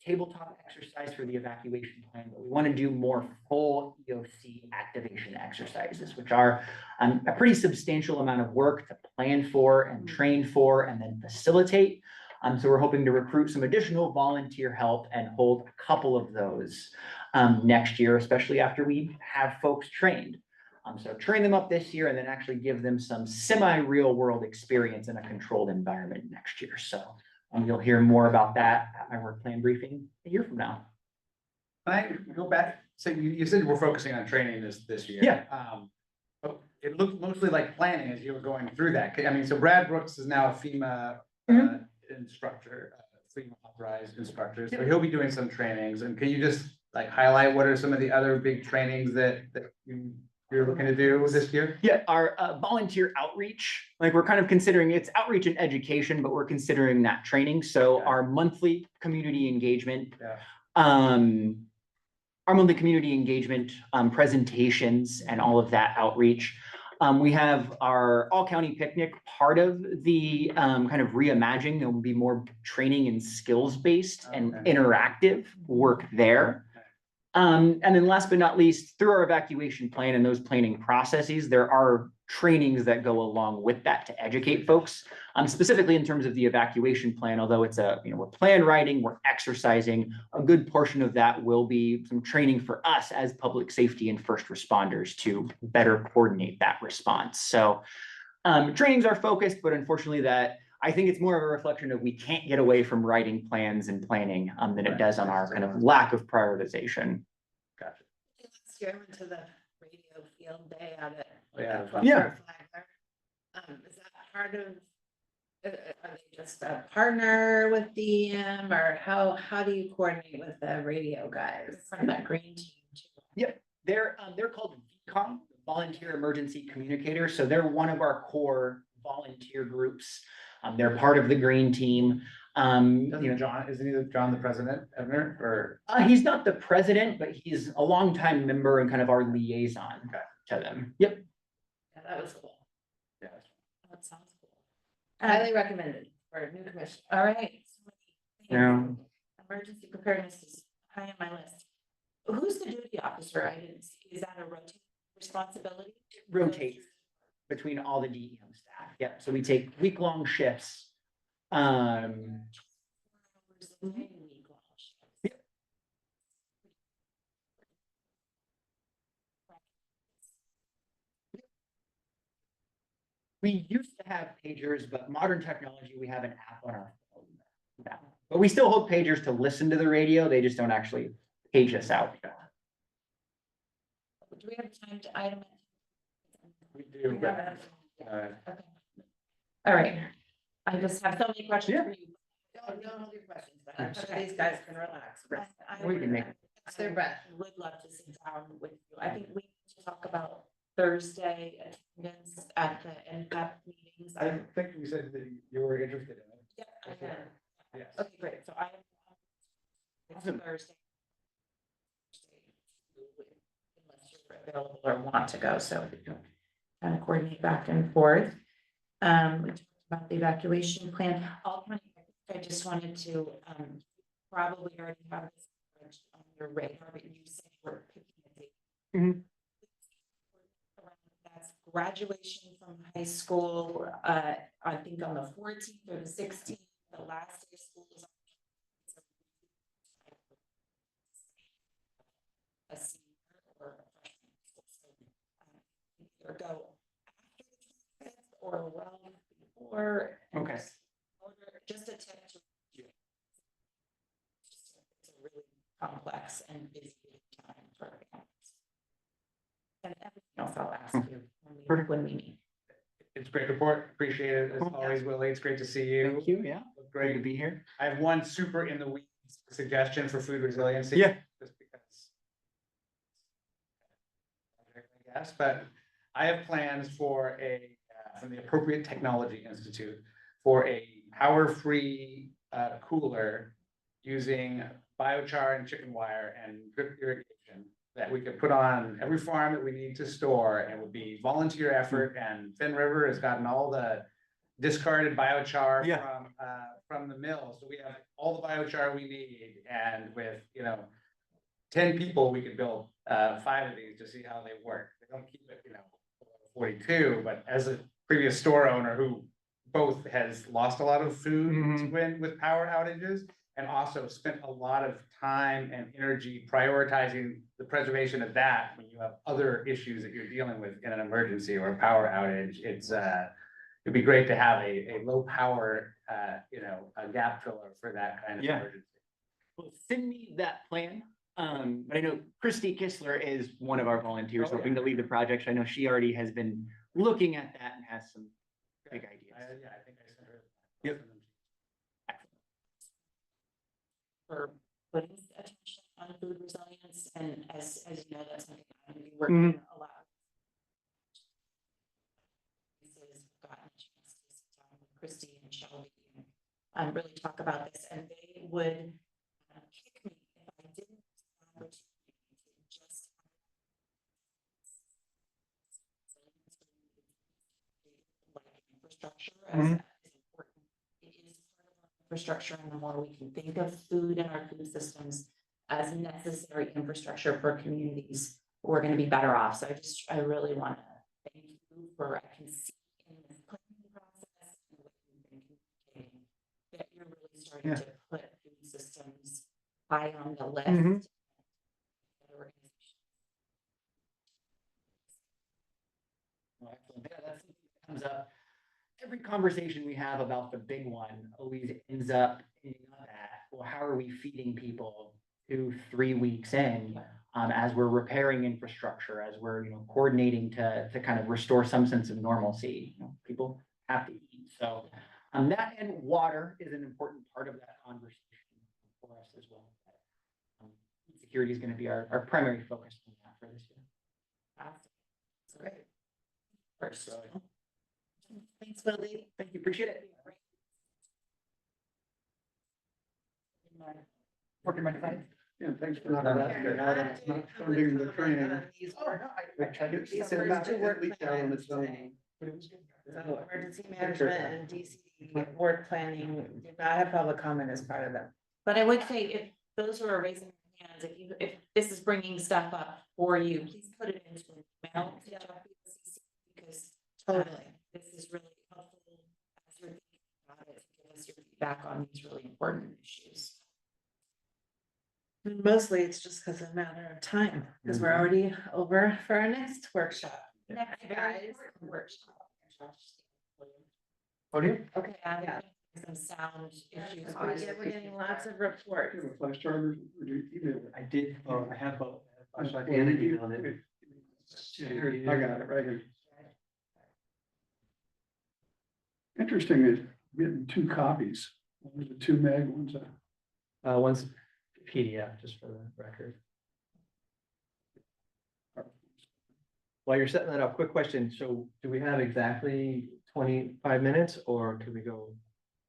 tabletop exercise for the evacuation plan, but we want to do more full EOC activation exercises, which are a pretty substantial amount of work to plan for and train for and then facilitate. So we're hoping to recruit some additional volunteer help and hold a couple of those next year, especially after we have folks trained. So train them up this year and then actually give them some semi-real world experience in a controlled environment next year. So you'll hear more about that at my work plan briefing a year from now. Can I go back? So you said we're focusing on training this year. Yeah. But it looked mostly like planning as you were going through that. I mean, so Brad Brooks is now a FEMA instructor, FEMA authorized instructor. So he'll be doing some trainings. And can you just like highlight what are some of the other big trainings that you're looking to do this year? Yeah, our volunteer outreach, like we're kind of considering it's outreach and education, but we're considering that training. So our monthly community engagement, presentations and all of that outreach. We have our all county picnic, part of the kind of reimagining. There will be more training and skills based and interactive work there. And then last but not least, through our evacuation plan and those planning processes, there are trainings that go along with that to educate folks, specifically in terms of the evacuation plan. Although it's we're plan writing, we're exercising, a good portion of that will be some training for us as public safety and first responders to better coordinate that response. So trainings are focused, but unfortunately that I think it's more of a reflection of we can't get away from writing plans and planning than it does on our kind of lack of prioritization. Gotcha. Last year I went to the radio field day out at. Yeah. Is that part of, are they just a partner with DM or how do you coordinate with the radio guys from that green team too? Yep, they're called VCOM, Volunteer Emergency Communicator. So they're one of our core volunteer groups. They're part of the green team. Isn't John the president, Evner, or? He's not the president, but he's a longtime member and kind of our liaison to them. Yep. Yeah, that was cool. Yeah. That sounds cool. Highly recommended for a new commission. All right. Yeah. Emergency preparedness is high on my list. Who's the duty officer? I didn't see. Is that a rotating responsibility? It rotates between all the DEM staff. Yep. So we take week-long shifts. Yep. We used to have pagers, but modern technology, we have an app on our phone now. But we still hold pagers to listen to the radio. They just don't actually page us out. Do we have time to item it? We do. Okay. All right. I just have so many questions for you. Don't hold your questions, but I'm sure these guys can relax. We can make Catch their breath. Would love to sit down with you. I think we need to talk about Thursday attendance at the NCAP meetings. I think you said that you were interested in it. Yeah, I am. Yes. Okay, great. So I it's Thursday. Unless you're available or want to go, so we can kind of coordinate back and forth. We talked about the evacuation plan. All county I just wanted to, probably already have this on your radar, but you said we're picking a date. Mhm. That's graduation from high school, I think on the 14th or the 16th, the last day of school is on. A senior or a freshman. So, either go after the 25th or well before. and Okay. Just a tip to. It's a really complex and busy time for parents. And everything else I'll ask you when we meet. It's a great report. Appreciate it. As always, Willie, it's great to see you. Thank you, yeah. Look Great to Great. be here. I have one super in the weeds suggestion for food resiliency. Yeah. Just because. I guess, but I have plans for from the Appropriate Technology Institute for a power-free cooler using biochar and chicken wire and drip irrigation that we could put on every farm that we need to store, and it would be volunteer effort. And Finn River has gotten all the discarded biochar from the mill, so we have all the biochar we need, and with 10 people, we could build 5 of these to see how they work. They don't keep it 42, but as a previous store owner who both has lost a lot of food with power outages and also spent a lot of time and energy prioritizing the preservation of that when you have other issues that you're dealing with in an emergency or a power outage, it'd be great to have a low power, a gap filler for that kind of emergency. Well, send me that plan. But I know Christy Kistler is one of our volunteers hoping to lead the project. So I know she already has been looking at that and has some big ideas. I think I sent her. Yep. For putting attention on food resilience, and as you know, that's something I'm gonna be working on a lot. This has gotten a chance to sit down with Christy and Shelby and really talk about this, and they would kick me if I didn't have an opportunity to just infrastructure as is important. It is part of our infrastructure, and the more we can think of food in our food systems as necessary infrastructure for communities, we're going to be better off. So I really want to thank you for, I can see in this planning process and what you've been communicating that you're really starting to put food systems high on the list. Yeah, that's something that comes up. Every conversation we have about the big one always ends up in that, well, how are we feeding people 2-3 weeks in, as we're repairing infrastructure, as we're coordinating to kind of restore some sense of normalcy. People have to eat. So that and water is an important part of that conversation for us as well. Security is going to be our primary focus on that for this year. That's great. First. Thanks, Willie. Thank you. Appreciate it. Working my side. Yeah, thanks for not funding the training. So emergency management and DC work planning do not have public comment as part of them. But I would say if those who are raising their hands, if this is bringing stuff up for you, please put it into an email to BOCC, because this is really helpful as you're thinking about it, to give us your feedback on these really important issues. Mostly it's just because of a matter of time, because we're already over for our next workshop. Next, guys. Workshop. Podium? Okay, I'm having some sound issues. We're getting lots of reports. You have a flash charger, or do you email it? I did. I have both. Flashlight and an email on it. I got it right here. Interesting is getting 2 copies. One's a 2 meg, one's a. One's PDF, just for the record. While you're setting that up, quick question. So do we have exactly 25 minutes, or could we go,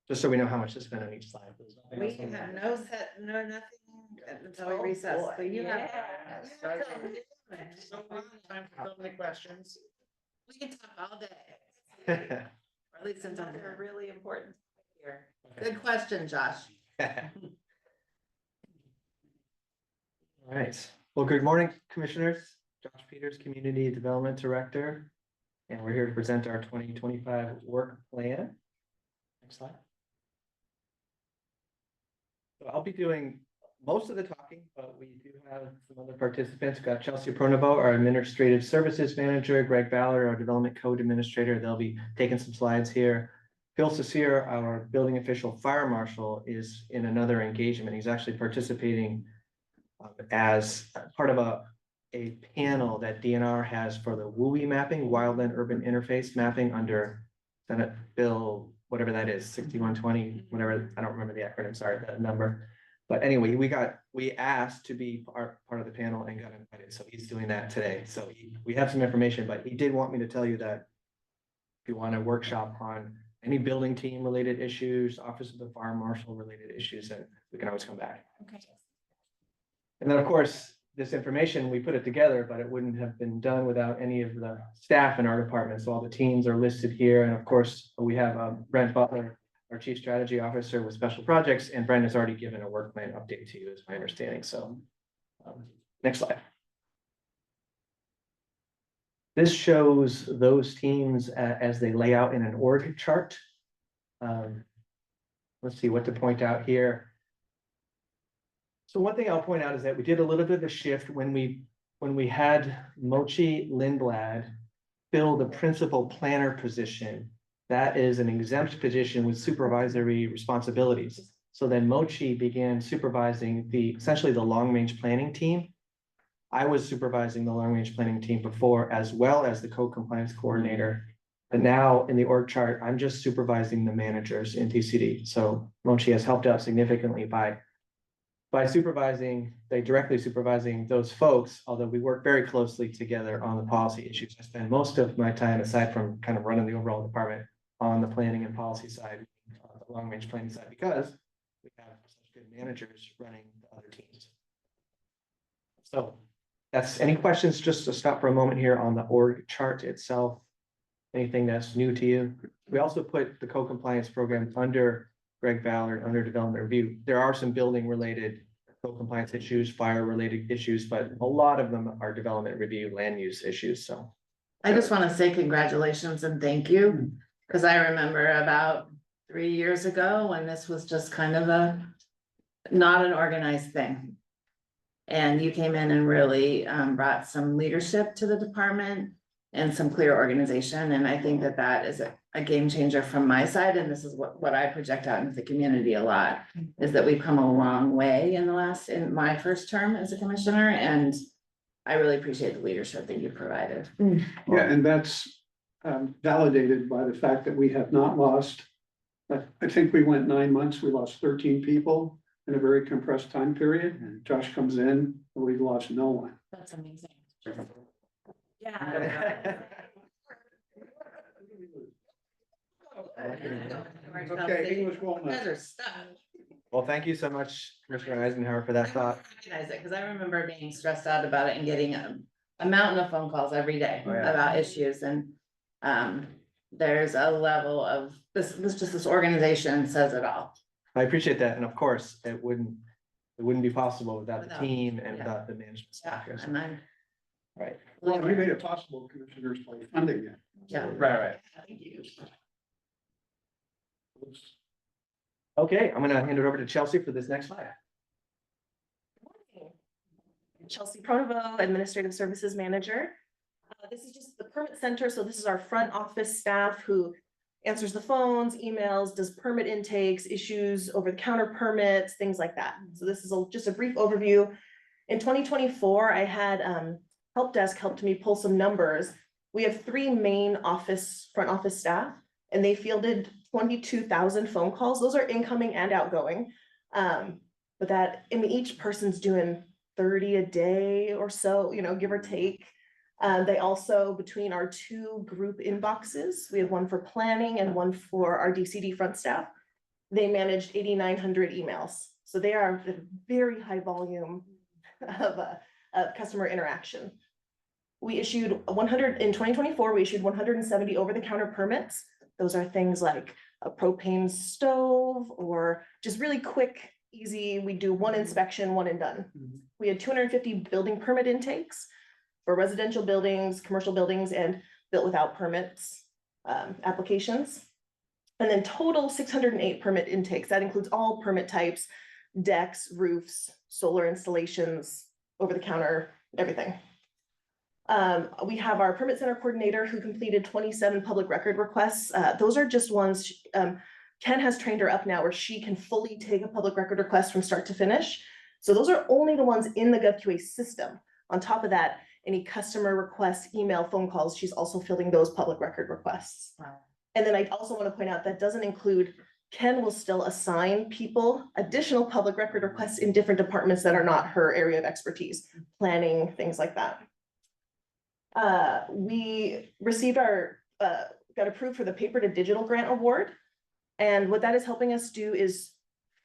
just so we know how much to spend on each slide? We have nothing until we recess, so you have. So time for so many questions. We can talk all day. Or at least sometimes they're really important. here. Good question, Josh. All right. Well, good morning, commissioners. Josh Peters, Community Development Director. And we're here to present our 2025 work plan. Next slide. So I'll be doing most of the talking, but we do have some other participants. We've got Chelsea Pronovo, our Administrative Services Manager, Greg Ballard, our Development Code Administrator. They'll be taking some slides here. Phil Cecere, our Building Official Fire Marshal, is in another engagement. He's actually participating as part of a panel that DNR has for the WUI mapping, Wildland Urban Interface mapping under Senate Bill, whatever that is, 6120, whatever, I don't remember the acronym, sorry, that number. But anyway, we asked to be part of the panel and got invited, so he's doing that today. So we have some information, but he did want me to tell you that if you want a workshop on any building team related issues, Office of the Fire Marshal related issues, then we can always come back. Okay. And then, of course, this information, we put it together, but it wouldn't have been done without any of the staff in our department. So all the teams are listed here. And of course, we have Brent Butler, our Chief Strategy Officer with Special Projects, and Brent has already given a work plan update to you, is my understanding. So next slide. This shows those teams as they lay out in an org chart. Let's see what to point out here. So one thing I'll point out is that we did a little bit of a shift when we had Mochi Lindblad fill the principal planner position. That is an exempt position with supervisory responsibilities. So then Mochi began supervising essentially the long range planning team. I was supervising the long range planning team before, as well as the code compliance coordinator. But now in the org chart, I'm just supervising the managers in TCD. So Mochi has helped out significantly by directly supervising those folks, although we work very closely together on the policy issues. I spend most of my time, aside from kind of running the overall department, on the planning and policy side, the long range planning side, because we have such good managers running the other teams. So that's any questions, just to stop for a moment here on the org chart itself. Anything that's new to you? We also put the co-compliance program under Greg Ballard under development review. There are some building related co-compliance issues, fire related issues, but a lot of them are development review, land use issues. So I just want to say congratulations and thank you, because I remember about 3 years ago when this was just kind of not an organized thing. And you came in and really brought some leadership to the department and some clear organization. And I think that is a game changer from my side. And this is what I project out into the community a lot, is that we've come a long way in my first term as a commissioner. And I really appreciate the leadership that you provided. Yeah, and that's validated by the fact that we have not lost, I think we went 9 months, we lost 13 people in a very compressed time period. And Josh comes in, and we've lost no one. That's amazing. Yeah. Okay, English You guys are stuck. well, thank you so much, Commissioner Eisenhower, for that thought. Recognize it, because I remember being stressed out about it and getting a mountain of phone calls every day Oh, yeah. about issues, and there's a level of this organization says it all. I appreciate that. And of course, it wouldn't be possible without the Without- team and yeah. without the management staff here. So, And I'm. right. Well, we made it possible, commissioners, by funding it. Yeah. Right. Thank you. Okay, I'm gonna hand it over to Chelsea for this next slide. Chelsea Pronovo, Administrative Services Manager. This is just the permit center. So this is our front office staff who answers the phones, emails, does permit intakes, issues over the counter permits, things like that. So this is just a brief overview. In 2024, I had help desk helped me pull some numbers. We have 3 main front office staff, and they fielded 22,000 phone calls. Those are incoming and outgoing. But each person's doing 30 a day or so, give or take. They also, between our 2 group inboxes, we have one for planning and one for our DCD front staff. They managed 8,900 emails. So they are a very high volume of customer interaction. We issued in 2024, we issued 170 over-the-counter permits. Those are things like a propane stove, or just really quick, easy. We do one inspection, one and done. We had 250 building permit intakes for residential buildings, commercial buildings, and built without permits applications. And then total 608 permit intakes. That includes all permit types, decks, roofs, solar installations, over the counter, everything. We have our permit center coordinator who completed 27 public record requests. Those are just ones, Ken has trained her up now where she can fully take a public record request from start to finish. So those are only the ones in the GovQA system. On top of that, any customer requests, email, phone calls, she's also fielding those public record requests. Wow. And then I also want to point out that doesn't include, Ken will still assign people additional public record requests in different departments that are not her area of expertise, planning, things like that. We received our, got approved for the paper to digital grant award. And what that is helping us do is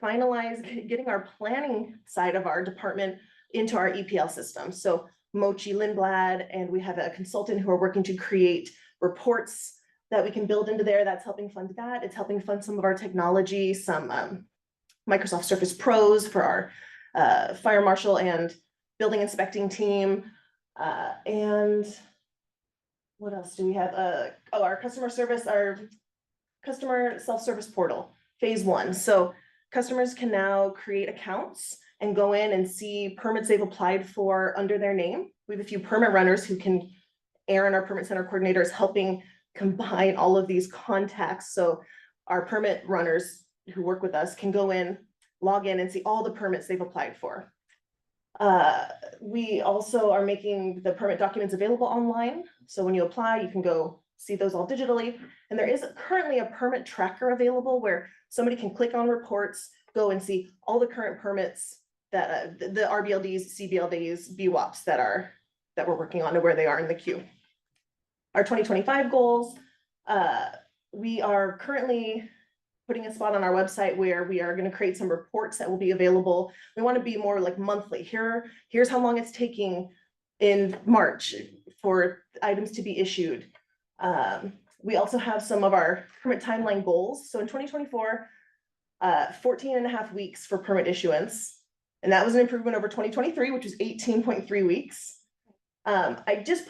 finalize getting our planning side of our department into our EPL system. So Mochi Lindblad, and we have a consultant who are working to create reports that we can build into there. That's helping fund that. It's helping fund some of our technology, some Microsoft Surface Pros for our fire marshal and building inspecting team. And what else do we have? Our customer service, our customer self-service portal, phase 1. So customers can now create accounts and go in and see permits they've applied for under their name. We have a few permit runners who can, Aaron, our permit center coordinator, is helping combine all of these contacts. So our permit runners who work with us can go in, log in and see all the permits they've applied for. We also are making the permit documents available online. So when you apply, you can go see those all digitally. And there is currently a permit tracker available where somebody can click on reports, go and see all the current permits that the RBLDs, CBLDs, BWAPs that we're working on and where they are in the queue. Our 2025 goals, we are currently putting a spot on our website where we are going to create some reports that will be available. We want to be more like monthly. Here's how long it's taking in March for items to be issued. We also have some of our permit timeline goals. So in 2024, 14.5 weeks for permit issuance. And that was an improvement over 2023, which was 18.3 weeks. I just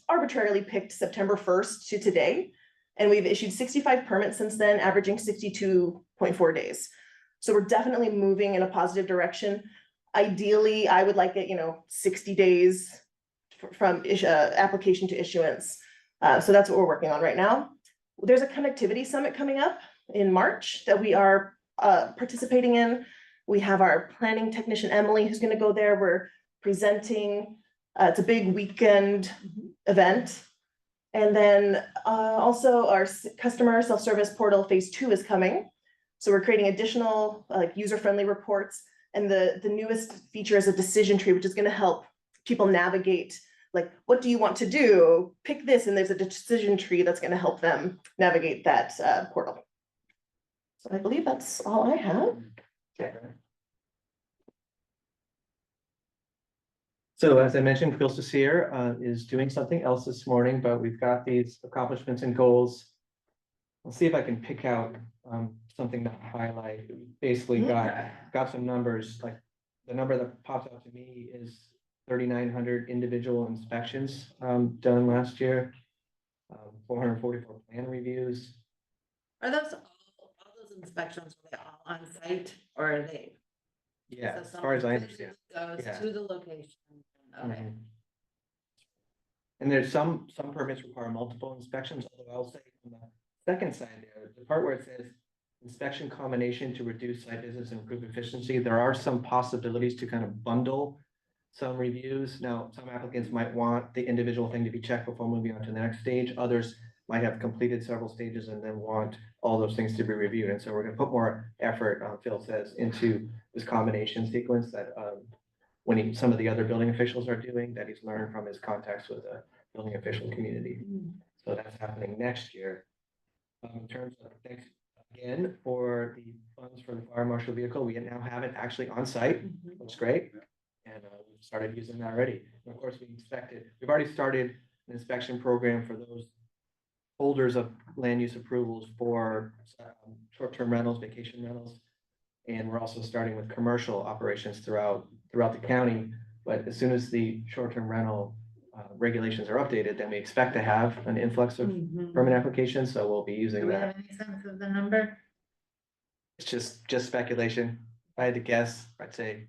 arbitrarily picked September 1st to today, and we've issued 65 permits since then, averaging 62.4 days. So we're definitely moving in a positive direction. Ideally, I would like it, 60 days from application to issuance. So that's what we're working on right now. There's a connectivity summit coming up in March that we are participating in. We have our planning technician, Emily, who's going to go there. We're presenting. It's a big weekend event. And then also our customer self-service portal phase 2 is coming. So we're creating additional user-friendly reports. And the newest feature is a decision tree, which is going to help people navigate, like, what do you want to do? Pick this, and there's a decision tree that's going to help them navigate that portal. So I believe that's all I have. Okay. So as I mentioned, Phil Cecere is doing something else this morning, but we've got these accomplishments and goals. I'll see if I can pick out something to highlight. We basically got some numbers. Like the number that pops out to me is 3,900 individual inspections done last year, 444 plan reviews. Are those all those inspections, are they all on site or are they? Yeah, So as far as I someone understand. goes Yeah. to the location. Okay. Mhm. And there's some permits require multiple inspections, although I'll say on the second side there, the part where it says inspection combination to reduce site visits and improve efficiency, there are some possibilities to kind of bundle some reviews. Now, some applicants might want the individual thing to be checked before moving on to the next stage. Others might have completed several stages and then want all those things to be reviewed. And so we're going to put more effort, Phil says, into this combination sequence that some of the other building officials are doing, that he's learned from his contacts with the building official community. So that's happening next year. In terms of next, again, for the funds for the fire marshal vehicle, we now have it actually on site. Looks great. And we've started using that already. And of course, we've already started an inspection program for those holders of land use approvals for short-term rentals, vacation rentals. And we're also starting with commercial operations throughout the county. But as soon as the short-term rental regulations are updated, then we expect to have an influx of permit applications. So we'll be Do using we that. have any sense of the number? It's just speculation. If I had to guess, I'd say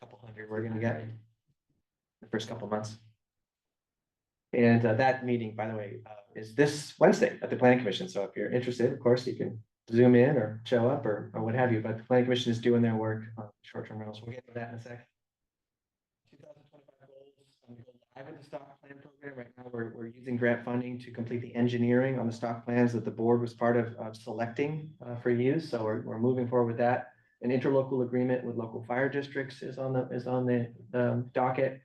a couple hundred we're gonna get the first couple months. And that meeting, by the way, is this Wednesday at the Planning Commission. So if you're interested, of course, you can Zoom in or show up or what have you. But the Planning Commission is doing their work on short-term rentals. We'll get to that in a sec. 2025 goals. Live with the stock plan program. Right now, we're using grant funding to complete the engineering on the stock plans that the board was part of selecting for use. So we're moving forward with that. An interlocal agreement with local fire districts is on the docket.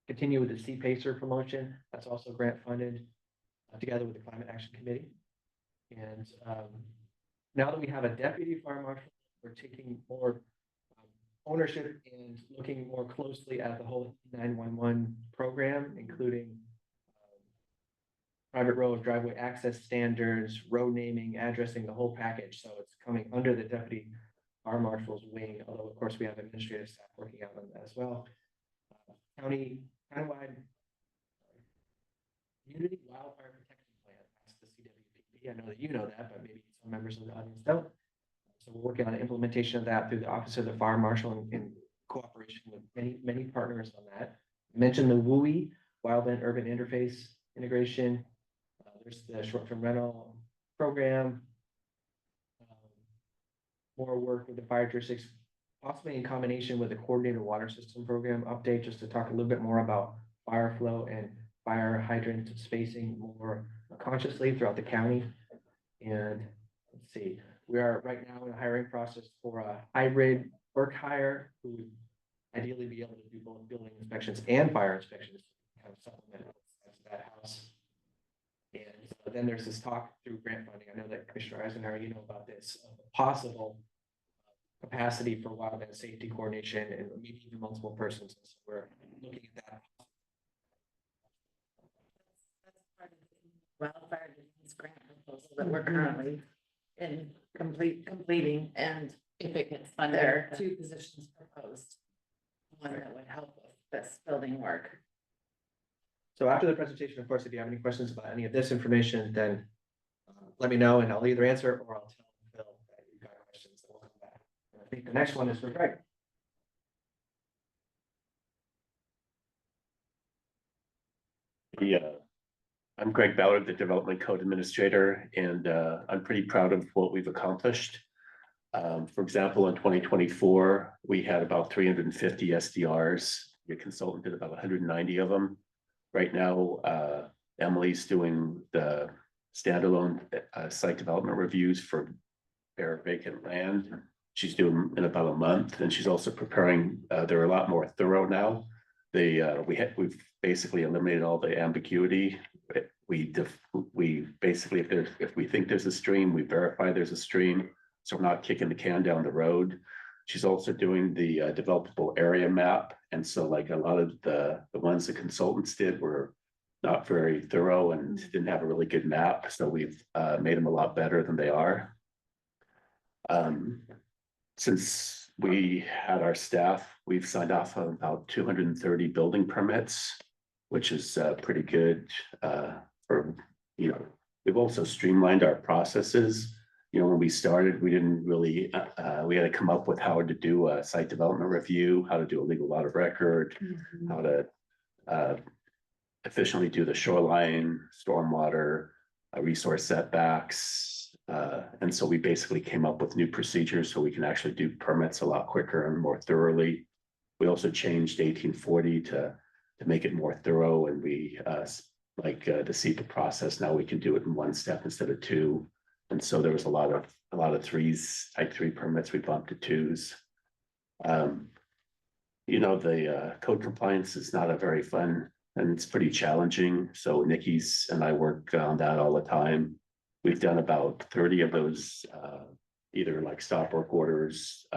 Continue with the Sea Pacer promotion. That's also grant funded together with the Climate Action Committee. And now that we have a deputy fire marshal, we're taking more ownership and looking more closely at the whole 911 program, including private road, driveway access standards, road naming, addressing, the whole package. So it's coming under the deputy fire marshal's wing, although of course we have administrative staff working out on that as well. Countywide community wildfire protection plan, that's the CWPP. I know that you know that, but maybe some members of the audience don't. So we're working on the implementation of that through the Office of the Fire Marshal in cooperation with many partners on that. I mentioned the WUI, Wildland Urban Interface Integration. There's the short-term rental program. More work with the fire jurisdictions, possibly in combination with the coordinated water system program update, just to talk a little bit more about fire flow and fire hydrant spacing more consciously throughout the county. And let's see, we are right now in a hiring process for a hybrid work hire who would ideally be able to do both building inspections and fire inspections, kind of supplement that house. And then there's this talk through grant funding. I know that Commissioner Eisenhower, you know about this possible capacity for wildland safety coordination and maybe even multiple persons. So we're looking at that. That's part of the wildfire defense grant proposal that we're currently in completing, and if it gets funded, there are 2 positions proposed. One that would help with this building work. So after the presentation, of course, if you have any questions about any of this information, then let me know and I'll either answer or I'll tell Phil that you've got questions and we'll come back. And I think the next one is for Greg. Yeah, I'm Greg Ballard, the Development Code Administrator, and I'm pretty proud of what we've accomplished. For example, in 2024, we had about 350 SDRs. Your consultant did about 190 of them. Right now, Emily's doing the standalone site development reviews for bare vacant land. She's doing in about a month, and she's also preparing. They're a lot more thorough now. We've basically eliminated all the ambiguity. We basically, if we think there's a stream, we verify there's a stream, so we're not kicking the can down the road. She's also doing the developable area map, and so like a lot of the ones the consultants did were not very thorough and didn't have a really good map. So we've made them a lot better than they are. Since we had our staff, we've signed off on about 230 building permits, which is pretty good. We've also streamlined our processes. When we started, we didn't really, we had to come up with how to do a site development review, how to do a legal lot of record, how to efficiently do the shoreline, stormwater, resource setbacks. And so we basically came up with new procedures so we can actually do permits a lot quicker and more thoroughly. We also changed 1840 to make it more thorough, and we the SEPA process, now we can do it in 1 step instead of 2. And so there was a lot of 3s, type 3 permits, we bumped to 2s. The code compliance is not a very fun, and it's pretty challenging. So Nikki's and I work on that all the time. We've done about 30 of those, either like stop work orders,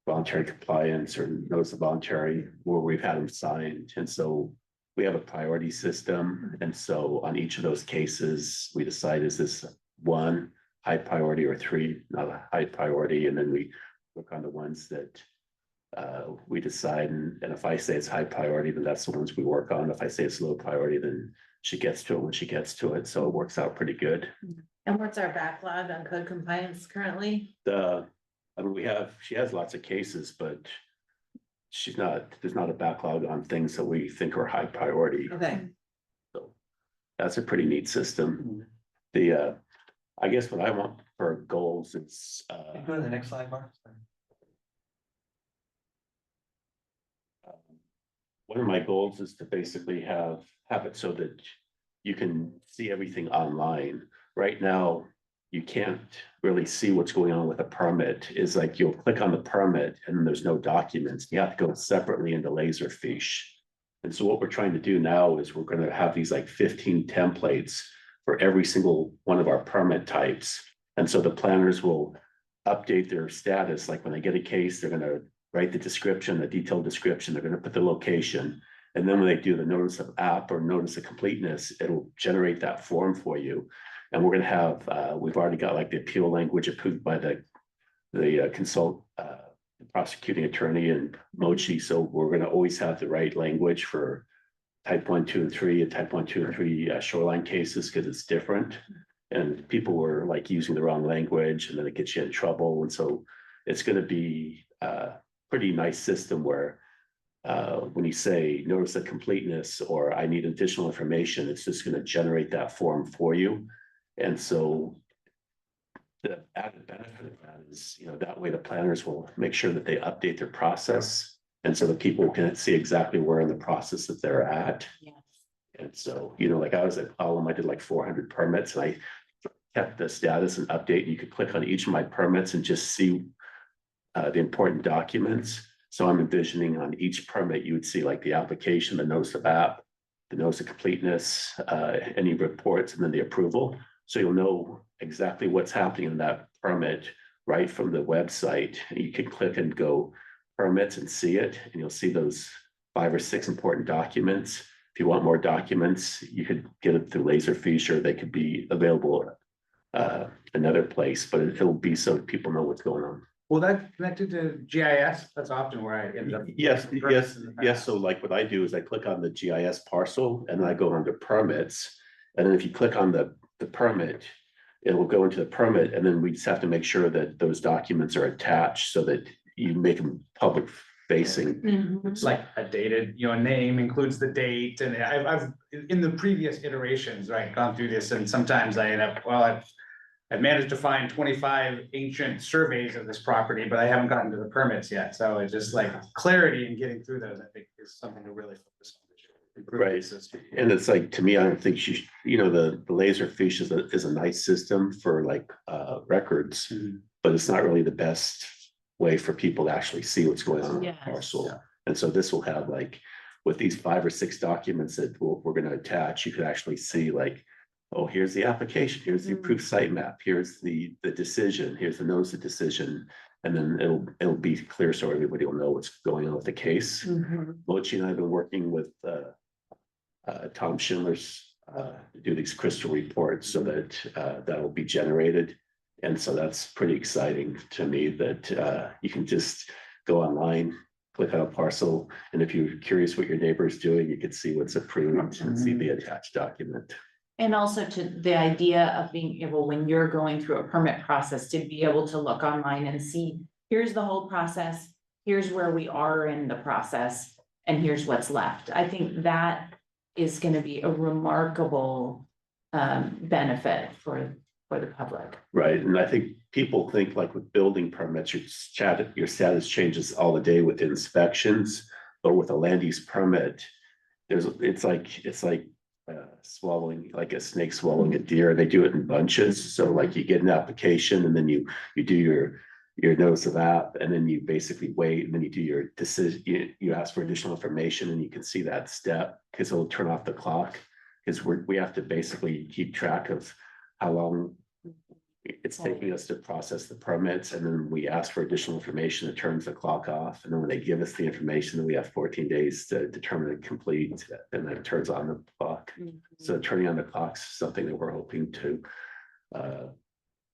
voluntary compliance, or notice of voluntary, where we've had them signed. And so we have a priority system. And so on each of those cases, we decide, is this 1 high priority or 3 not a high priority? And then we work on the ones that we decide. And if I say it's high priority, then that's the ones we work on. If I say it's low priority, then she gets to it when she gets to it. So it works out pretty good. And what's our backlog on code compliance currently? I mean, she has lots of cases, but there's not a backlog on things that we think are high priority. Okay. So that's a pretty neat system. I guess what I want for goals is, Go to the next slide, Mark. one of my goals is to basically have it so that you can see everything online. Right now, you can't really see what's going on with a permit. Is like you'll click on the permit and there's no documents. You have to go separately into Laserfiche. And so what we're trying to do now is we're going to have these like 15 templates for every single one of our permit types. And so the planners will update their status. Like when they get a case, they're going to write the description, the detailed description, they're going to put the location. And then when they do the notice of app or notice of completeness, it'll generate that form for you. And we're going to have, we've already got like the appeal language approved by the prosecuting attorney and Mochi. So we're going to always have the right language for type 1, 2, and 3 and type 1, 2, and 3 shoreline cases, because it's different. And people were like using the wrong language and then it gets you in trouble. And so it's going to be a pretty nice system where when you say notice of completeness or I need additional information, it's just going to generate that form for you. And so the added benefit of that is, that way the planners will make sure that they update their process. And so the people can see exactly where in the process that they're at. Yes. And so, like I was at Alum, I did like 400 permits and I kept the status and update. You could click on each of my permits and just see the important documents. So I'm envisioning on each permit, you would see like the application, the notice of app, the notice of completeness, any reports, and then the approval. So you'll know exactly what's happening in that permit right from the website. You can click and go permits and see it, and you'll see those 5 or 6 important documents. If you want more documents, you could get it through Laserfiche, or they could be available another place, but it'll be so people know what's going on. Will that connected to GIS? That's often where I end up. Yes. So like what I do is I click on the GIS parcel and then I go under permits. And then if you click on the permit, it will go into the permit, and then we just have to make sure that those documents are attached so that you make them public facing. It's like a dated, name includes the date, and I've in the previous iterations, right, gone through this, and sometimes I end up, I've managed to find 25 ancient surveys of this property, but I haven't gotten to the permits yet. So it's just like clarity in getting through those, I think, is something to really focus on. Right. And it's like, to me, I don't think the Laserfiche is a nice system for like records, but it's not really the best way for people to actually see what's going on in the parcel. Yeah. And so this will have like, with these 5 or 6 documents that we're going to attach, you could actually see like, oh, here's the application, here's the approved site map, here's the decision, here's the notice of decision. And then it'll be clear so everybody will know what's going on with the case. Mochi and I have been working with Tom Schindler's to do these crystal reports so that that'll be generated. And so that's pretty exciting to me that you can just go online, click on a parcel, and if you're curious what your neighbor is doing, you can see what's approved and see the attached document. And also to the idea of being able, when you're going through a permit process, to be able to look online and see, here's the whole process, here's where we are in the process, and here's what's left. I think that is going to be a remarkable benefit for the public. Right. And I think people think like with building permits, your status changes all the day with inspections, but with a land use permit, it's like swallowing, like a snake swallowing a deer. They do it in bunches. So like you get an application and then you do your notice of app, and then you basically wait, and then you do your decision, you ask for additional information, and you can see that step because it'll turn off the clock, because we have to basically keep track of how long it's taking us to process the permits, and then we ask for additional information, it turns the clock off, and then when they give us the information, then we have 14 days to determine it complete, and then it turns on the clock. So turning on the clock's something that we're hoping to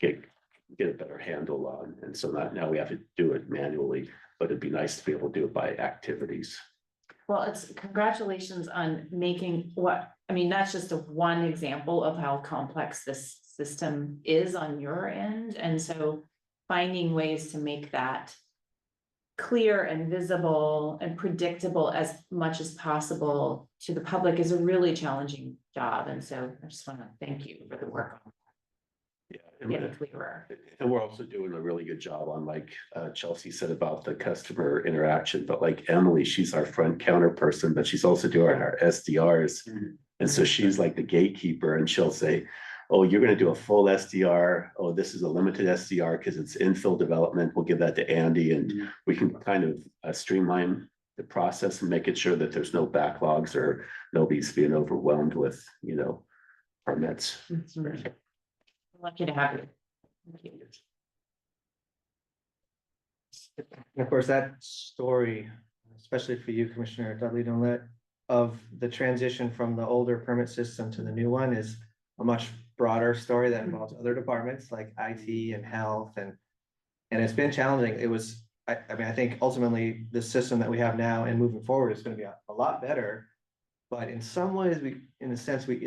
get a better handle on, and so now we have to do it manually, but it'd be nice to be able to do it by activities. Well, it's congratulations on making that's just one example of how complex this system is on your end. And so finding ways to make that clear and visible and predictable as much as possible to the public is a really challenging job. And so I just want to thank you for the work on getting clearer. And we're also doing a really good job on, like Chelsea said about the customer interaction, but like Emily, she's our front counter person, but she's also doing our SDRs. And so she's like the gatekeeper, and she'll say, oh, you're going to do a full SDR. Oh, this is a limited SDR because it's infill development. We'll give that to Andy, and we can kind of streamline the process and make it sure that there's no backlogs or nobody's being overwhelmed with, permits. Lucky to have you. Thank you. And of course, that story, especially for you, Commissioner Dudley Donlett, of the transition from the older permit system to the new one is a much broader story that involves other departments like IT and health, and it's been challenging. It was, I think ultimately the system that we have now and moving forward is going to be a lot better, but in some ways it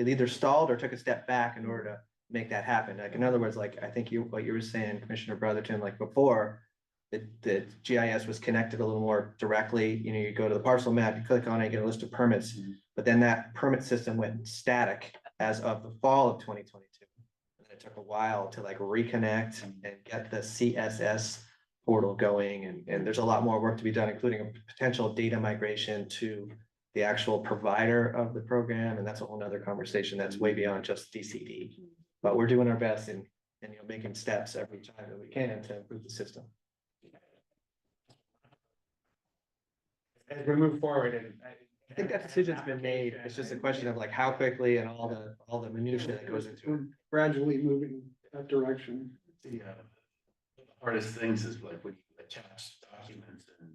either stalled or took a step back in order to make that happen. Like, in other words, like I think what you were saying, Commissioner Brotherton, like before, the GIS was connected a little more directly. You go to the parcel map, you click on it, you get a list of permits, but then that permit system went static as of the fall of 2022. And it took a while to like reconnect and get the CSS portal going. And there's a lot more work to be done, including a potential data migration to the actual provider of the program. And that's a whole nother conversation that's way beyond just DCD. But we're doing our best and making steps every time that we can to improve the system. As we move forward, and I think that decision's been made. It's just a question of like how quickly and all the minutia that goes into it. Gradually moving that direction. The hardest things is like when you attach documents and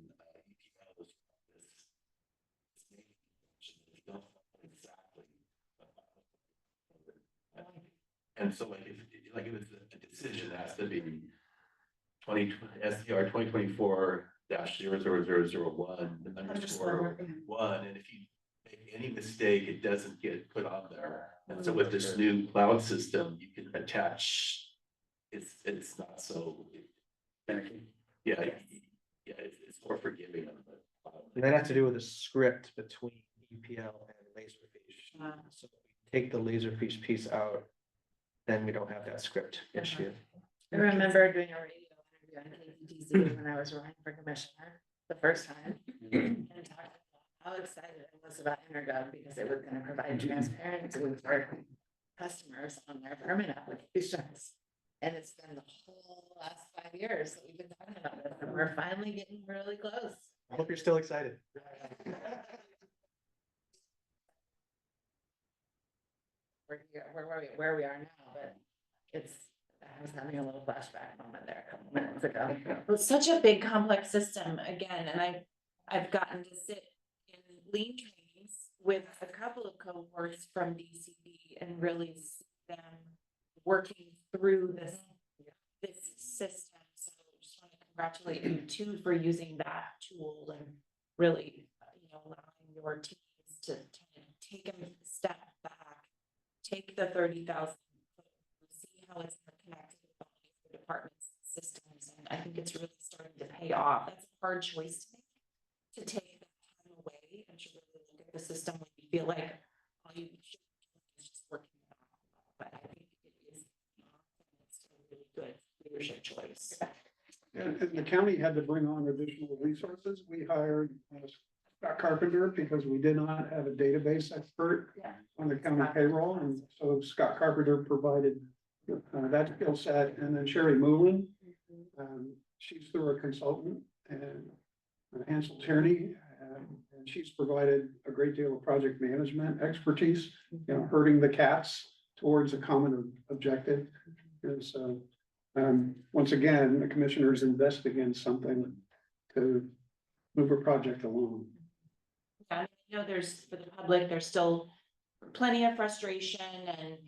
EPLs. And so like if it was a decision that has to be SDR 2024-00001 underscore 1, and if you make any mistake, it doesn't get put on there. And so with this new cloud system, you can attach. It's not so. It's more forgiving on the cloud. And that has to do with the script between EPL and Laserfish. So if we take the Laserfish piece out, then we don't have that script issue. I remember doing a radio interview on KTTZ when I was running for commissioner the first time, and talking about how excited I was about Intergov because it was going to provide transparency for customers on their permit applications. And it's been the whole last 5 years that we've been talking about this, and we're finally getting really close. I hope you're still excited. Where we are now, but I was having a little flashback moment there a couple minutes ago. It's such a big complex system again, and I've gotten to sit in lean trainings with a couple of cohorts from DCD and really see them working through this system. So I just want to congratulate you too for using that tool and really allowing your teams to take a step back, take the 30,000, see how it's connected with all the departments, systems, and I think it's really starting to pay off. That's a hard choice to make, to take that time away and to really look at the system when you feel like all you should do is just working it out. But I think it is it's a really good leadership choice. And the county had to bring on additional resources. We hired Scott Carpenter because we did not have a database expert on the county payroll. And so Scott Carpenter provided that skill set. And then Sherry Moulin, she's through a consultant, and Hansel Tierney, and she's provided a great deal of project management expertise, herding the cats towards a common objective. And so Once again, the commissioners investing in something to move a project along. I know there's, for the public, there's still plenty of frustration and,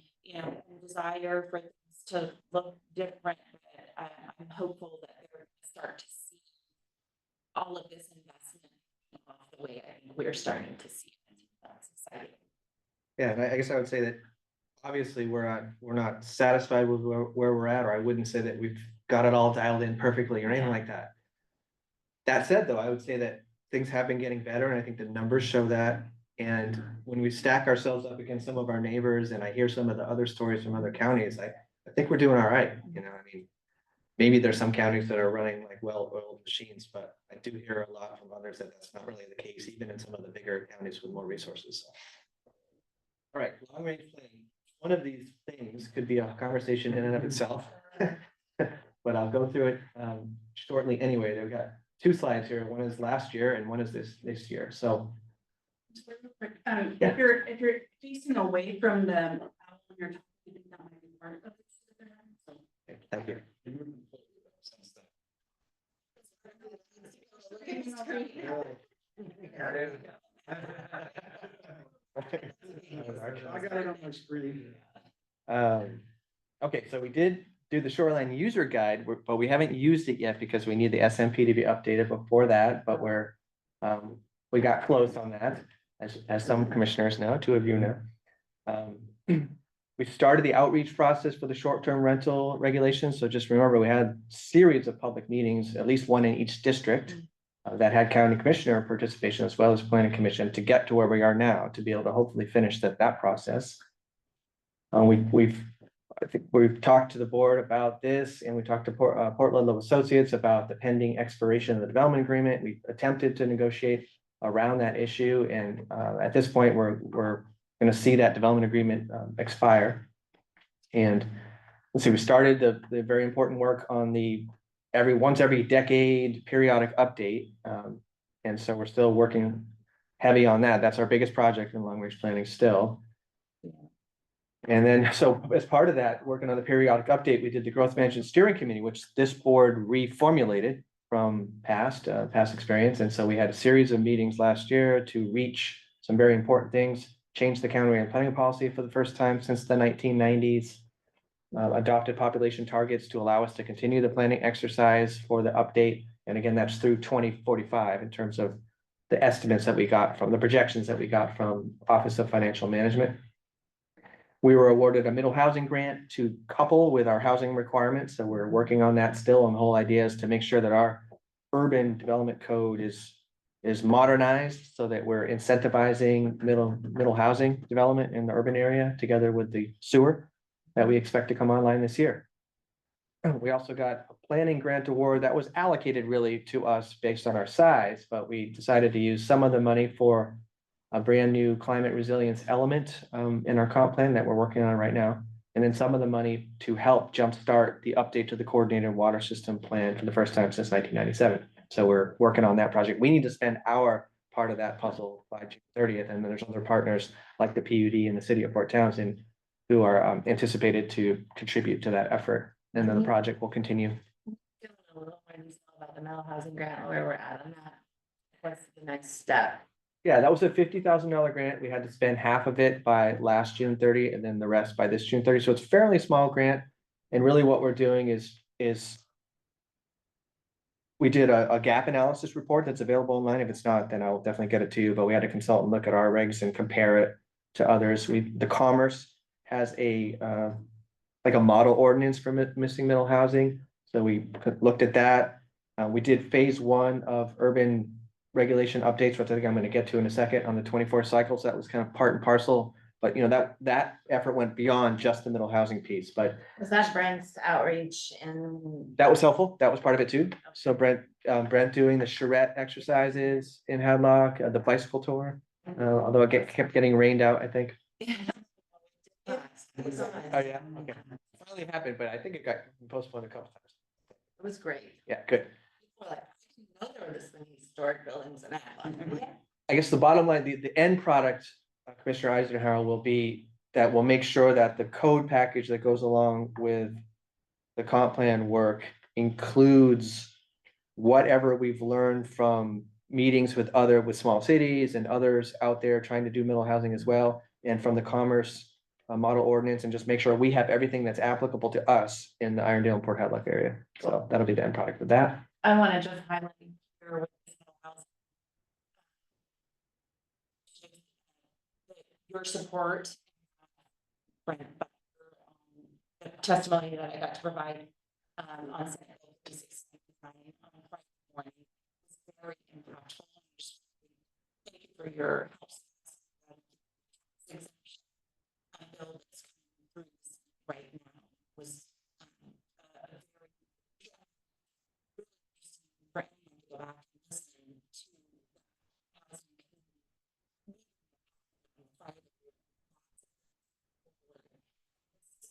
desire for things to look different. But I'm hopeful that they're gonna start to see all of this investment off the way I think we're starting to see it. That's exciting. Yeah, and I guess I would say that obviously we're not satisfied with where we're at, or I wouldn't say that we've got it all dialed in perfectly or anything like that. That said, though, I would say that things have been getting better, and I think the numbers show that. And when we stack ourselves up against some of our neighbors, and I hear some of the other stories from other counties, I think we're doing all right. I mean, maybe there's some counties that are running like well-oiled machines, but I do hear a lot from others that that's not really the case, even in some of the bigger counties with more resources. All right, long range planning. One of these things could be a conversation in and of itself, but I'll go through it shortly anyway. They've got two slides here. One is last year and one is this year. So If you're facing away from the, you're talking, I think that might be part of it. thank you. I got it on my screen. Okay, so we did do the shoreline user guide, but we haven't used it yet because we need the SMP to be updated before that, but we got close on that, as some commissioners know, two of you know. We started the outreach process for the short-term rental regulations, so just remember, we had series of public meetings, at least one in each district, that had county commissioner participation as well as planning commission to get to where we are now, to be able to hopefully finish that process. I think we've talked to the board about this, and we talked to Port Ludlow Associates about the pending expiration of the development agreement. We attempted to negotiate around that issue, and at this point, we're going to see that development agreement expire. And let's see, we started the very important work on the once every decade periodic update, and so we're still working heavy on that. That's our biggest project in long range planning still. And then, so as part of that, working on the periodic update, we did the growth management steering committee, which this board reformulated from past experience. And so we had a series of meetings last year to reach some very important things, change the county planning policy for the first time since the 1990s, adopted population targets to allow us to continue the planning exercise for the update. And again, that's through 2045 in terms of the estimates that we got from the projections that we got from Office of Financial Management. We were awarded a middle housing grant to couple with our housing requirements. So we're working on that still. And the whole idea is to make sure that our urban development code is modernized so that we're incentivizing middle housing development in the urban area together with the sewer that we expect to come online this year. We also got a planning grant award that was allocated really to us based on our size, but we decided to use some of the money for a brand new climate resilience element in our comp plan that we're working on right now. And then some of the money to help jumpstart the update to the coordinated water system plan for the first time since 1997. So we're working on that project. We need to spend our part of that puzzle by June 30th. And then there's other partners like the PUD and the city of Port Townsend who are anticipated to contribute to that effort. And then the project will continue. A little more detail about the mental housing grant, where we're at on that. What's the next step? Yeah, that was a $50,000 grant. We had to spend half of it by last June 30 and then the rest by this June 30. So it's a fairly small grant. And really what we're doing is we did a gap analysis report that's available online. If it's not, then I'll definitely get it to you. But we had a consultant look at our regs and compare it to others. The Commerce has a model ordinance for missing middle housing. So we looked at that. We did phase 1 of urban regulation updates, which I think I'm going to get to in a second on the 24 cycles. That was kind of part and parcel, but that effort went beyond just the middle housing piece. But Was that Brent's outreach and? that was helpful. That was part of it too. So Brent doing the charrette exercises in Hadlock, the bicycle tour, although it kept getting rained out, I think. Oh yeah, okay. It finally happened, but I think it got postponed a couple times. It was great. Yeah, good. There were this many historic buildings in Hadley. I guess the bottom line, the end product, Commissioner Eisenhower, will be that we'll make sure that the code package that goes along with the comp plan work includes whatever we've learned from meetings with small cities and others out there trying to do middle housing as well, and from the commerce model ordinance, and just make sure we have everything that's applicable to us in the Irondale and Port Hadlock area. So that'll be the end product of that. I want to just highlight here with your support. The testimony that I got to provide on Senate Bill 3699 on Friday morning was very impactful. Thank you for your help. Bill that's coming through right now was a very right to go back and listen to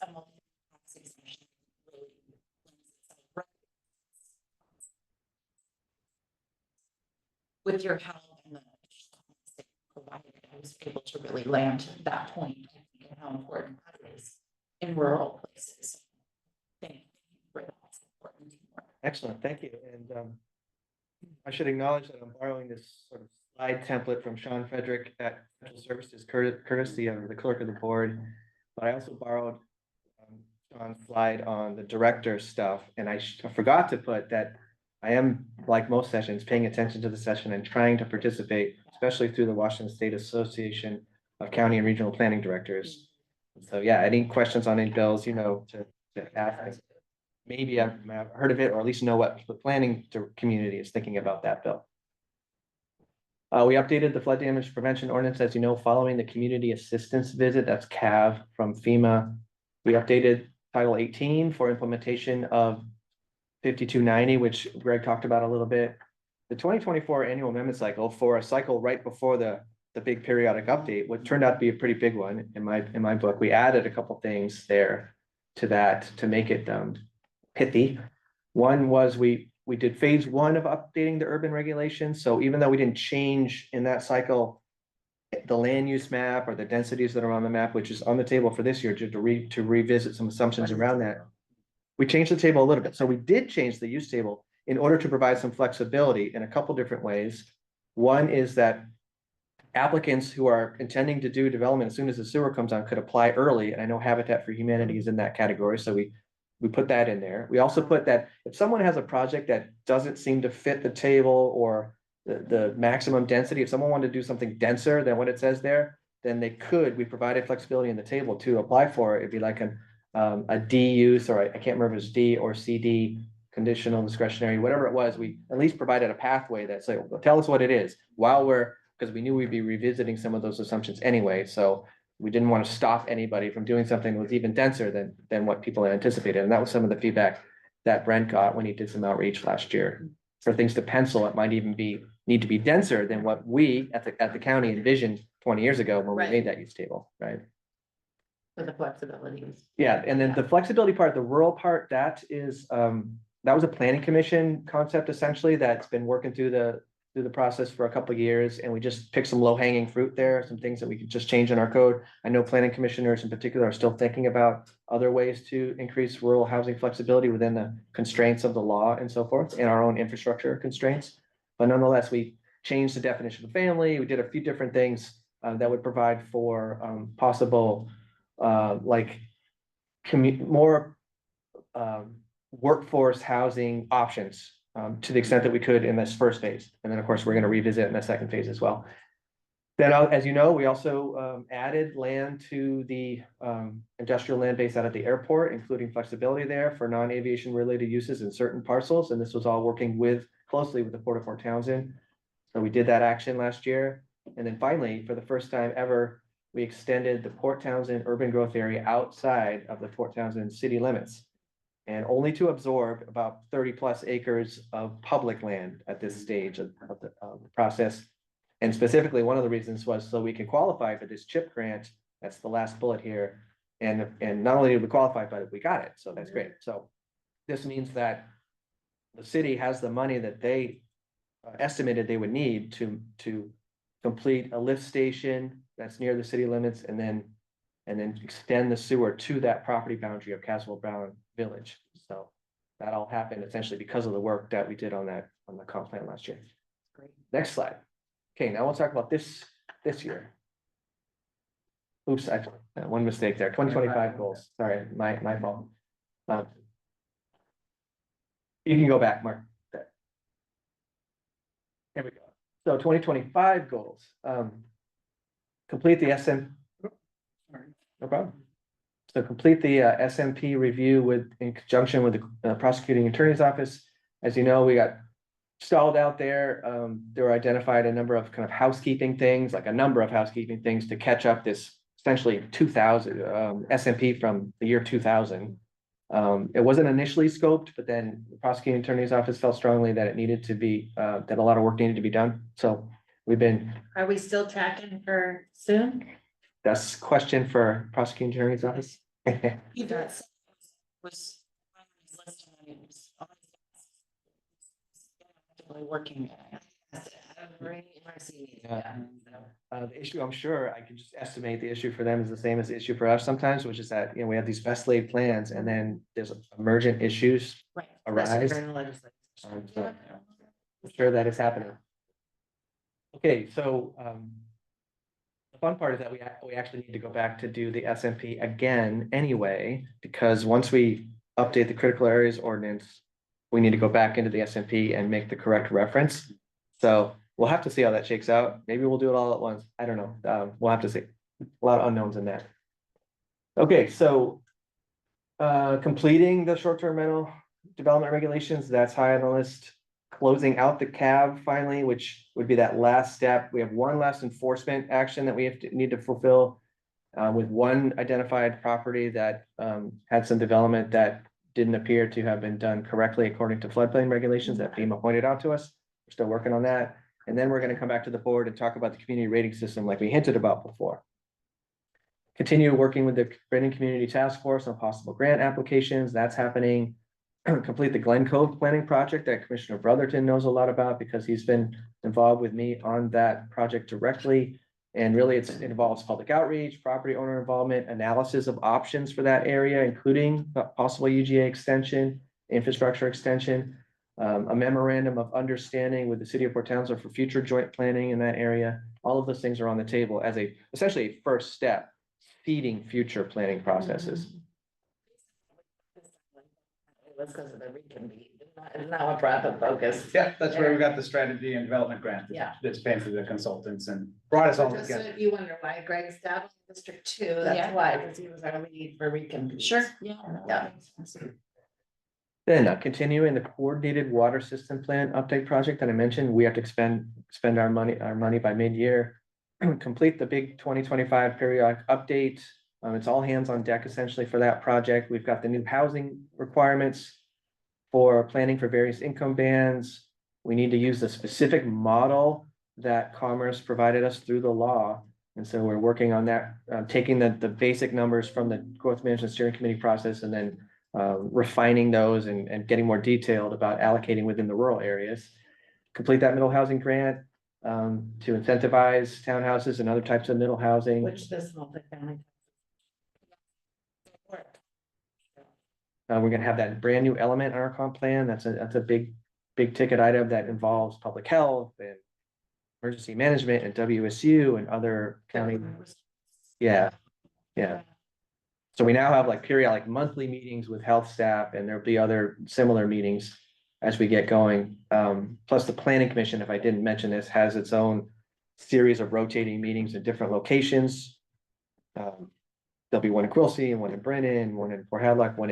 a multi-tax exemption really lends itself right with your help and the provided, I was able to really land that point, I think, and how important that is in rural places. Thank you for that support. Excellent, thank you. And I should acknowledge that I'm borrowing this sort of slide template from Sean Frederick at Special Services, courtesy of the clerk of the board. But I also borrowed Sean's slide on the director stuff, and I forgot to put that I am, like most sessions, paying attention to the session and trying to participate, especially through the Washington State Association of County and Regional Planning Directors. So yeah, any questions on any bills, to ask. Maybe I've heard of it, or at least know what the planning community is thinking about that bill. We updated the flood damage prevention ordinance, as you know, following the community assistance visit, that's CAV from FEMA. We updated Title 18 for implementation of 5290, which Greg talked about a little bit. The 2024 annual amendment cycle, for a cycle right before the big periodic update, what turned out to be a pretty big one in my book. We added a couple things there to that to make it pithy. One was we did phase one of updating the urban regulations. So even though we didn't change in that cycle the land use map or the densities that are on the map, which is on the table for this year to revisit some assumptions around that, we changed the table a little bit. So we did change the use table in order to provide some flexibility in a couple different ways. One is that applicants who are intending to do development as soon as the sewer comes on could apply early. And I know Habitat for Humanity is in that category. So we put that in there. We also put that if someone has a project that doesn't seem to fit the table or the maximum density, if someone wanted to do something denser than what it says there, then we provided flexibility in the table to apply for it. It'd be like a D use, or I can't remember if it's D or CD, conditional, discretionary, whatever it was. We at least provided a pathway that say, well, tell us what it is because we knew we'd be revisiting some of those assumptions anyway. So we didn't want to stop anybody from doing something that was even denser than what people had anticipated. And that was some of the feedback that Brent got when he did some outreach last year. For things to pencil, it might even need to be denser than what we at the county envisioned 20 years ago when we made that use table, right? For the flexibility. Yeah, and then the flexibility part, the rural part, that was a planning commission concept essentially that's been working through the process for a couple of years, and we just picked some low-hanging fruit there, some things that we could just change in our code. I know planning commissioners in particular are still thinking about other ways to increase rural housing flexibility within the constraints of the law and so forth, and our own infrastructure constraints. But nonetheless, we changed the definition of family. We did a few different things that would provide for possible more workforce housing options to the extent that we could in this first phase. And then, of course, we're going to revisit in the second phase as well. Then, as you know, we also added land to the industrial land base out at the airport, including flexibility there for non-aviation related uses in certain parcels. And this was all working closely with the Port of Fort Townsend. So we did that action last year. And then finally, for the first time ever, we extended the Port Townsend urban growth area outside of the Port Townsend city limits, and only to absorb about 30 plus acres of public land at this stage of the process. And specifically, one of the reasons was so we could qualify for this CHIP grant. That's the last bullet here. And not only did we qualify, but we got it. So that's great. So this means that the city has the money that they estimated they would need to complete a lift station that's near the city limits, and then extend the sewer to that property boundary of Caswell Brown Village. So that all happened essentially because of the work that we did on the comp plan last year. Great. Next slide. Okay, now we'll talk about this year. Oops, I one mistake there. 2025 goals. Sorry, my fault. You can go back, Mark. Here we go. So 2025 goals. Complete the no problem. So complete the SMP review in conjunction with the prosecuting attorney's office. As you know, we got stalled out there. There were identified a number of kind of housekeeping things, like a number of housekeeping things to catch up this essentially 2000 SMP from the year 2000. It wasn't initially scoped, but then the prosecuting attorney's office felt strongly that it needed to be, that a lot of work needed to be done. So we've been. Are we still tracking for soon? That's a question for prosecuting attorney's office. You got was working. The issue, I'm sure I can just estimate the issue for them is the same as the issue for us sometimes, which is that, we have these best laid plans and then there's emergent issues arise. I'm sure that is happening. Okay, so the fun part is that we actually need to go back to do the SMP again anyway, because once we update the critical areas ordinance, we need to go back into the SMP and make the correct reference. So we'll have to see how that shakes out. Maybe we'll do it all at once. I don't know. We'll have to see. A lot of unknowns in that. Okay, so completing the short-term rental development regulations, that's high on the list. Closing out the CAB finally, which would be that last step. We have one last enforcement action that we need to fulfill with one identified property that had some development that didn't appear to have been done correctly according to floodplain regulations that FEMA pointed out to us. We're still working on that. And then we're going to come back to the board and talk about the community rating system like we hinted about before. Continue working with the Brandon Community Task Force on possible grant applications. That's happening. Complete the Glen Cove planning project that Commissioner Brotherton knows a lot about because he's been involved with me on that project directly. And really it involves public outreach, property owner involvement, analysis of options for that area, including possible UGA extension, infrastructure extension, a memorandum of understanding with the city of Port Townsend for future joint planning in that area. All of those things are on the table as essentially a first step, feeding future planning processes. It was because of the reconvene. Isn't that what brought the focus? Yeah, that's where we got the strategy and development grant. Yeah. That's paying for the consultants and brought us all Just so together. if you wonder why Greg established District 2, that's why, because he was our lead for reconvene. Sure. Yeah. Then continuing the coordinated water system plan update project that I mentioned, we have to spend our money by mid-year. Complete the big 2025 periodic update. It's all hands on deck essentially for that project. We've got the new housing requirements for planning for various income bands. We need to use the specific model that Commerce provided us through the law. And so we're working on that, taking the basic numbers from the growth management steering committee process and then refining those and getting more detailed about allocating within the rural areas. Complete that middle housing grant to incentivize townhouses and other types of middle housing. Which this multifamily. We're gonna have that brand new element in our comp plan. That's a big ticket item that involves public health and emergency management and WSU and other county. Yeah. So we now have like periodic monthly meetings with health staff and there'll be other similar meetings as we get going. Plus the planning commission, if I didn't mention this, has its own series of rotating meetings in different locations. There'll be one in Quilcy and one in Brennan, one in Port Hadlock, one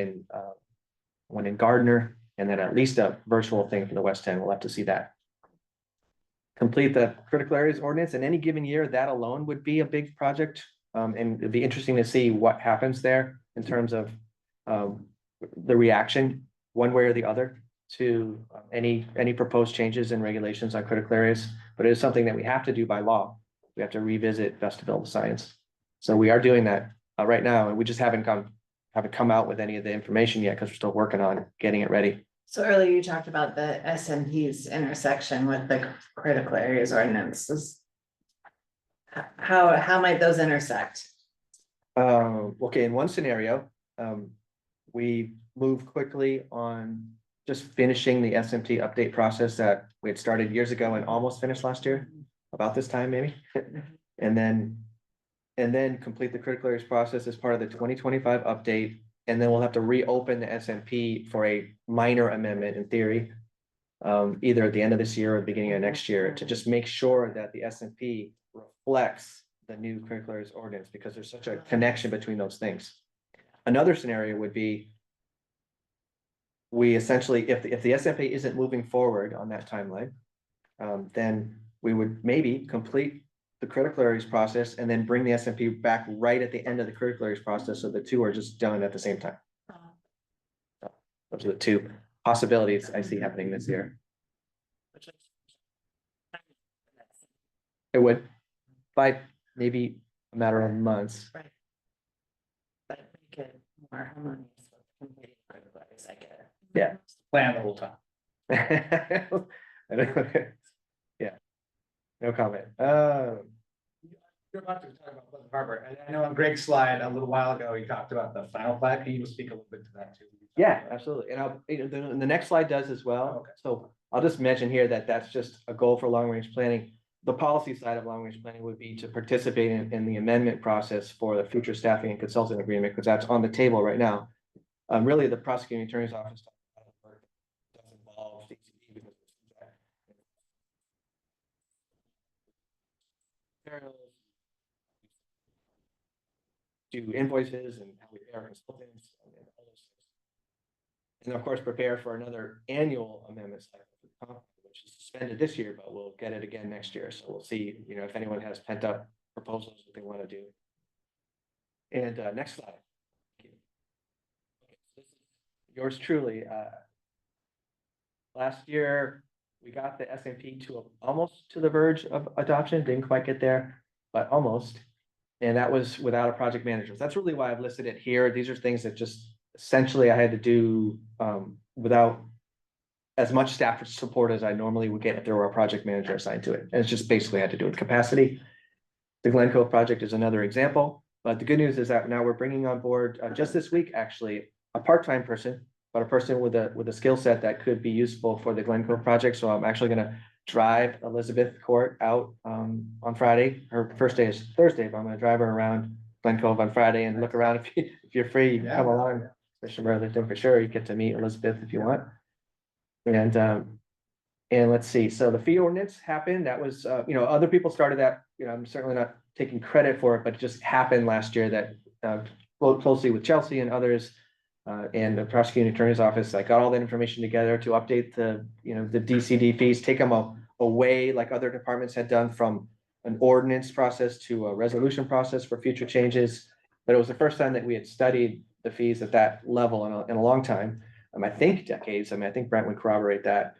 in Gardner, and then at least a virtual thing for the West End. We'll have to see that. Complete the critical areas ordinance. In any given year, that alone would be a big project. And it'd be interesting to see what happens there in terms of the reaction one way or the other to any proposed changes in regulations on critical areas. But it is something that we have to do by law. We have to revisit vestibule science. So we are doing that right now, and we just haven't come out with any of the information yet because we're still working on getting it ready. So earlier you talked about the SMP's intersection with the critical areas ordinances. How might those intersect? Okay, in one scenario, we move quickly on just finishing the SMT update process that we had started years ago and almost finished last year, about this time maybe. And then complete the critical areas process as part of the 2025 update. And then we'll have to reopen the SMP for a minor amendment in theory. Either at the end of this year or the beginning of next year, to just make sure that the SMP reflects the new critical areas ordinance, because there's such a connection between those things. Another scenario would be, we essentially, if the SMP isn't moving forward on that timeline, then we would maybe complete the critical areas process and then bring the SMP back right at the end of the critical areas process, so the two are just done at the same time. So those are the two possibilities I see happening this year. It would, by maybe a matter of months. Right. But make it more harmonious with completing critical areas, I get it. Yeah. Plan the whole time. I don't- Yeah. No comment. You're about to talk about Pleasant Harbor, and I know on Greg's slide a little while ago, he talked about the final plat. Can you speak a little bit to that too? Yeah, absolutely. And the next slide does as well. Okay. So I'll just mention here that that's just a goal for long-range planning. The policy side of long-range planning would be to participate in the amendment process for the future staffing and consulting agreement, because that's on the table right now. Really, the prosecuting attorney's office does involve DCD because do invoices and how we pay our consultants and all those things. And of course, prepare for another annual amendment cycle, which is suspended this year, but we'll get it again next year. So we'll see, if anyone has pent up proposals that they want to do. And next slide. Thank you. Okay, so this is yours truly. Last year, we got the SMP to almost to the verge of adoption, didn't quite get there, but almost. And that was without a project manager. That's really why I've listed it here. These are things that just essentially I had to do without as much staff support as I normally would get if there were a project manager assigned to it. And it's just basically had to do with capacity. The Glen Cove project is another example. But the good news is that now we're bringing on board just this week, actually, a part-time person, but a person with a skill set that could be useful for the Glen Cove project. So I'm actually going to drive Elizabeth Court out on Friday. Her first day is Thursday, but I'm going to drive her around Glen Cove on Friday and look around. If you're free, you can come along. Especially Burlington for sure. You get to meet Elizabeth if you want. And let's see. So the fee ordinance happened. That was other people started that. I'm certainly not taking credit for it, but it just happened last year that worked closely with Chelsea and others. And the prosecuting attorney's office, I got all that information together to update the DCD fees, take them away like other departments had done from an ordinance process to a resolution process for future changes. But it was the first time that we had studied the fees at that level in a long time. I think decades. I think Brent would corroborate that.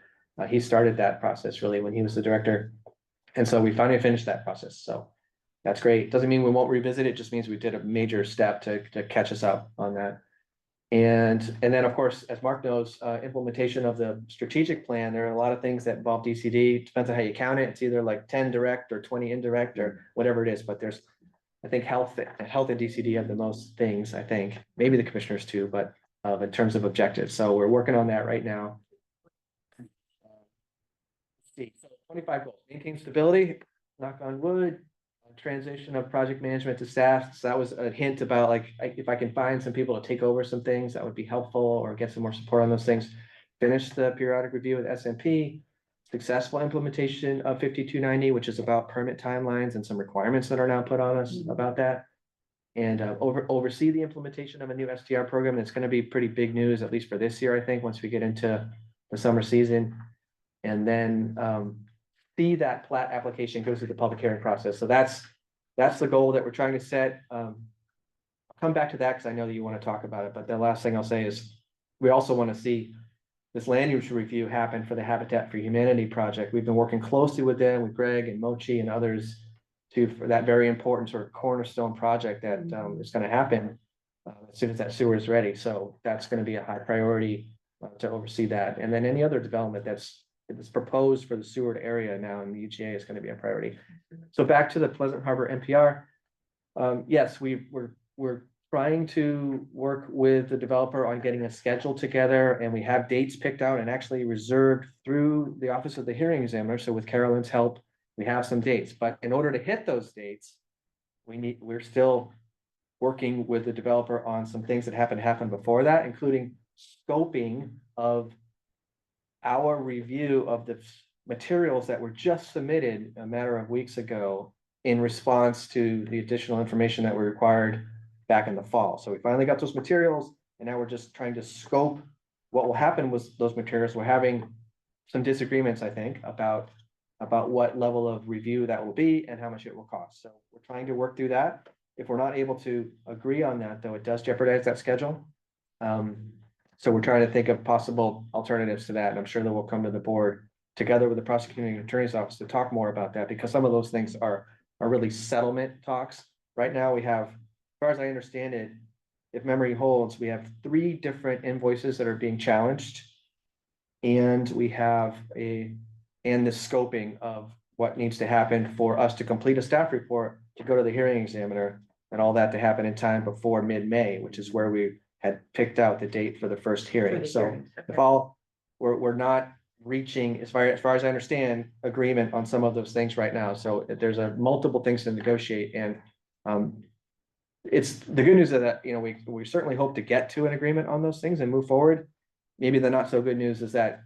He started that process really when he was the director. And so we finally finished that process. So that's great. Doesn't mean we won't revisit it. Just means we did a major step to catch us up on that. And then, of course, as Mark knows, implementation of the strategic plan, there are a lot of things that involve DCD. Depends on how you count it. It's either like 10 direct or 20 indirect or whatever it is. But there's, I think health and DCD have the most things, I think, maybe the commissioners too, but in terms of objectives. So we're working on that right now. Let's see, so 25 goals, maintain stability, knock on wood. Transition of project management to staff. So that was a hint about if I can find some people to take over some things, that would be helpful, or get some more support on those things. Finish the periodic review with SMP, successful implementation of 5290, which is about permit timelines and some requirements that are now put on us about that. And oversee the implementation of a new STR program. It's going to be pretty big news, at least for this year, I think, once we get into the summer season. And then see that plat application goes through the public hearing process. So that's the goal that we're trying to set. I'll come back to that because I know that you want to talk about it. But the last thing I'll say is we also want to see this land use review happen for the Habitat for Humanity project. We've been working closely with them, with Greg and Mochi and others for that very important sort of cornerstone project that is going to happen as soon as that sewer is ready. So that's going to be a high priority to oversee that. And then any other development that's proposed for the Seward area now in the UGA is going to be a priority. So back to the Pleasant Harbor NPR. Yes, we're trying to work with the developer on getting a schedule together, and we have dates picked out and actually reserved through the Office of the Hearing Examiner. So with Carolyn's help, we have some dates, but in order to hit those dates, we're still working with the developer on some things that happened before that, including scoping of our review of the materials that were just submitted a matter of weeks ago in response to the additional information that were required back in the fall. So we finally got those materials, and now we're just trying to scope what will happen with those materials. We're having some disagreements, I think, about what level of review that will be and how much it will cost. So we're trying to work through that. If we're not able to agree on that, though, it does jeopardize that schedule. So we're trying to think of possible alternatives to that, and I'm sure that we'll come to the board together with the prosecuting attorney's office to talk more about that, because some of those things are really settlement talks. Right now, we have, as far as I understand it, if memory holds, we have 3 different invoices that are being challenged. And we have the scoping of what needs to happen for us to complete a staff report to go to the hearing examiner, and all that to happen in time before mid-May, which is where we had picked out the date for the first hearing. So if we're not reaching, as far as I understand, agreement on some of those things right now. So there's multiple things to negotiate, and it's the good news is that, you know, we certainly hope to get to an agreement on those things and move forward. Maybe the not so good news is that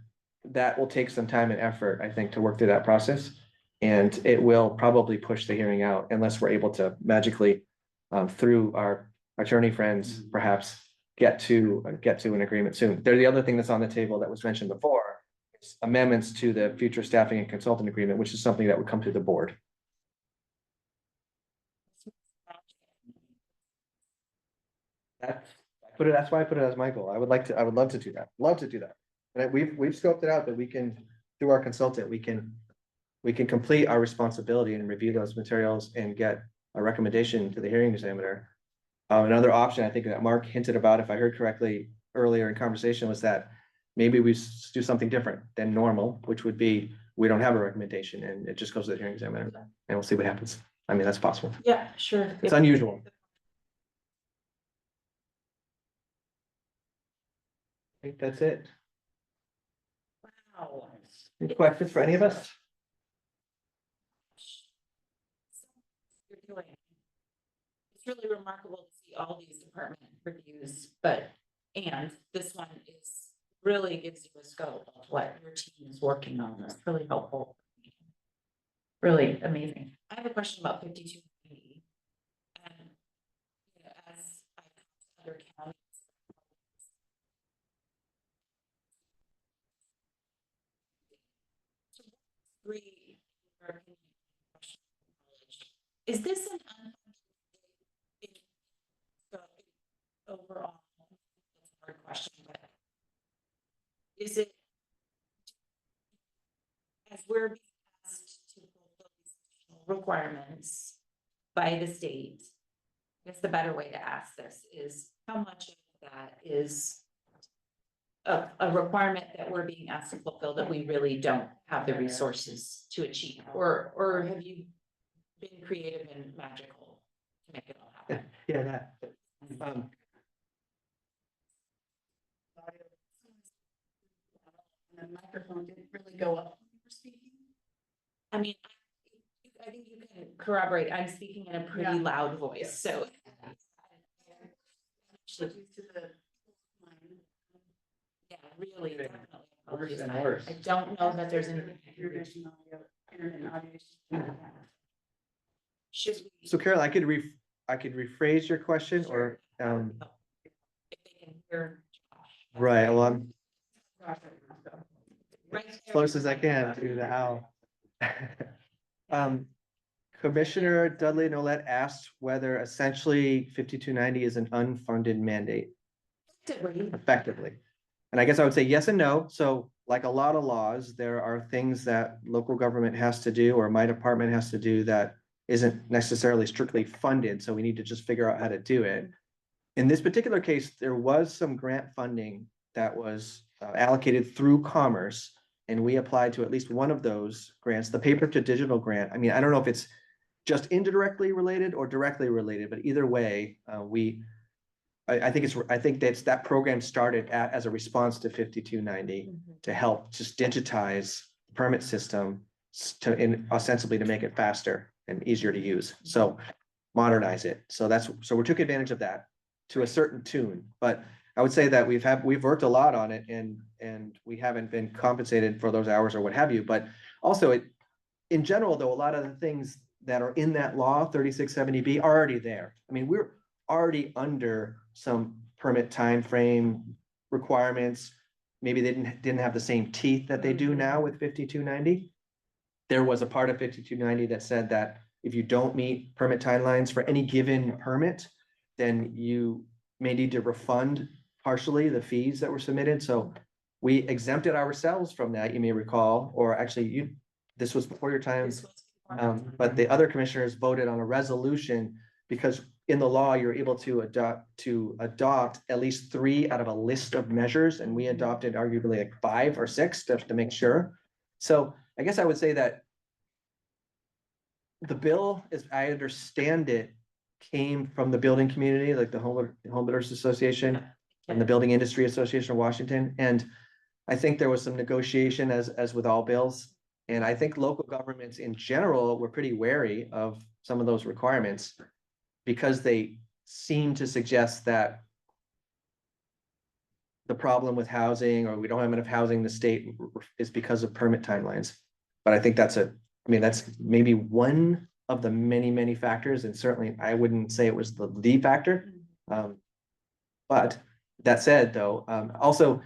will take some time and effort, I think, to work through that process. And it will probably push the hearing out unless we're able to magically, through our attorney friends, perhaps get to an agreement soon. There's the other thing that's on the table that was mentioned before, is amendments to the future staffing and consultant agreement, which is something that would come to the board. That's why I put it as my goal. I would love to do that. Love to do that. And we've scoped it out that we can, through our consultant, we can complete our responsibility and review those materials and get a recommendation to the hearing examiner. Another option I think that Mark hinted about, if I heard correctly earlier in conversation, was that maybe we do something different than normal, which would be, we don't have a recommendation and it just goes to the hearing examiner, and we'll see what happens. I mean, that's possible. Yeah, sure. It's unusual. I think that's it. Wow. Any questions for any of us? You're doing. It's really remarkable to see all these department reviews, and this one really gives you a scope of what your team is working on. It's really helpful. Really amazing. I have a question about 5290. And as I come to other counties, is this an unfunded overall? That's a hard question, but is it, as we're being asked to fulfill these additional requirements by the state, I guess the better way to ask this is, how much of that is a requirement that we're being asked to fulfill that we really don't have the resources to achieve, or have you been creative and magical to make it all happen? Yeah, that. The microphone didn't really go up when you were speaking. I mean, I think you can corroborate. I'm speaking in a pretty loud voice, so. Yeah, really, definitely. Worse and worse. I don't know that there's anything. Should we? So Carol, I could rephrase your question, or If they can hear Josh. right, well, I'm Right as close as I can to the how. Commissioner Dudley Nolet asked whether essentially 5290 is an unfunded mandate. Effectively. And I guess I would say yes and no. So like a lot of laws, there are things that local government has to do, or my department has to do, that isn't necessarily strictly funded. So we need to just figure out how to do it. In this particular case, there was some grant funding that was allocated through Commerce, and we applied to at least one of those grants, the paper to digital grant. I mean, I don't know if it's just indirectly related or directly related, but either way, we I think that program started as a response to 5290 to help just digitize the permit system ostensibly to make it faster and easier to use. So modernize it. So we took advantage of that to a certain tune, but I would say that we've worked a lot on it and we haven't been compensated for those hours or what have you. But also in general, though, a lot of the things that are in that law 3670B are already there. I mean, we're already under some permit time frame requirements. Maybe they didn't have the same teeth that they do now with 5290. There was a part of 5290 that said that if you don't meet permit timelines for any given permit, then you may need to refund partially the fees that were submitted. So we exempted ourselves from that, you may recall, or actually this was before your time. But the other commissioners voted on a resolution because in the law, you're able to adopt at least 3 out of a list of measures. And we adopted arguably like 5 or 6 to make sure. So I guess I would say that the bill, as I understand it, came from the building community, like the Homebuilders Association and the Building Industry Association of Washington. And I think there was some negotiation as with all bills. And I think local governments in general were pretty wary of some of those requirements because they seem to suggest that the problem with housing or we don't have enough housing in the state is because of permit timelines. But I think that's maybe one of the many, many factors. And certainly I wouldn't say it was the factor. But that said, though, also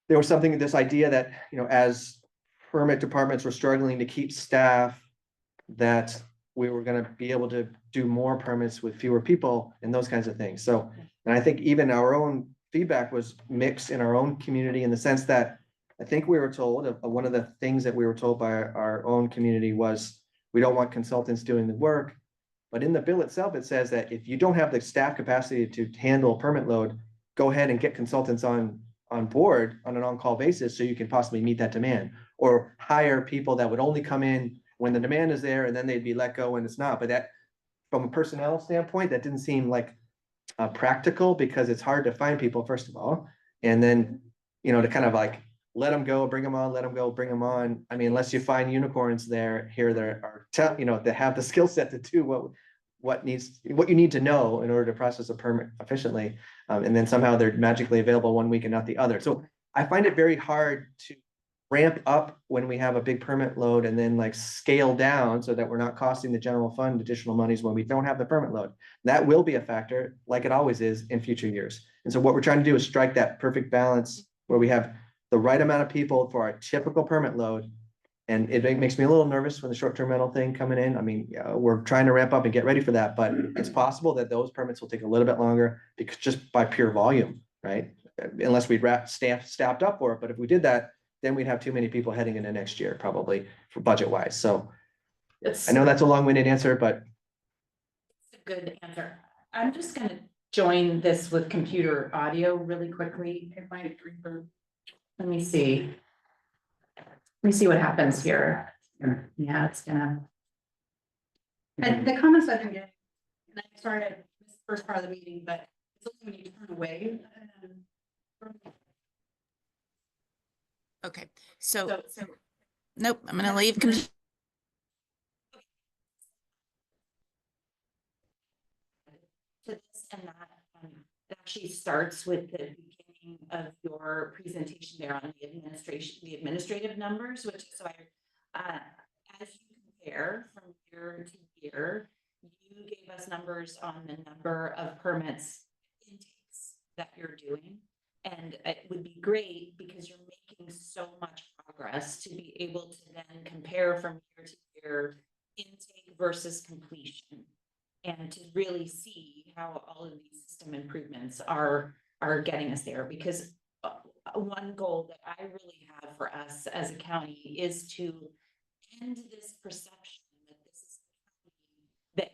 there was this idea that, as permit departments were struggling to keep staff, that we were going to be able to do more permits with fewer people and those kinds of things. So, and I think even our own feedback was mixed in our own community in the sense that I think we were told, one of the things that we were told by our own community was, we don't want consultants doing the work. But in the bill itself, it says that if you don't have the staff capacity to handle a permit load, go ahead and get consultants on board on an on-call basis so you can possibly meet that demand, or hire people that would only come in when the demand is there and then they'd be let go when it's not. But that, from a personnel standpoint, that didn't seem like practical because it's hard to find people, first of all. And then, to kind of like let them go, bring them on, let them go, bring them on. I mean, unless you find unicorns that have the skill set to do what you need to know in order to process a permit efficiently. And then somehow they're magically available one week and not the other. So I find it very hard to ramp up when we have a big permit load and then like scale down so that we're not costing the general fund additional monies when we don't have the permit load. That will be a factor, like it always is in future years. And so what we're trying to do is strike that perfect balance where we have the right amount of people for our typical permit load. And it makes me a little nervous when the short-term rental thing coming in. I mean, we're trying to ramp up and get ready for that, but it's possible that those permits will take a little bit longer because just by pure volume, right? Unless we'd staffed up for it. But if we did that, then we'd have too many people heading into next year, probably for budget wise. So I know that's a long-winded answer, but. It's a good answer. I'm just gonna join this with computer audio really quickly. Let me see. Let me see what happens here. Yeah, it's gonna. And the comments I've been getting, and I started this first part of the meeting, but it's only when you turn away. Okay, so nope, I'm gonna leave. To this and that, it actually starts with the beginning of your presentation there on the administrative numbers, which so as you compare from year to year, you gave us numbers on the number of permits intakes that you're doing. And it would be great because you're making so much progress to be able to then compare from year to year intake versus completion and to really see how all of these system improvements are getting us there. Because one goal that I really have for us as a county is to end this perception that this is the county that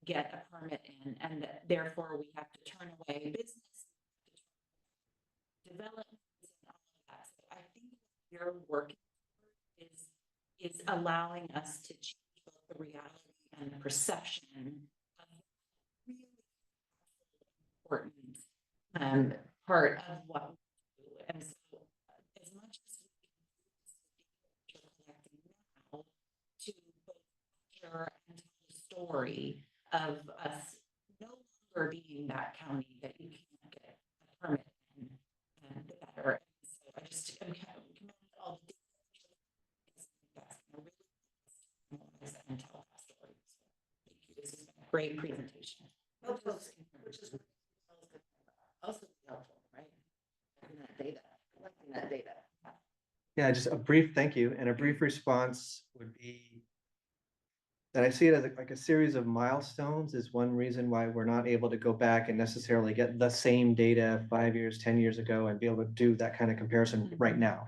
you can't get a permit in and that therefore we have to turn away business development and all of that. So I think your work is allowing us to change both the reality and the perception of really important part of what we do. And so as much as we can collecting now to both capture and tell the story of us no longer being that county that you can't get a permit in, and the better. And so I just commend all the that's gonna really help us and tell that story. So thank you. This has been a great presentation. Which is also helpful, right? Collecting that data. Yeah, just a brief thank you and a brief response would be that I see it as like a series of milestones is one reason why we're not able to go back and necessarily get the same data 5 years, 10 years ago and be able to do that kind of comparison right now.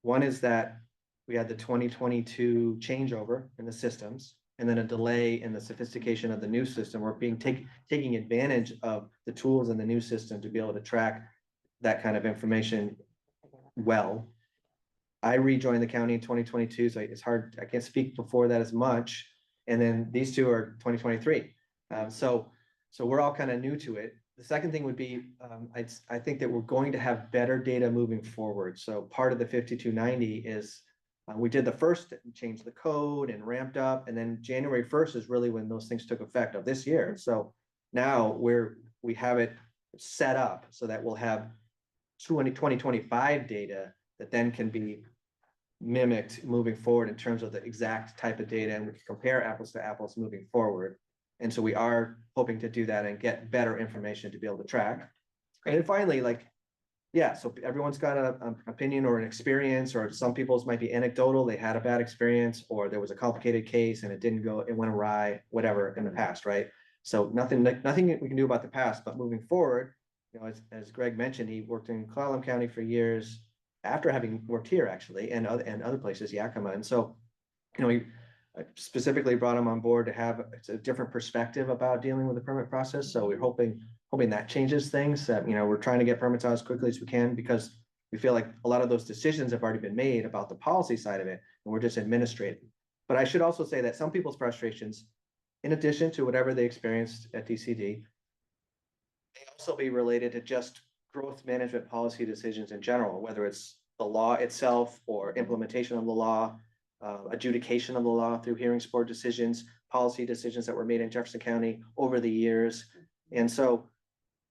One is that we had the 2022 changeover in the systems and then a delay in the sophistication of the new system. We're taking advantage of the tools in the new system to be able to track that kind of information well. I rejoined the county in 2022, so it's hard, I can't speak before that as much. And then these two are 2023. So we're all kind of new to it. The second thing would be, I think that we're going to have better data moving forward. So part of the 5290 is we did the first change the code and ramped up, and then January 1st is really when those things took effect of this year. So now we have it set up so that we'll have 2025 data that then can be mimicked moving forward in terms of the exact type of data, and we can compare apples to apples moving forward. And so we are hoping to do that and get better information to be able to track. And then finally, like, yeah, so everyone's got an opinion or an experience, or some people's might be anecdotal. They had a bad experience, or there was a complicated case and it went awry, whatever in the past, right? So nothing we can do about the past, but moving forward, you know, as Greg mentioned, he worked in Clallam County for years after having worked here actually, and other places, Yakima. And so, you know, I specifically brought him on board to have a different perspective about dealing with the permit process. So we're hoping that changes things. That, you know, we're trying to get permits out as quickly as we can because we feel like a lot of those decisions have already been made about the policy side of it, and we're just administrating. But I should also say that some people's frustrations, in addition to whatever they experienced at DCD, may also be related to just growth management policy decisions in general, whether it's the law itself or implementation of the law, adjudication of the law through hearings board decisions, policy decisions that were made in Jefferson County over the years. And so,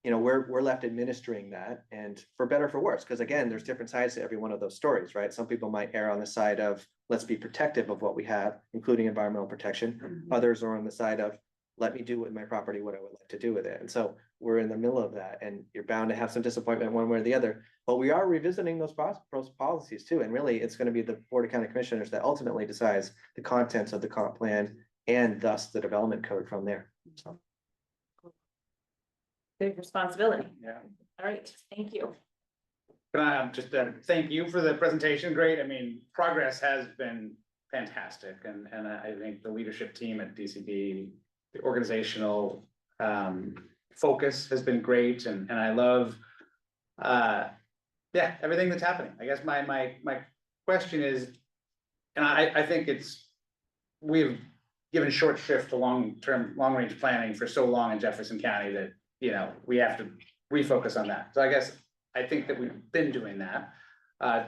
you know, we're left administering that, and for better or for worse, because again, there's different sides to every one of those stories, right? Some people might err on the side of let's be protective of what we have, including environmental protection. Others are on the side of let me do with my property what I would like to do with it. And so we're in the middle of that, and you're bound to have some disappointment one way or the other. But we are revisiting those policies too. And really, it's going to be the Board of County Commissioners that ultimately decides the contents of the comp plan and thus the development code from there. So. Big responsibility. Yeah. All right, thank you. Can I just thank you for the presentation? Great. I mean, progress has been fantastic. And I think the leadership team at DCD, the organizational focus has been great. And I love, yeah, everything that's happening. I guess my question is, and I think we've given short shrift to long range planning for so long in Jefferson County that, you know, we have to refocus on that. So I guess I think that we've been doing that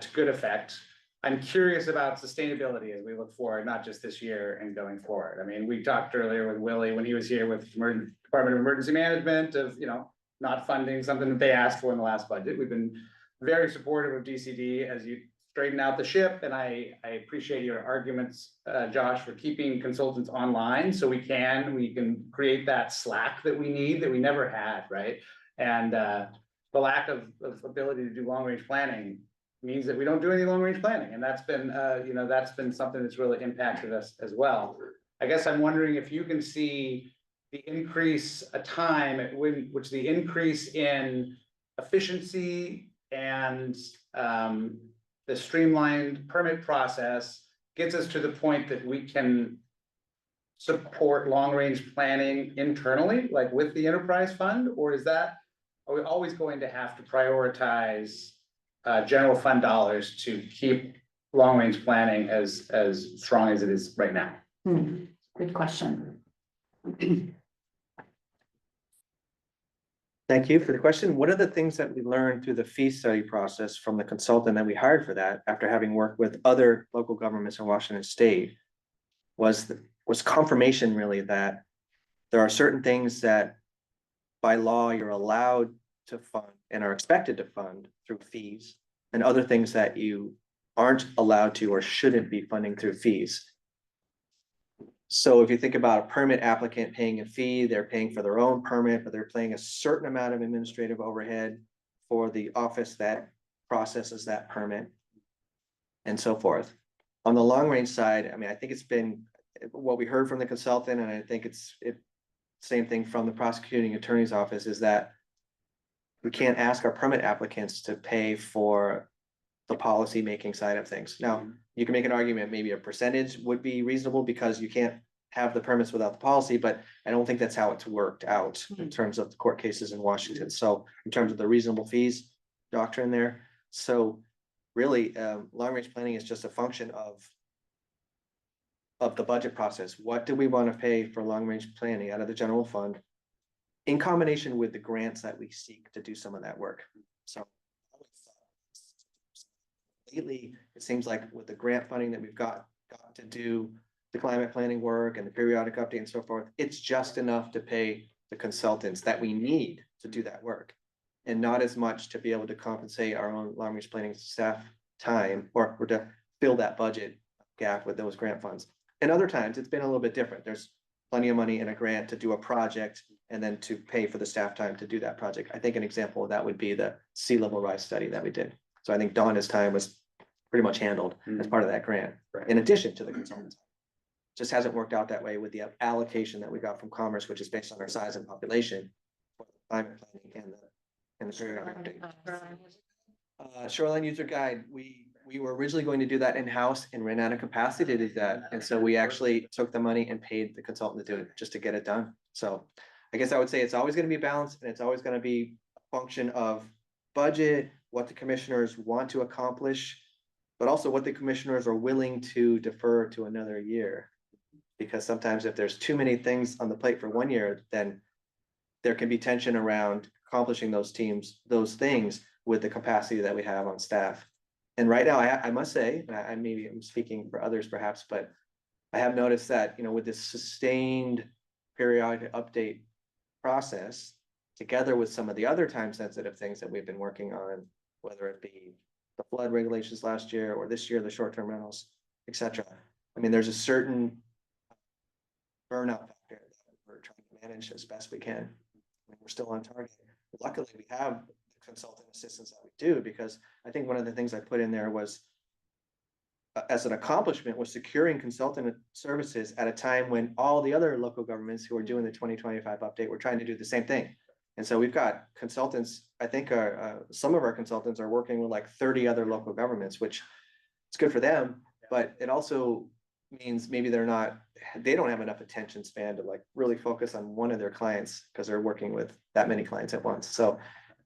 to good effect. I'm curious about sustainability as we look forward, not just this year and going forward. I mean, we talked earlier with Willie when he was here with Department of Emergency Management of, you know, not funding something that they asked for in the last budget. We've been very supportive of DCD as you straighten out the ship. And I appreciate your arguments, Josh, for keeping consultants online so we can create that slack that we need that we never had, right? And the lack of ability to do long range planning means that we don't do any long range planning. And that's been, you know, that's been something that's really impacted us as well. I guess I'm wondering if you can see the increase a time at which the increase in efficiency and the streamlined permit process gets us to the point that we can support long-range planning internally, like with the enterprise fund, or are we always going to have to prioritize general fund dollars to keep long-range planning as strong as it is right now? Good question. Thank you for the question. One of the things that we learned through the fee study process from the consultant that we hired for that, after having worked with other local governments in Washington State, was confirmation really that there are certain things that by law you're allowed to fund and are expected to fund through fees, and other things that you aren't allowed to or shouldn't be funding through fees. So if you think about a permit applicant paying a fee, they're paying for their own permit, but they're paying a certain amount of administrative overhead for the office that processes that permit and so forth. On the long range side, I mean, I think it's been what we heard from the consultant, and I think it's same thing from the prosecuting attorney's office, is that we can't ask our permit applicants to pay for the policy making side of things. Now, you can make an argument, maybe a percentage would be reasonable because you can't have the permits without the policy, but I don't think that's how it's worked out in terms of the court cases in Washington. So in terms of the reasonable fees doctrine there. So really, long range planning is just a function of the budget process. What do we want to pay for long range planning out of the general fund in combination with the grants that we seek to do some of that work? So lately, it seems like with the grant funding that we've got to do the climate planning work and the periodic update and so forth, it's just enough to pay the consultants that we need to do that work, and not as much to be able to compensate our own long range planning staff time or to fill that budget gap with those grant funds. And other times it's been a little bit different. There's plenty of money in a grant to do a project and then to pay for the staff time to do that project. I think an example of that would be the sea level rise study that we did. So I think Donna's time was pretty much handled as part of that grant, in addition to the consultants. Just hasn't worked out that way with the allocation that we got from Commerce, which is based on our size and population for the climate planning and the periodic update. Shoreline user guide, we were originally going to do that in-house and ran out of capacity to do that. And so we actually took the money and paid the consultant to do it just to get it done. So I guess I would say it's always going to be balanced, and it's always going to be a function of budget, what the commissioners want to accomplish, but also what the commissioners are willing to defer to another year. Because sometimes if there's too many things on the plate for 1 year, then there can be tension around accomplishing those things with the capacity that we have on staff. And right now, I must say, and maybe I'm speaking for others perhaps, but I have noticed that, with this sustained periodic update process, together with some of the other time sensitive things that we've been working on, whether it be the flood regulations last year or this year, the short-term rentals, et cetera. I mean, there's a certain burnout factor that we're trying to manage as best we can. I mean, we're still on target. Luckily, we have consultant assistance that we do, because I think one of the things I put in there was as an accomplishment was securing consultant services at a time when all the other local governments who are doing the 2025 update were trying to do the same thing. And so we've got consultants, I think some of our consultants are working with like 30 other local governments, which is good for them, but it also means maybe they don't have enough attention span to like really focus on one of their clients because they're working with that many clients at once. So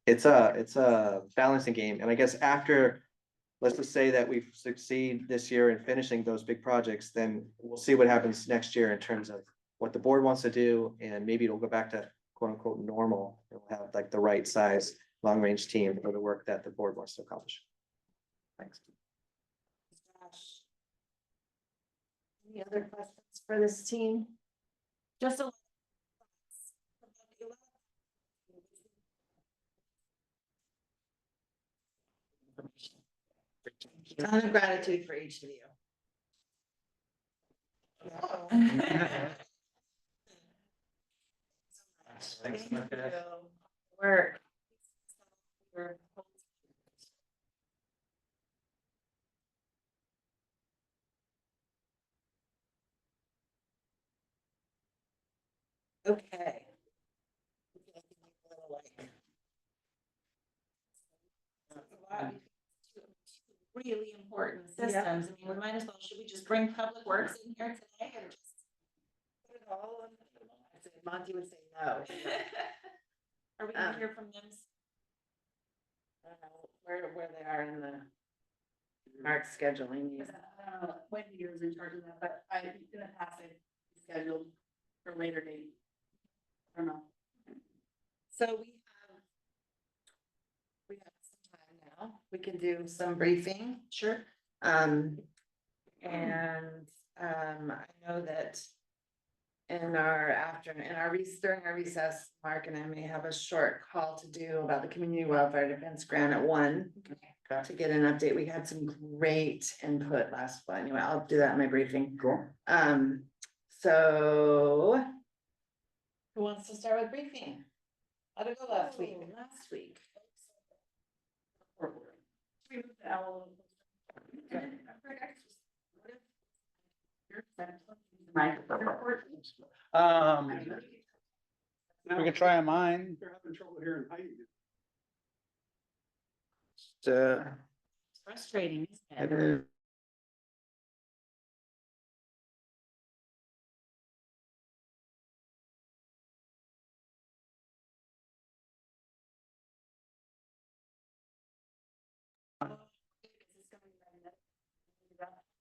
it's a balancing game. And I guess after, let's just say that we succeed this year in finishing those big projects, then we'll see what happens next year in terms of what the board wants to do. And maybe it'll go back to quote unquote normal. It'll have like the right size long range team for the work that the board wants to accomplish. Thanks. Any other questions for this team? Just a ton of gratitude for each of you. Thank you. Work. Okay. Really important systems. I mean, we might as well, should we just bring Public Works in here today and just put it all on? Monty would say no. Are we gonna hear from them? I don't know where they are in the Mark scheduling. I don't know, Wendy is in charge of that, but I'm gonna pass it scheduled for later date. I don't know. So we have we can do some briefing. Sure. I know that in our afternoon, during our recess, Mark and I may have a short call to do about the community wildfire defense grant at 1 to get an update. We had some great input last, well, anyway, I'll do that in my briefing. Cool. So who wants to start with briefing? How'd it go last week? Last week. We can try on mine. They're having trouble hearing height. It's frustrating, isn't it? It is.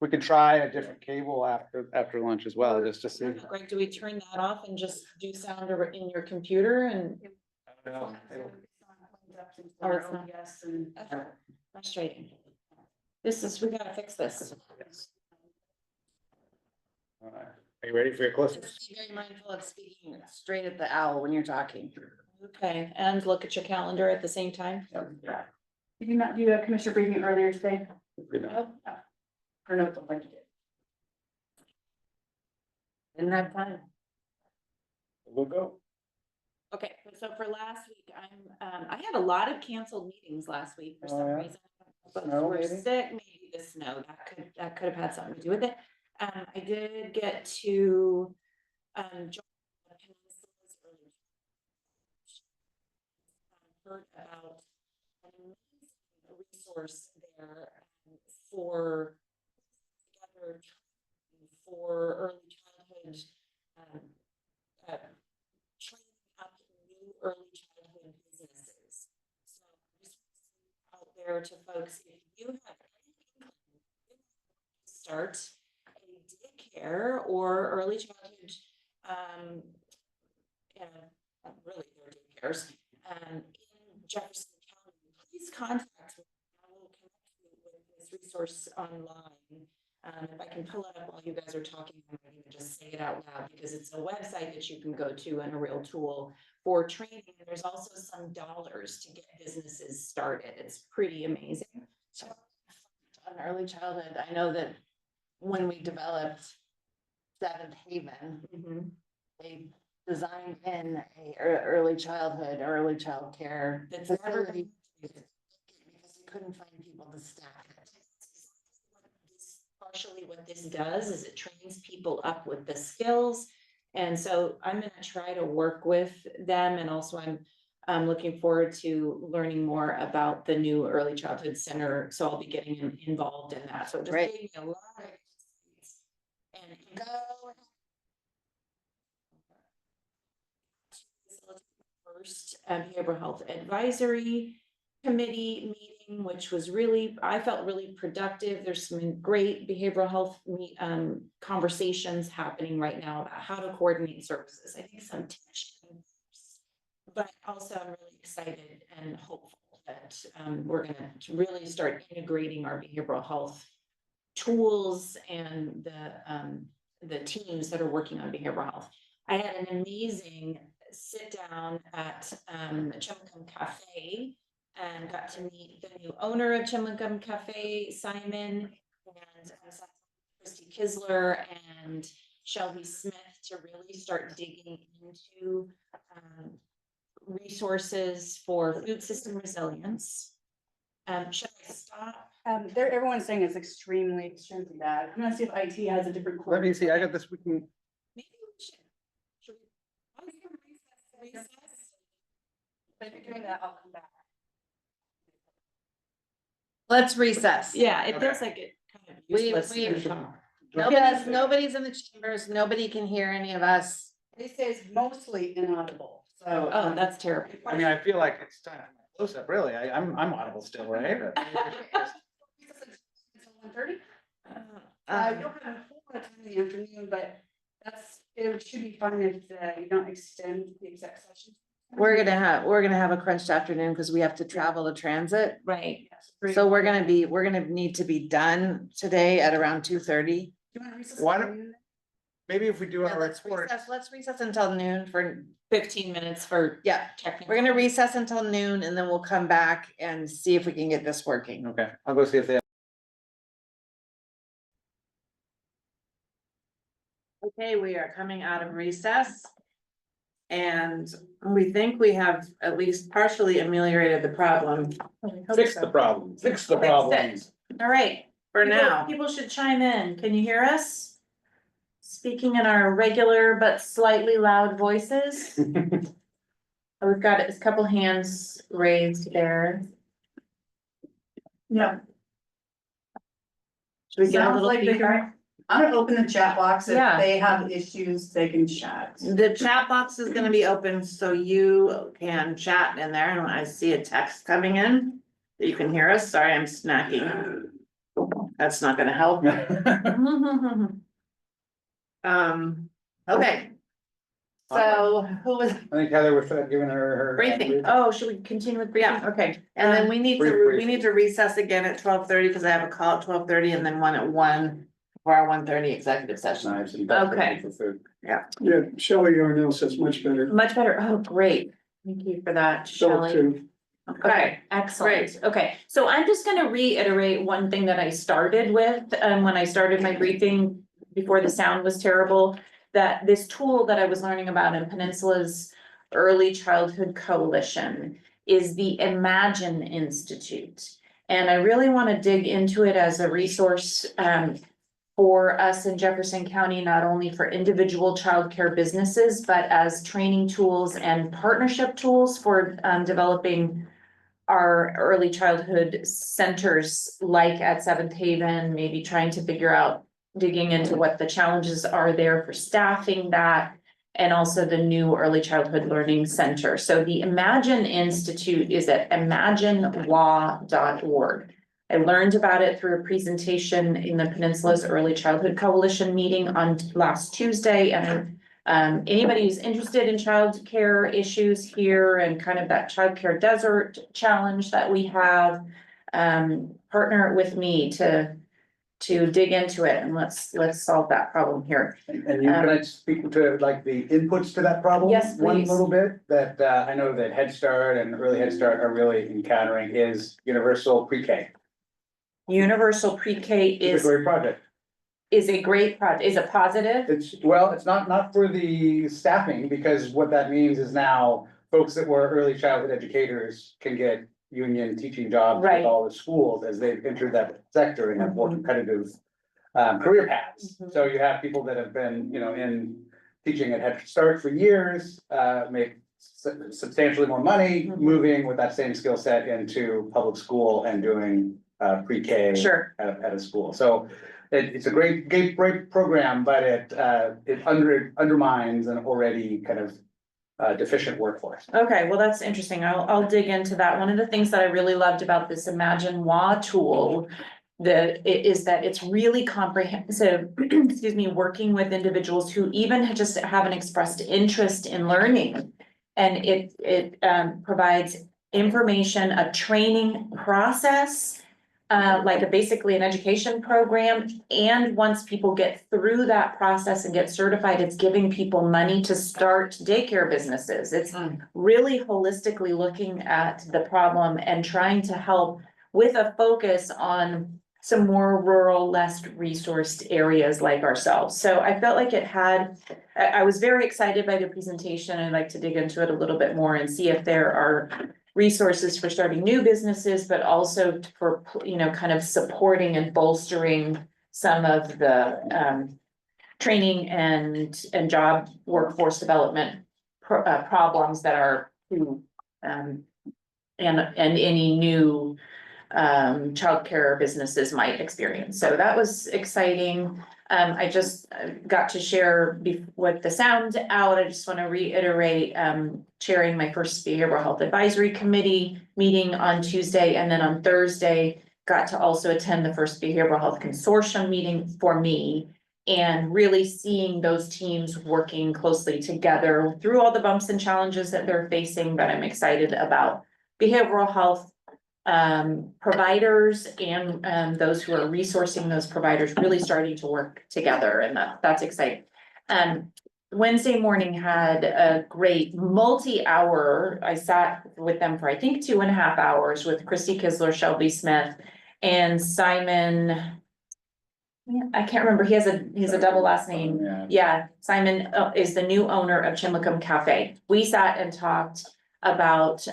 We could try a different cable after lunch as well, just to see. Greg, do we turn that off and just do sound in your computer and? Oh, it's not. Yes, and That's frustrating. We gotta fix this. Are you ready for your closest? Just be very mindful of speaking straight at the owl when you're talking. Okay, and look at your calendar at the same time. did you not do a commissioner briefing earlier today? Nope. Or no, like you did? Didn't have time. We'll go. Okay, so for last week, I had a lot of canceled meetings last week for some reason. Folks Snow, were maybe? sick, maybe the snow, that could have had something to do with it. I did get to, join the Peninsula's early heard about an amazing resource there for together for early childhood, training up new early childhood businesses. So just out there to folks, if you have any start a daycare or early childhood, really their daycares, in Jefferson County, please contact me. I will connect you with this resource online. If I can pull it up while you guys are talking, I'm going to just say it out loud because it's a website that you can go to and a real tool for training. There's also some dollars to get businesses started. It's pretty amazing. So on early childhood, I know that when we developed Seventh Haven, they designed in a early childhood, early childcare That's never facility because we couldn't find people to staff it. Partially what this does is it trains people up with the skills. And so I'm going to try to work with them. And also I'm looking forward to learning more about the new early childhood center. So I'll be getting involved in that. So it just gave me a lot of and go first behavioral health advisory committee meeting, which was really, I felt really productive. There's some great behavioral health conversations happening right now about how to coordinate services. I think some tension, but also I'm really excited and hopeful that we're going to really start integrating our behavioral health tools and the teams that are working on behavioral health. I had an amazing sit down at Chimicum Cafe and got to meet the new owner of Chimicum Cafe, Simon, and Christy Kisler and Shelby Smith to really start digging into resources for food system resilience. Should I stop? Everyone's saying it's extremely bad. I'm gonna see if IT has a different. Let me see, I got this, we can. Maybe we should. Recess? If you're doing that, I'll come back. Let's recess. Yeah, it feels like it kind of useless. Nobody's in the chambers. Nobody can hear any of us. They say it's mostly inaudible, so. Oh, that's terrible. I mean, I feel like it's time for my close up, really. I'm audible still, right? Until 1:30? You don't have a whole lot of time in the afternoon, but it should be fine if you don't extend the exec session. we're gonna have a crunched afternoon because we have to travel to transit. Right. So we're gonna need to be done today at around 2:30. Why don't, maybe if we do our report. Let's recess until noon for, 15 minutes for yeah, technical. we're gonna recess until noon and then we'll come back and see if we can get this working. Okay, I'll go see if they. Okay, we are coming out of recess. And we think we have at least partially ameliorated the problem. Fix the problem, fix the Fix it. problems. All right. For People- now. People should chime in. Can you hear us? Speaking in our regular but slightly loud voices. We've got a couple hands raised there. Yeah. Should we get a Sounds little like they feedback? can- I'm gonna open the chat box. If Yeah. they have issues, they can chat. The chat box is gonna be open so you can chat in there, and I see a text coming in. That you can hear us, sorry, I'm snacking. That's not gonna help. Okay. So who was I think Heather was giving her. briefing? Oh, should we continue with briefing? Yeah. Okay. And then we need to, Brief. we need to recess again at 12:30, because I have a call at 12:30 and then one at 1 for our 1:30 executive session. Okay. Yeah, Shelley Yarnell says much better. Much better. Oh, great. Thank you for that, So Shelley. too. Okay, excellent. Okay, so I'm just gonna reiterate one thing that I started with, when I started my briefing before the sound was terrible. That this tool that I was learning about in Peninsula's Early Childhood Coalition is the Imagine Institute. And I really want to dig into it as a resource, for us in Jefferson County, not only for individual childcare businesses, but as training tools and partnership tools for, developing our early childhood centers, like at Seventh Haven, maybe trying to figure out, digging into what the challenges are there for staffing that, and also the new Early Childhood Learning Center. So the Imagine Institute is at imaginewa.org. I learned about it through a presentation in the Peninsula's Early Childhood Coalition meeting on last Tuesday, and anybody who's interested in childcare issues here and kind of that childcare desert challenge that we have, partner with me to dig into it, and let's solve that problem here. And you, can I speak to like the inputs to that problem? Yes, One please. little bit that I know that Head Start and Early Head Start are really encountering is universal pre-K. Universal pre-K It's a great project. is a great project, is a positive. It's not for the staffing, because what that means is now folks that were early childhood educators can get union teaching jobs Right. with all the schools as they've entered that sector and have more competitive career paths. Mhm. So you have people that have been, in teaching at Head Start for years, make substantially more money, Mhm. moving with that same skill set into public school and doing pre-K Sure. at a school. So it's a great program, but it undermines an already kind of deficient workforce. Okay, well, that's interesting. I'll dig into that. One of the things that I really loved about this Imagine WA tool is that it's really comprehensive, excuse me, working with individuals who even just haven't expressed interest in learning. And it provides information, a training process, like basically an education program. And once people get through that process and get certified, it's giving people money to start daycare businesses. It's really holistically looking at the problem and trying to help with a focus on some more rural, less resourced areas like ourselves. So I felt like I was very excited by the presentation. I'd like to dig into it a little bit more and see if there are resources for starting new businesses, but also for, kind of supporting and bolstering some of the training and job workforce development problems that are and any new childcare businesses might experience. So that was exciting. I just got to share with the sound out. I just want to reiterate, chairing my first behavioral health advisory committee meeting on Tuesday, and then on Thursday got to also attend the first behavioral health consortium meeting for me. and really seeing those teams working closely together through all the bumps and challenges that they're facing, but I'm excited about behavioral health providers and those who are resourcing those providers really starting to work together, and that's exciting. Wednesday morning had a great multi-hour, I sat with them for I think 2.5 hours with Christy Kisler, Shelby Smith, and Simon. I can't remember, he has a double last name. Yeah, Simon is the new owner of Chimlicum Cafe. We sat and talked about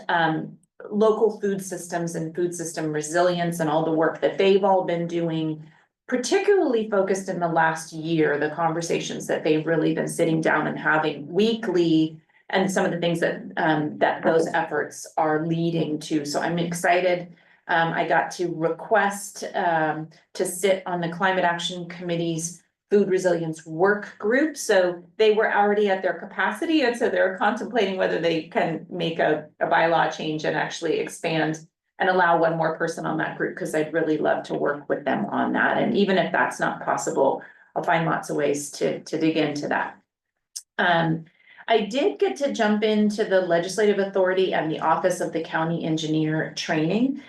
local food systems and food system resilience and all the work that they've all been doing, particularly focused in the last year, the conversations that they've really been sitting down and having weekly, and some of the things that that those efforts are leading to. So I'm excited. I got to request to sit on the Climate Action Committee's Food Resilience Work Group. So they were already at their capacity, and so they're contemplating whether they can make a bylaw change and actually expand and allow one more person on that group, because I'd really love to work with them on that. And even if that's not possible, I'll find lots of ways to dig into that. I did get to jump into the Legislative Authority and the Office of the County Engineer training,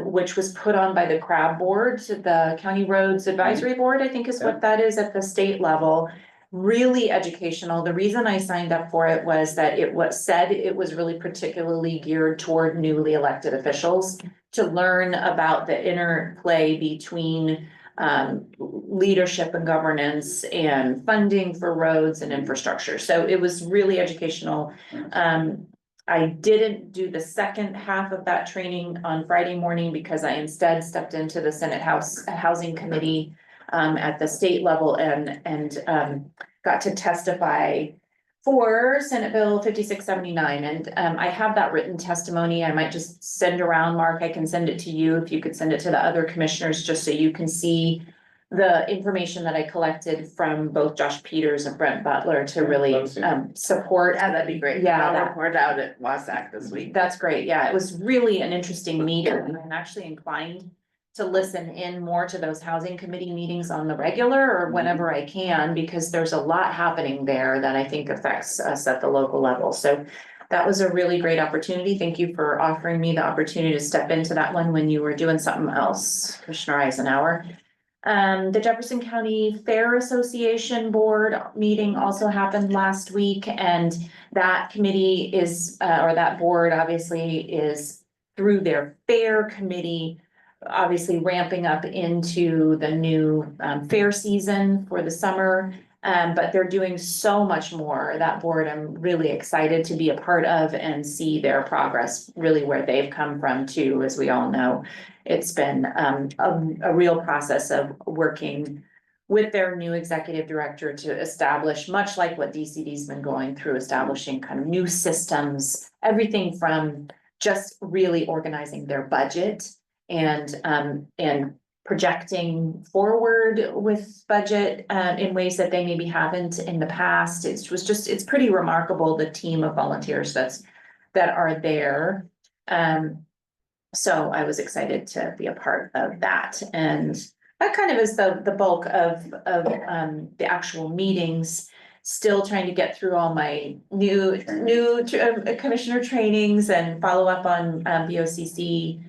which was put on by the CRAB board, the County Roads Advisory Board, I think is what that is at the state level. Really educational. The reason I signed up for it was that it was really particularly geared toward newly elected officials to learn about the interplay between leadership and governance and funding for roads and infrastructure. So it was really educational. I didn't do the second half of that training on Friday morning because I instead stepped into the Senate Housing Committee at the state level and got to testify for Senate Bill 5679. And I have that written testimony. I might just send around, Mark. I can send it to you if you could send it to the other commissioners, just so you can see the information that I collected from both Josh Peters and Brent Butler to really support. Yeah, that'd be great. Yeah, I'll that- report out at BOCC this week. That's great. Yeah, it was really an interesting meeting. I'm actually inclined to listen in more to those housing committee meetings on the regular or whenever I can, because there's a lot happening there that I think affects us at the local level. So that was a really great opportunity. Thank you for offering me the opportunity to step into that one when you were doing something else, Commissioner Eisenhower. The Jefferson County Fair Association Board meeting also happened last week, and that committee is, or that board obviously is through their fair committee, obviously ramping up into the new fair season for the summer. But they're doing so much more. That board, I'm really excited to be a part of and see their progress, really where they've come from too, as we all know. It's been a real process of working with their new executive director to establish, much like what DCD's been going through, establishing kind of new systems, everything from just really organizing their budget and projecting forward with budget in ways that they maybe haven't in the past. It's pretty remarkable, the team of volunteers that are there. So I was excited to be a part of that, and that kind of is the bulk of the actual meetings. Still trying to get through all my new commissioner trainings and follow up on BOCC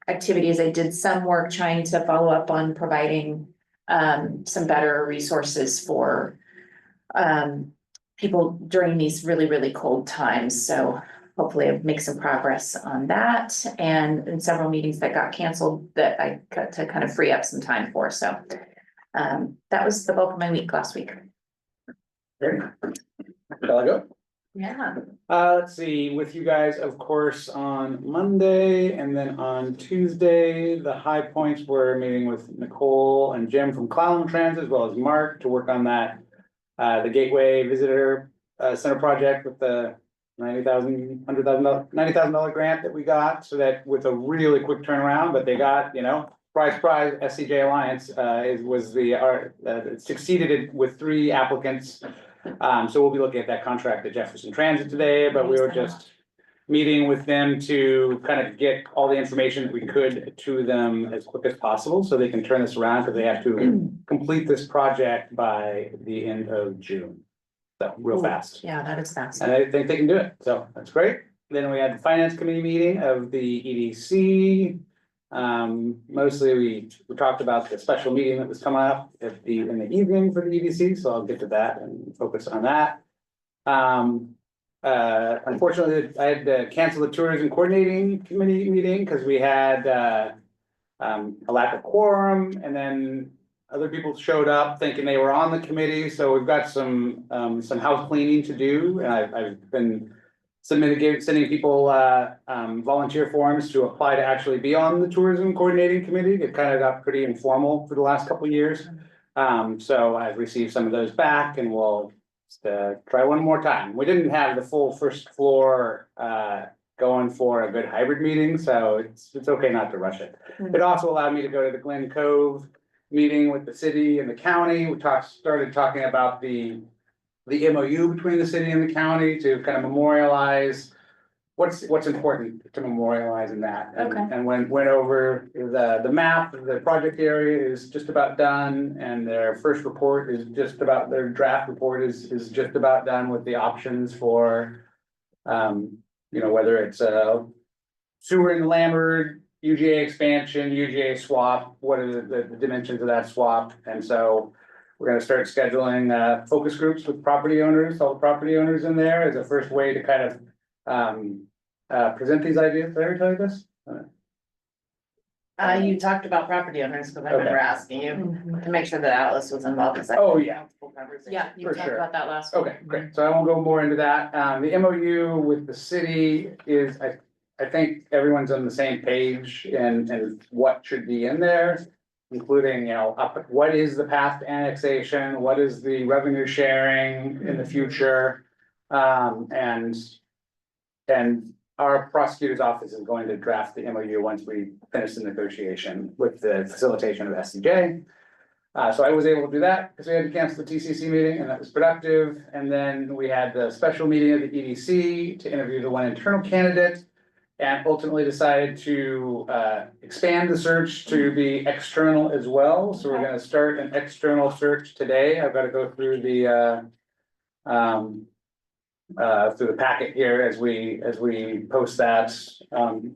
activities. I did some work trying to follow up on providing some better resources for people during these really, really cold times. So hopefully I'll make some progress on that, and in several meetings that got canceled that I got to kind of free up some time for. So that was the bulk of my week last week. Shall I go? Yeah. Let's see, with you guys, of course, on Monday and then on Tuesday, the high points were meeting with Nicole and Jim from Clallam Transit, as well as Mark, to work on that. The Gateway Visitor Center project with the $90,000 grant that we got, so that with a really quick turnaround, but they got, surprise, SCJ Alliance succeeded with 3 applicants. So we'll be looking at that contract at Jefferson Transit today, but we were just meeting with them to kind of get all the information that we could to them as quick as possible, so they can turn this around, because they have to complete this project by the end of June. So real fast. Yeah, that is fast. And I think they can do it, so that's great. Then we had the finance committee meeting of the EDC. Mostly we talked about the special meeting that was coming up in the evening for the EDC, so I'll get to that and focus on that. Unfortunately, I had to cancel the tourism coordinating committee meeting because we had a lack of quorum, and then other people showed up thinking they were on the committee, so we've got some house cleaning to do, and I've been sending people volunteer forms to apply to actually be on the tourism coordinating committee. It kind of got pretty informal for the last couple of years. So I've received some of those back, and we'll try one more time. We didn't have the full first floor going for a good hybrid meeting, so it's okay not to rush it. It also allowed me to go to the Glen Cove meeting with the city and the county. We started talking about the MOU between the city and the county to kind of memorialize what's important to memorialize in that. And went over the map. The project area is just about done, and their first report is just about, their draft report is just about done with the options for whether it's sewer in Lambert, UGA expansion, UGA swap, what are the dimensions of that swap. And so we're gonna start scheduling focus groups with property owners, all the property owners in there, as a first way to kind of present these ideas. Did I ever tell you this? You talked about property owners, because I remember asking you to make sure that Atlas was involved. Oh, yeah. Yeah, you For talked sure. about that last week. Okay, great. So I won't go more into that. The MOU with the city is, I think everyone's on the same page and what should be in there, including, what is the path to annexation? What is the revenue sharing in the future? And our prosecutor's office is going to draft the MOU once we finish the negotiation with the facilitation of SCJ. So I was able to do that because we had to cancel the TCC meeting, and that was productive. And then we had the special meeting of the EDC to interview the one internal candidate, and ultimately decided to expand the search to be external as well. So we're going to start an external search today. I've got to go through the packet here as we post that to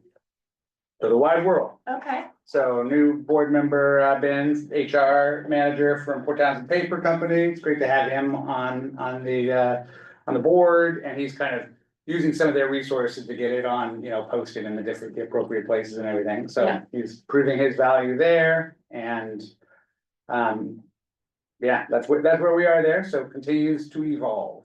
the wide world. Okay. So new board member, Ben, HR manager from Port Townsend Paper Company. It's great to have him on the board, and he's kind of using some of their resources to get it on, posted in the appropriate places and everything. So he's proving his value there, and that's where we are there. So continues to evolve.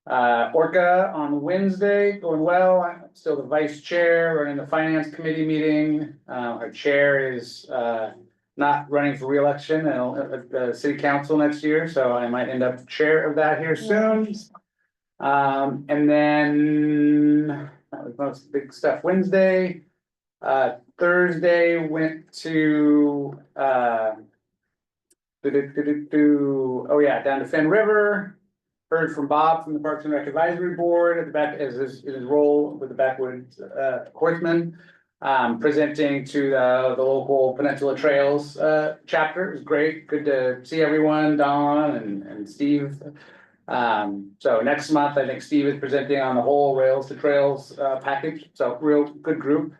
Orca on Wednesday, going well. I'm still the vice chair, running the finance committee meeting. Our chair is not running for reelection at the city council next year, so I might end up chair of that here soon. And then that was most big stuff Wednesday. Thursday went to down to Finn River. Heard from Bob from the Parks and Rec Advisory Board at the back, as his role with the Backwoods Horsemen, presenting to the local Peninsula Trails chapter. It was great. Good to see everyone, Don and Steve. So next month, I think Steve is presenting on the whole Rails to Trails package. So real good group.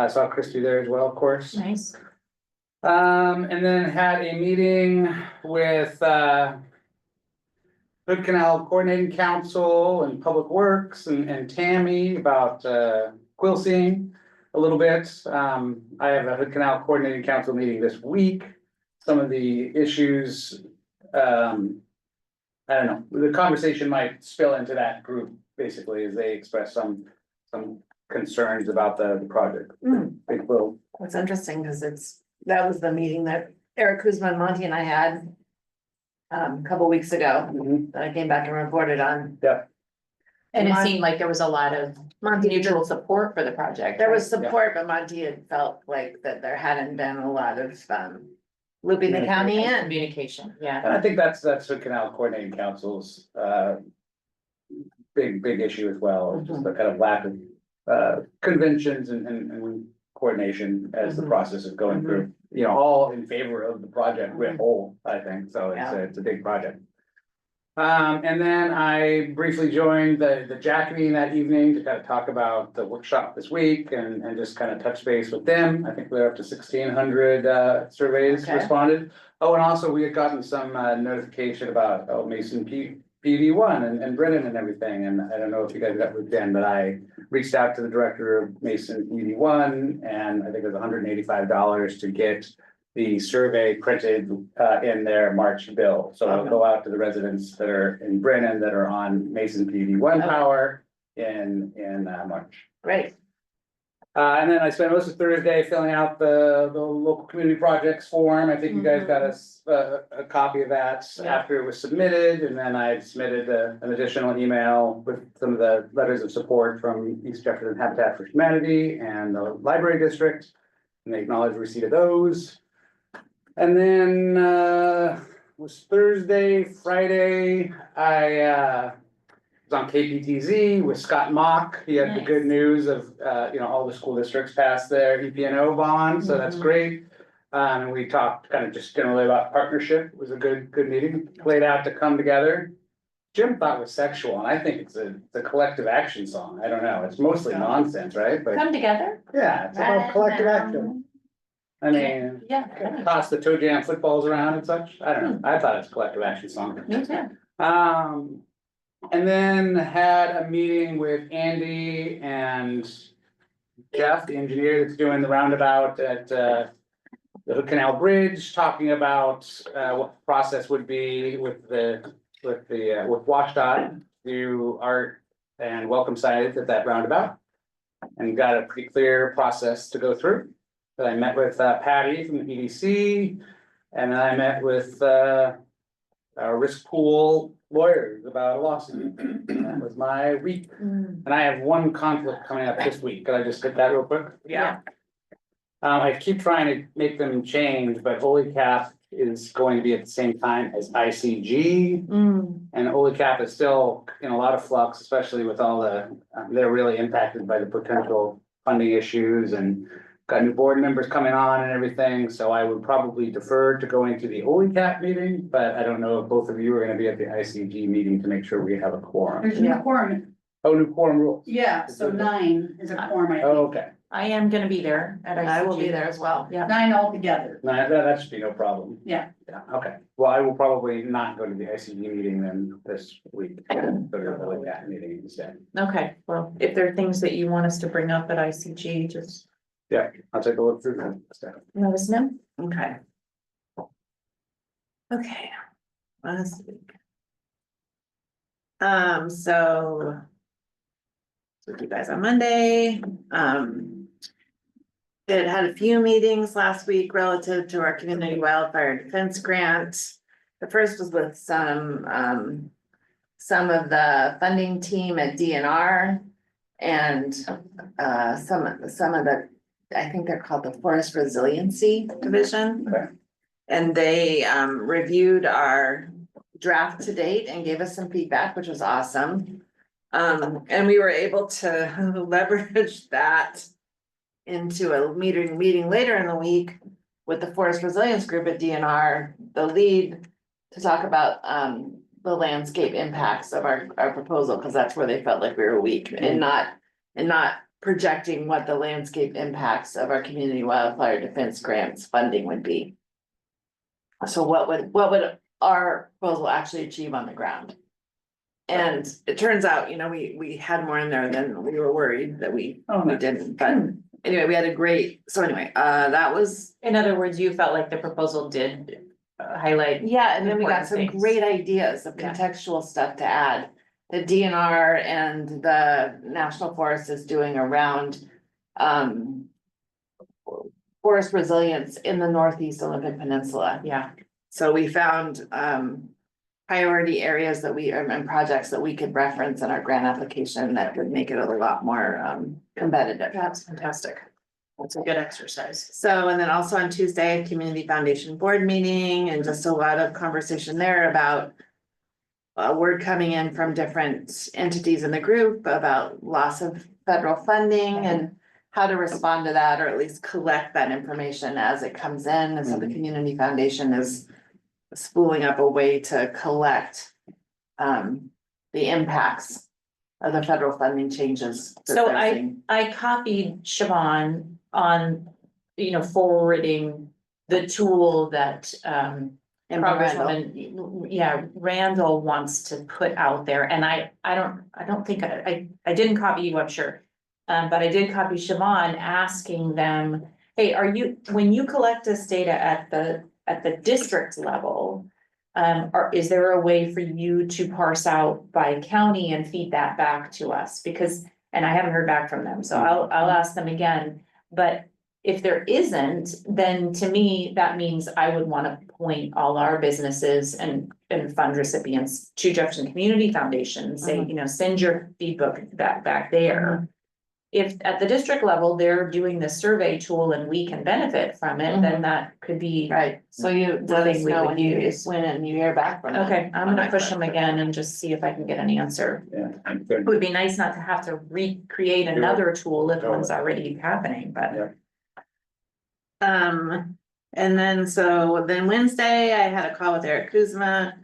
Saw Christy there as well, of course. Nice. And then had a meeting with Hood Canal Coordinating Council and Public Works and Tammy about quilting a little bit. I have a Hood Canal Coordinating Council meeting this week. Some of the issues, I don't know, the conversation might spill into that group, basically, as they express some concerns about the project. That's interesting, because that was the meeting that Eric Kuzma and Monty and I had a couple weeks ago, that I came back and reported on. Yeah. And it seemed like there was a lot of mutual support for the project. There was support, but Monty had felt like that there hadn't been a lot of looping the county in. Communication, yeah. And I think that's Hood Canal Coordinating Council's big issue as well, just the kind of lack of conventions and coordination as the process is going through. You know, all in favor of the project with whole, I think, so it's a big project. And then I briefly joined the JAC meeting that evening to kind of talk about the workshop this week and just kind of touch base with them. I think we're up to 1,600 surveys responded. Oh, and also we had gotten some notification about Mason PD1 and Brennan and everything. And I don't know if you guys got with Ben, but I reached out to the director of Mason PD1 and I think it was $185 to get the survey printed in their March bill. So it'll go out to the residents that are in Brennan that are on Mason PD1 power in March. Great. And then I spent most of Thursday filling out the local community projects form. I think you guys got a copy of that after it was submitted. And then I submitted an additional email with some of the letters of support from East Jefferson Habitat for Humanity and the library district. And they acknowledged receipt of those. And then was Thursday, Friday, I was on KPTZ with Scott Mock. He had the good news of all the school districts passed their EPNO bond, so that's great. And we talked kind of just generally about partnership. It was a good meeting, laid out to come together. Jim thought it was sexual, and I think it's a collective action song. I don't know, it's mostly nonsense, right? But Come together? yeah, it's about collective action. I mean, toss the toe jam footballs around and such. I don't know. I thought it's a collective action song. Me too. And then had a meeting with Andy and Jeff, the engineer that's doing the roundabout at the Hood Canal Bridge, talking about what the process would be with WashDOT do art and welcome signage at that roundabout. And got a pretty clear process to go through. But I met with Patty from the EDC, and then I met with our risk pool lawyers about a lawsuit. That was my week. And I have one conflict coming up this week. Can I just hit that real quick? Yeah. I keep trying to make them change, but Holy Cap is going to be at the same time as ICG. And Holy Cap is still in a lot of flux, especially with all they're really impacted by the potential funding issues and got new board members coming on and everything, so I would probably defer to going to the Holy Cap meeting, but I don't know if both of you are gonna be at the ICG meeting to make sure we have a quorum. There's no quorum. Oh, new quorum rules. Yeah, so 9 is a quorum, I think. Okay, I am gonna be there at I will be ICG. there as well. Yeah. 9 altogether. that should be no problem. Yeah. Yeah, okay, well, I will probably not go to the ICG meeting then this week, go to the Holy Cap meeting instead. Okay, well, if there are things that you want us to bring up at ICG, just Yeah, I'll take a look through that stuff. let us know. Okay. Okay. Last week. So with you guys on Monday, it had a few meetings last week relative to our community wildfire defense grant. The first was with some of the funding team at DNR and some of the, I think they're called the Forest Resiliency Division. Okay. And they reviewed our draft to date and gave us some feedback, which was awesome. And we were able to leverage that into a meeting later in the week with the Forest Resilience Group at DNR, the lead, to talk about the landscape impacts of our proposal, because that's where they felt like we were weak and not projecting what the landscape impacts of our community wildfire defense grants funding would be. So what would our proposal actually achieve on the ground? And it turns out, we had more in there than we were worried that we didn't, but anyway, we had a great, so anyway, that was. In other words, you felt like the proposal did highlight. Yeah, and then we got some important things. great ideas of contextual stuff to add. The DNR and the National Forest is doing around forest resilience in the Northeast Olympic Peninsula. Yeah. So we found priority areas and projects that we could reference in our grant application that would make it a lot more competitive. That's fantastic. That's a good exercise. So, and then also on Tuesday, Community Foundation Board meeting and just a lot of conversation there about word coming in from different entities in the group about loss of federal funding and how to respond to that, or at least collect that information as it comes in. And so the Community Foundation is spooling up a way to collect the impacts of the federal funding changes. that So they're seeing. I copied Siobhan on, forwarding the tool that, And Randall. Congresswoman, Randall wants to put out there, and I don't think I didn't copy you, I'm sure. But I did copy Siobhan asking them, hey, when you collect this data at the district level, is there a way for you to parse out by county and feed that back to us? Because, and I haven't heard back from them, so I'll ask them again. But if there isn't, then to me, that means I would want to point all our businesses and fund recipients to Jefferson Community Foundation and say, send your feedback back there. If at the district level, they're doing this survey tool and we can benefit from it, then that could be. Right, so you let us know when you hear back from them. Okay, I'm gonna push them again and just see if I can get an answer. Yeah. It would be nice not to have to recreate another tool if one's already happening, but. And then Wednesday, I had a call with Eric Kuzma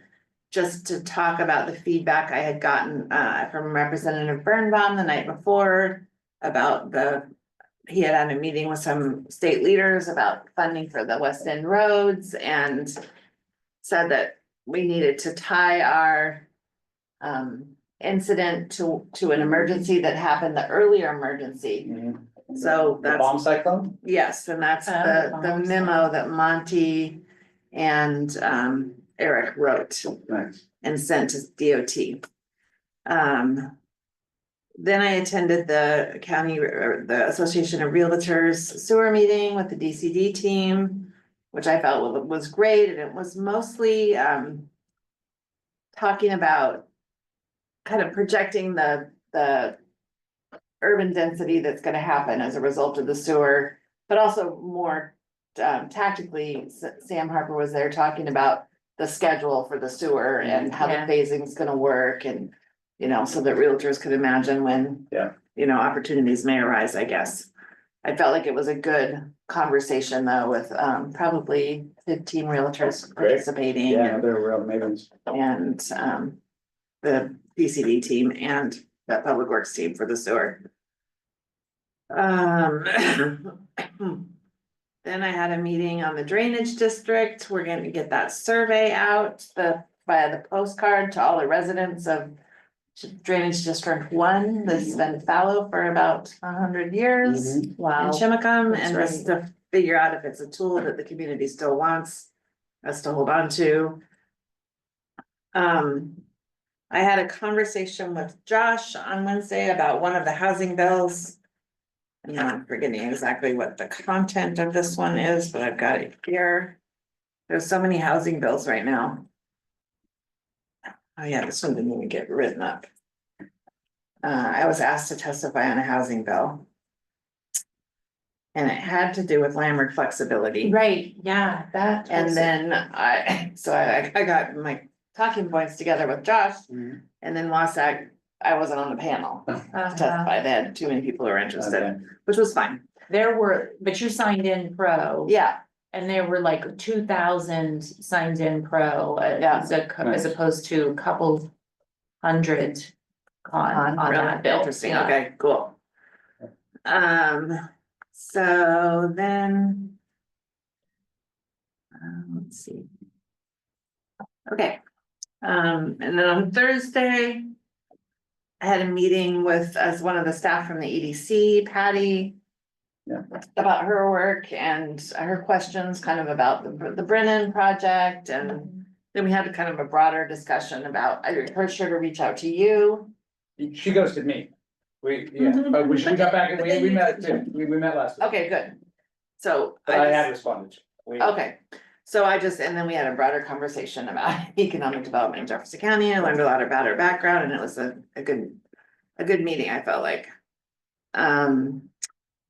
just to talk about the feedback I had gotten from Representative Birnbaum the night before about he had a meeting with some state leaders about funding for the West End roads and said that we needed to tie our incident to an emergency that happened, the earlier emergency. So The that's. bomb cyclone? Yes, and that's the memo that Monty and Eric wrote and sent to DOT. Then I attended the county, or the Association of Realtors sewer meeting with the DCD team, which I felt was great, and it was mostly talking about kind of projecting the urban density that's gonna happen as a result of the sewer, but also more tactically, Sam Harper was there talking about the schedule for the sewer and how the phasing is gonna work, and so that realtors could imagine when opportunities may arise, I guess. I felt like it was a good conversation though, with probably 15 realtors participating. Yeah, they're real maidens. And the PCD team and that public works team for the sewer. Then I had a meeting on the drainage district. We're gonna get that survey out via the postcard to all the residents of Drainage District 1 that's been fallow for about 100 years. Wow. In Chimacum, That's and just to figure out if it's a tool that the community still wants us to hold on to. I had a conversation with Josh on Wednesday about one of the housing bills. And now I'm forgetting exactly what the content of this one is, but I've got it here. There's so many housing bills right now. Oh yeah, this one didn't even get written up. I was asked to testify on a housing bill. And it had to do with landward flexibility. Right, yeah, that. And then I got my talking points together with Josh, and then Wasac, I wasn't on the panel to testify. They had too many people who were interested, which was fine. But you signed in pro. Yeah. And there were like 2,000 signed in pro, as opposed to a couple hundred on that bill. Interesting, Yeah. okay, cool. So then. Let's see. Okay, and then on Thursday. I had a meeting with, as one of the staff from the EDC, Patty. About her work and her questions kind of about the Brennan project, and then we had kind of a broader discussion about, I encouraged her to reach out to you. She ghosted me. We got back and we met too. We met last week. Okay, good. So. But I had responded. Okay, so and then we had a broader conversation about economic development in Jefferson County. I learned a lot about her background, and it was a good meeting, I felt like.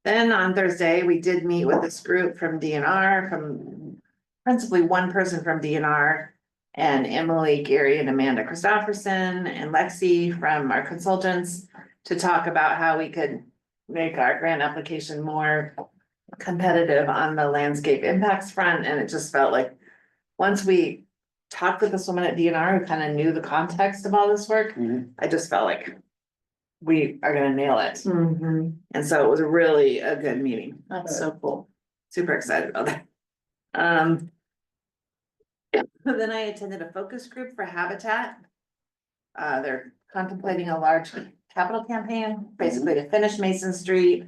Then on Thursday, we did meet with this group from DNR, from principally one person from DNR. and Emily, Gary, and Amanda Christopherson, and Lexi from our consultants to talk about how we could make our grant application more competitive on the landscape impacts front, and it just felt like once we talked with this woman at DNR who kind of knew the context of all this work, I just felt like we are gonna nail it. And so it was really a good meeting. That's so cool. Super excited about that. Then I attended a focus group for Habitat. They're contemplating a large capital campaign, basically to finish Mason Street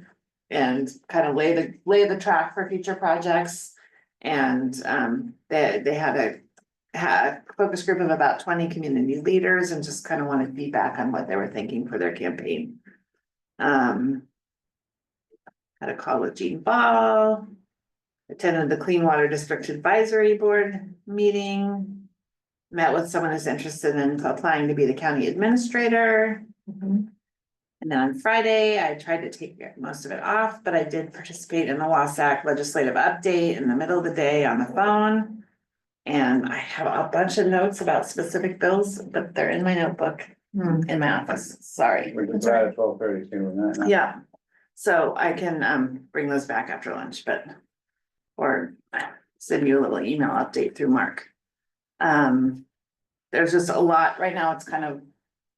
and kind of lay the track for future projects. And they had a focus group of about 20 community leaders and just kind of wanted feedback on what they were thinking for their campaign. Had a call with Gene Ball, attended the Clean Water District Advisory Board meeting, met with someone who's interested in applying to be the county administrator. And then on Friday, I tried to take most of it off, but I did participate in the WASAC legislative update in the middle of the day on the phone. And I have a bunch of notes about specific bills, but they're in my notebook in my office. Sorry. We're just at 12:30 too. Yeah, so I can bring those back after lunch, or send you a little email update through Mark. There's just a lot, right now it's kind of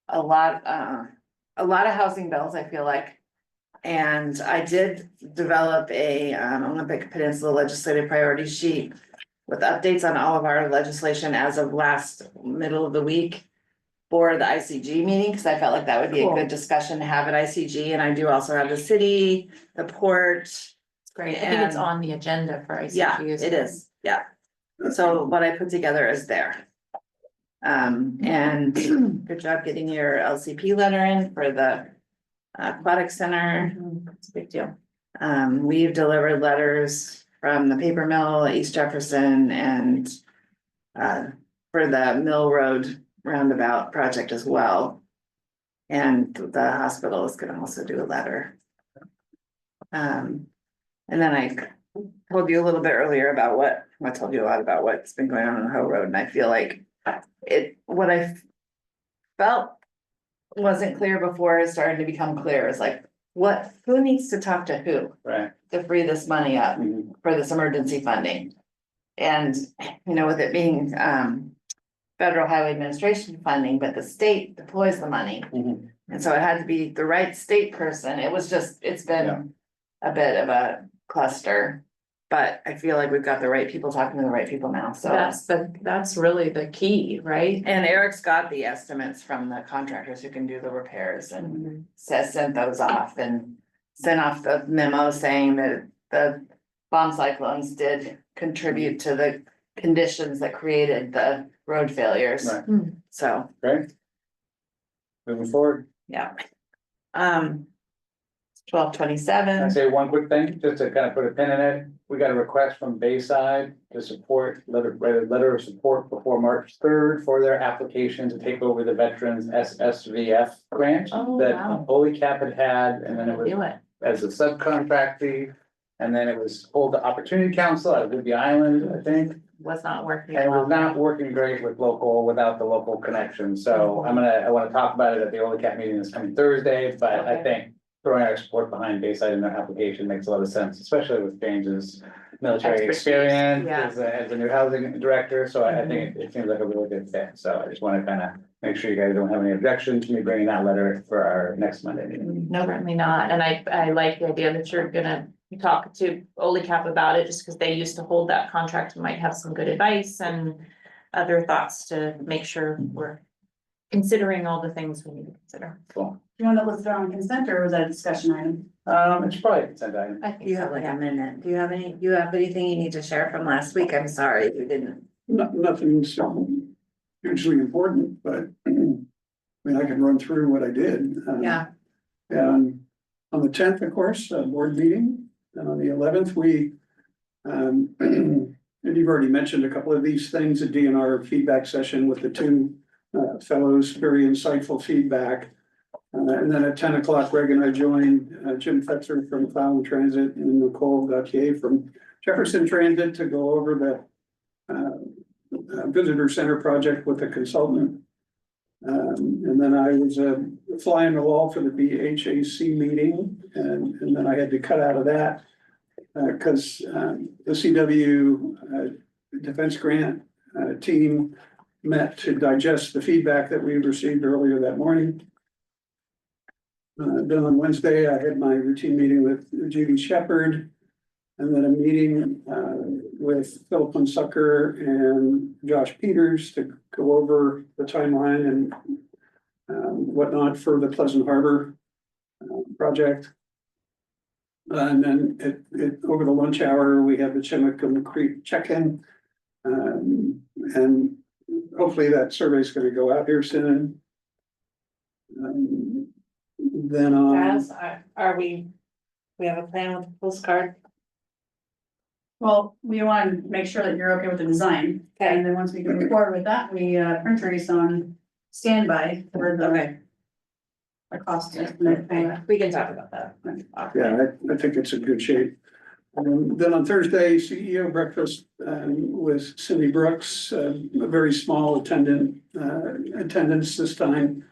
a lot of housing bills, I feel like. And I did develop a Olympic Peninsula legislative priority sheet with updates on all of our legislation as of middle of the week for the ICG meeting, because I felt like that would be a good discussion to have at ICG. And I do also have the city, the port. It's great. I think it's on the agenda for ICG. Yeah, it is. Yeah. So what I put together is there. And good job getting your LCP letter in for the aquatic center. It's a big deal. We've delivered letters from the paper mill at East Jefferson and for the Mill Road roundabout project as well. And the hospital is gonna also do a letter. And then I told you a little bit earlier about I told you a lot about what's been going on the Hoe Road, and I feel like what I felt wasn't clear before is starting to become clear. Is like, who needs to talk to who? Right. To free this money up for this emergency funding. And, with it being, federal highway administration funding, but the state deploys the money. And so it had to be the right state person. It's been a bit of a cluster. But I feel like we've got the right people talking to the right people now, so. That's really the key, right? And Eric's got the estimates from the contractors who can do the repairs and sent those off and sent off the memo saying that the bomb cyclones did contribute to the conditions that created the road failures. Right. So. Great. Moving forward. Yeah. 12/27. Can I say one quick thing, just to kind of put a pin in it? We got a request from Bayside to write a letter of support before March 3rd for their application to take over the Veterans SSVF grant that BOCC had, and then it was as a subcontract fee. And then it was pulled to Opportunity Council out of Whidbey Island, I think. Was not working. And it was not working great without the local connection. So I want to talk about it at the OLCAP meeting this coming Thursday, but I think throwing our support behind Bayside in their application makes a lot of sense, especially with James's military experience as a new housing director. So I think it seems like a really good fit. So I just want to kind of make sure you guys don't have any objections to me bringing that letter for our next Monday meeting. No, certainly not. And I like the idea that you're gonna talk to OLCAP about it, just because they used to hold that contract and might have some good advice and other thoughts to make sure we're considering all the things we need to consider. Cool. You want to list it on consent, or was that a discussion item? It's probably a consent item. You have like a minute. Do you have anything you need to share from last week? I'm sorry if you didn't. Nothing's hugely important, but I mean, I can run through what I did. Yeah. And on the 10th, of course, board meeting, and on the 11th, and you've already mentioned a couple of these things, a DNR feedback session with the two fellows, very insightful feedback. And then at 10 o'clock, Greg and I joined Jim Fetzer from Fallon Transit and Nicole Gautier from Jefferson Transit to go over visitor center project with a consultant. And then I was a fly on the wall for the BHAC meeting, and then I had to cut out of that because the CW defense grant team met to digest the feedback that we received earlier that morning. Then on Wednesday, I had my routine meeting with Judy Shepherd, and then a meeting with Philip Sucker and Josh Peters to go over the timeline and whatnot for the Pleasant Harbor project. And then over the lunch hour, we had the Chimicum Creek check-in. And hopefully that survey is going to go out here soon. Then As, we have a plan with the postcard? Well, we want to make sure that you're okay with the design. Okay. And then once we can move forward with that, we printer on standby for the cost estimate. We can talk about that. yeah, I think it's in good shape. Then on Thursday, CEO breakfast with Cindy Brooks, a very small attendance this time.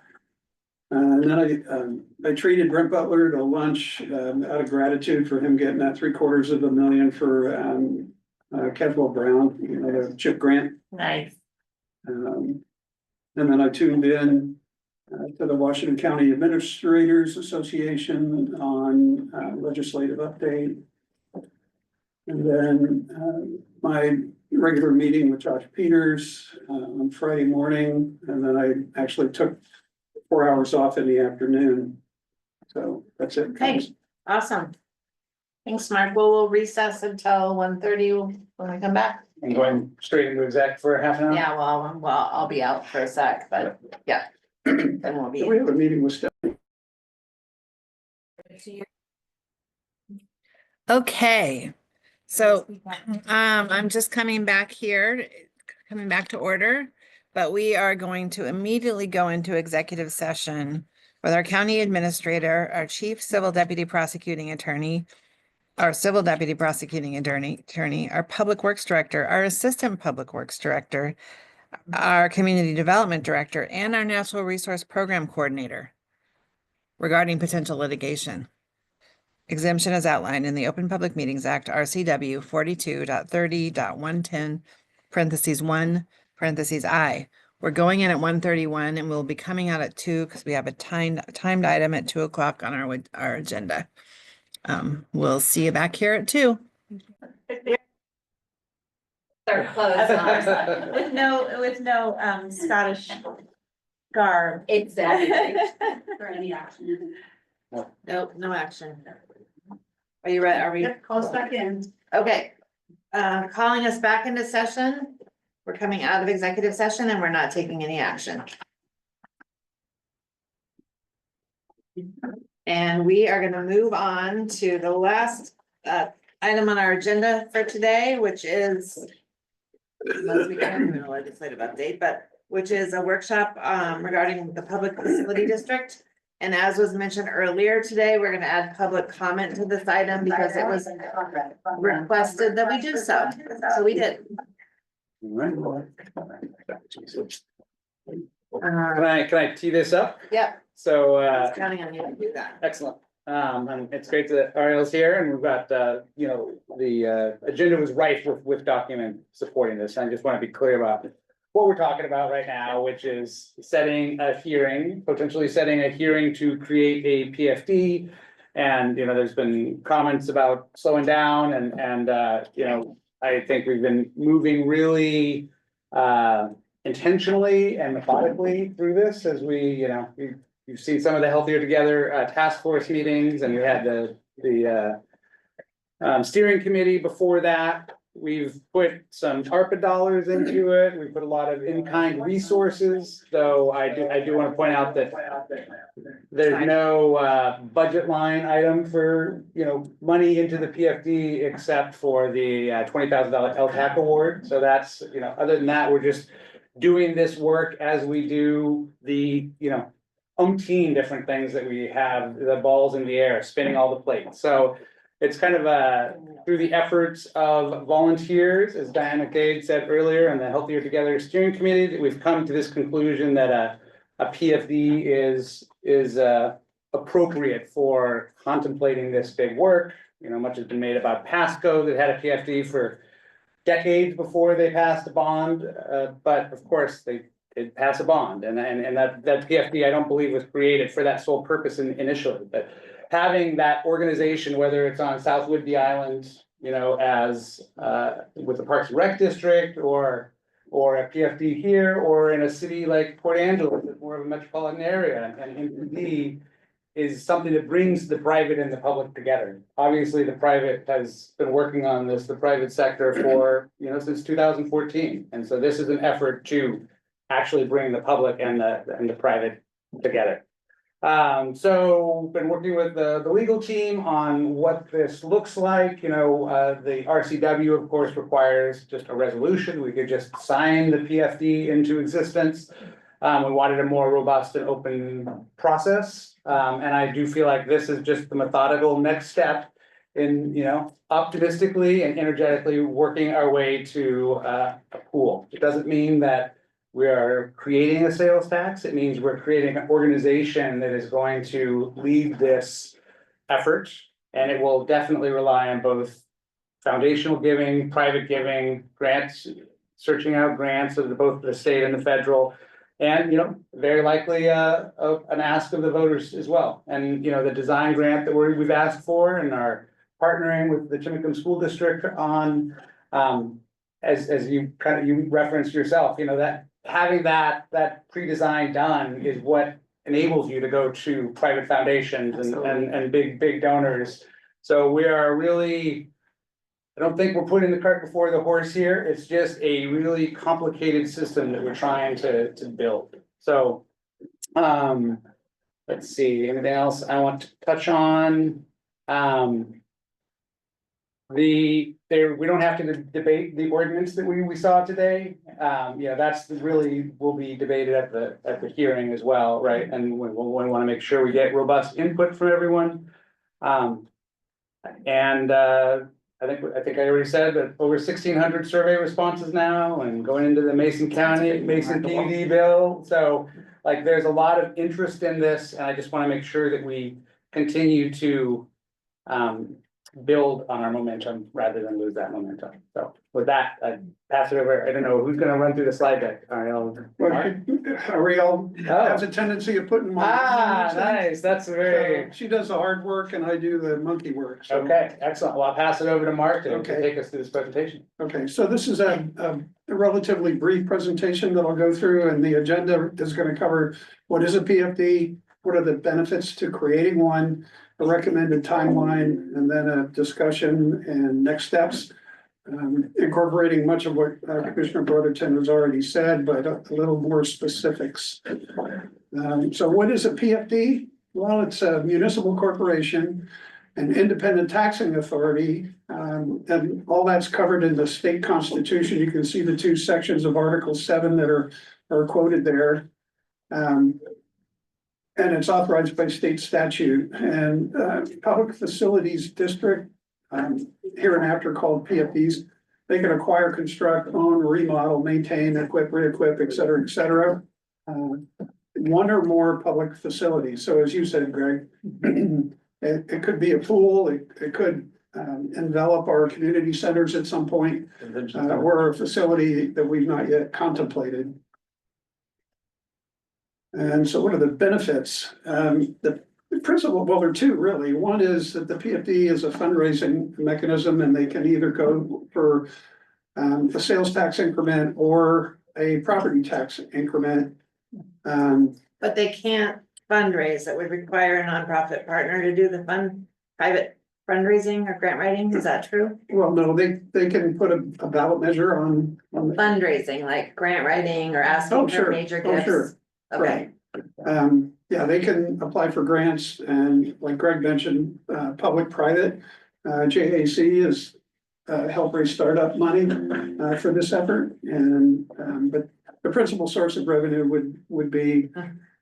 And then I treated Brent Butler to lunch out of gratitude for him getting that $750,000 for Caswell Brown, you know, the CHIP grant. Nice. And then I tuned in to the Washington County Administrators Association on legislative update. And then my regular meeting with Josh Peters on Friday morning, and then I actually took 4 hours off in the afternoon. So that's it. Okay, awesome. Thanks, Mark. We'll recess until 1:30 when we come back. I'm going straight into exec for half an hour. Yeah, well, I'll be out for a sec, but yeah. Then we'll be. We have a meeting with Stephanie. Okay, so I'm just coming back to order, but we are going to immediately go into executive session with our county administrator, our chief civil deputy prosecuting attorney, our civil deputy prosecuting attorney, our public works director, our assistant public works director, our community development director, and our natural resource program coordinator regarding potential litigation. Exemption is outlined in the Open Public Meetings Act, RCW 42.30.110, parentheses 1, parentheses I. We're going in at 1:31 and we'll be coming out at 2 because we have a timed item at 2 o'clock on our agenda. We'll see you back here at 2. Start close with no Scottish garb. Exactly. For any action. Nope, no action. Are you ready? Are we? Yep, call us back in. Okay. Calling us back into session. We're coming out of executive session and we're not taking any action. And we are gonna move on to the last item on our agenda for today, which is unless we can do a legislative update, but which is a workshop regarding the public facility district. And as was mentioned earlier today, we're gonna add public comment to this item because it was requested that we do so. So we did. Can I tee this up? Yep, So, counting on you to do that. excellent. And it's great that Ariel's here and we've got, the agenda was rife with document supporting this. I just want to be clear about what we're talking about right now, which is potentially setting a hearing to create a PFD. And, there's been comments about slowing down and I think we've been moving really intentionally and methodically through this as you've seen some of the Healthier Together task force meetings, and we had the steering committee before that. We've put some ARPA dollars into it. We put a lot of in-kind resources, though I do want to point out that there's no budget line item for, money into the PFD except for the $20,000 LTAC award. So that's, other than that, we're just doing this work as we do the, umpteen different things that we have, the balls in the air, spinning all the plates. So it's kind of through the efforts of volunteers, as Diana Cade said earlier, and the Healthier Together Steering Committee, that we've come to this conclusion that a PFD is appropriate for contemplating this big work. You know, much has been made about Pasco that had a PFD for decades before they passed a bond, but of course they did pass a bond, and that PFD I don't believe was created for that sole purpose initially, but having that organization, whether it's on South Whidbey Island, you know, as with the Parks and Rec District, or a PFD here, or in a city like Port Angeles, that's more of a metropolitan area, and MPD is something that brings the private and the public together. Obviously, the private has been working on this, the private sector, for, you know, since 2014, and so this is an effort to actually bring the public and the private together. So been working with the legal team on what this looks like. You know, the RCW of course requires just a resolution. We could just sign the PFD into existence. We wanted a more robust and open process. And I do feel like this is just the methodical next step in, you know, optimistically and energetically working our way to a pool. It doesn't mean that we are creating a sales tax. It means we're creating an organization that is going to lead this effort, and it will definitely rely on both foundational giving, private giving, grants, searching out grants of both the state and the federal, and, you know, very likely an ask of the voters as well. And, you know, the design grant that we've asked for and are partnering with the Chimicum School District on, as you referenced yourself, you know, that having that pre-design done is what enables you to go to private foundations and big donors. So we are really, I don't think we're putting the cart before the horse here. It's just a really complicated system that we're trying to build. So let's see, anything else I want to touch on? We don't have to debate the ordinance that we saw today. Yeah, that's really will be debated at the hearing as well, right? And we want to make sure we get robust input from everyone. I think I already said that over 1,600 survey responses now, and going into the Mason PD bill. So like, there's a lot of interest in this, and I just want to make sure that we continue to build on our momentum rather than lose that momentum. So with that, I pass it over. I don't know who's going to run through the slide deck. Ariel has a tendency of putting. Nice. That's very. She does the hard work and I do the monkey work. So. Okay, excellent. Well, I'll pass it over to Mark to take us through this presentation. Okay, so this is a relatively brief presentation that I'll go through, and the agenda is going to cover what is a PFD, what are the benefits to creating one, a recommended timeline, and then a discussion and next steps, incorporating much of what Commissioner Brotherton has already said, but a little more specifics. So what is a PFD? Well, it's a municipal corporation, an independent taxing authority, and all that's covered in the state constitution. You can see the two sections of Article 7 that are quoted there. And it's authorized by state statute, and public facilities district, hereinafter called PFDs, they can acquire, construct, own, remodel, maintain, equip, re-equip, et cetera, one or more public facilities. So as you said, Greg, it could be a pool, it could envelop our community centers at some point, or a facility that we've not yet contemplated. And so what are the benefits? The principal, well, there are two really. One is that the PFD is a fundraising mechanism, and they can either go for a sales tax increment or a property tax increment. But they can't fundraise. It would require a nonprofit partner to do the private fundraising or grant writing. Is that true? Well, no, they can put a ballot measure on fundraising, like grant writing or asking for major gifts. Sure. Okay. Right. Yeah, they can apply for grants, and like Greg mentioned, public-private. JAC is help raise startup money for this effort, and but the principal source of revenue would be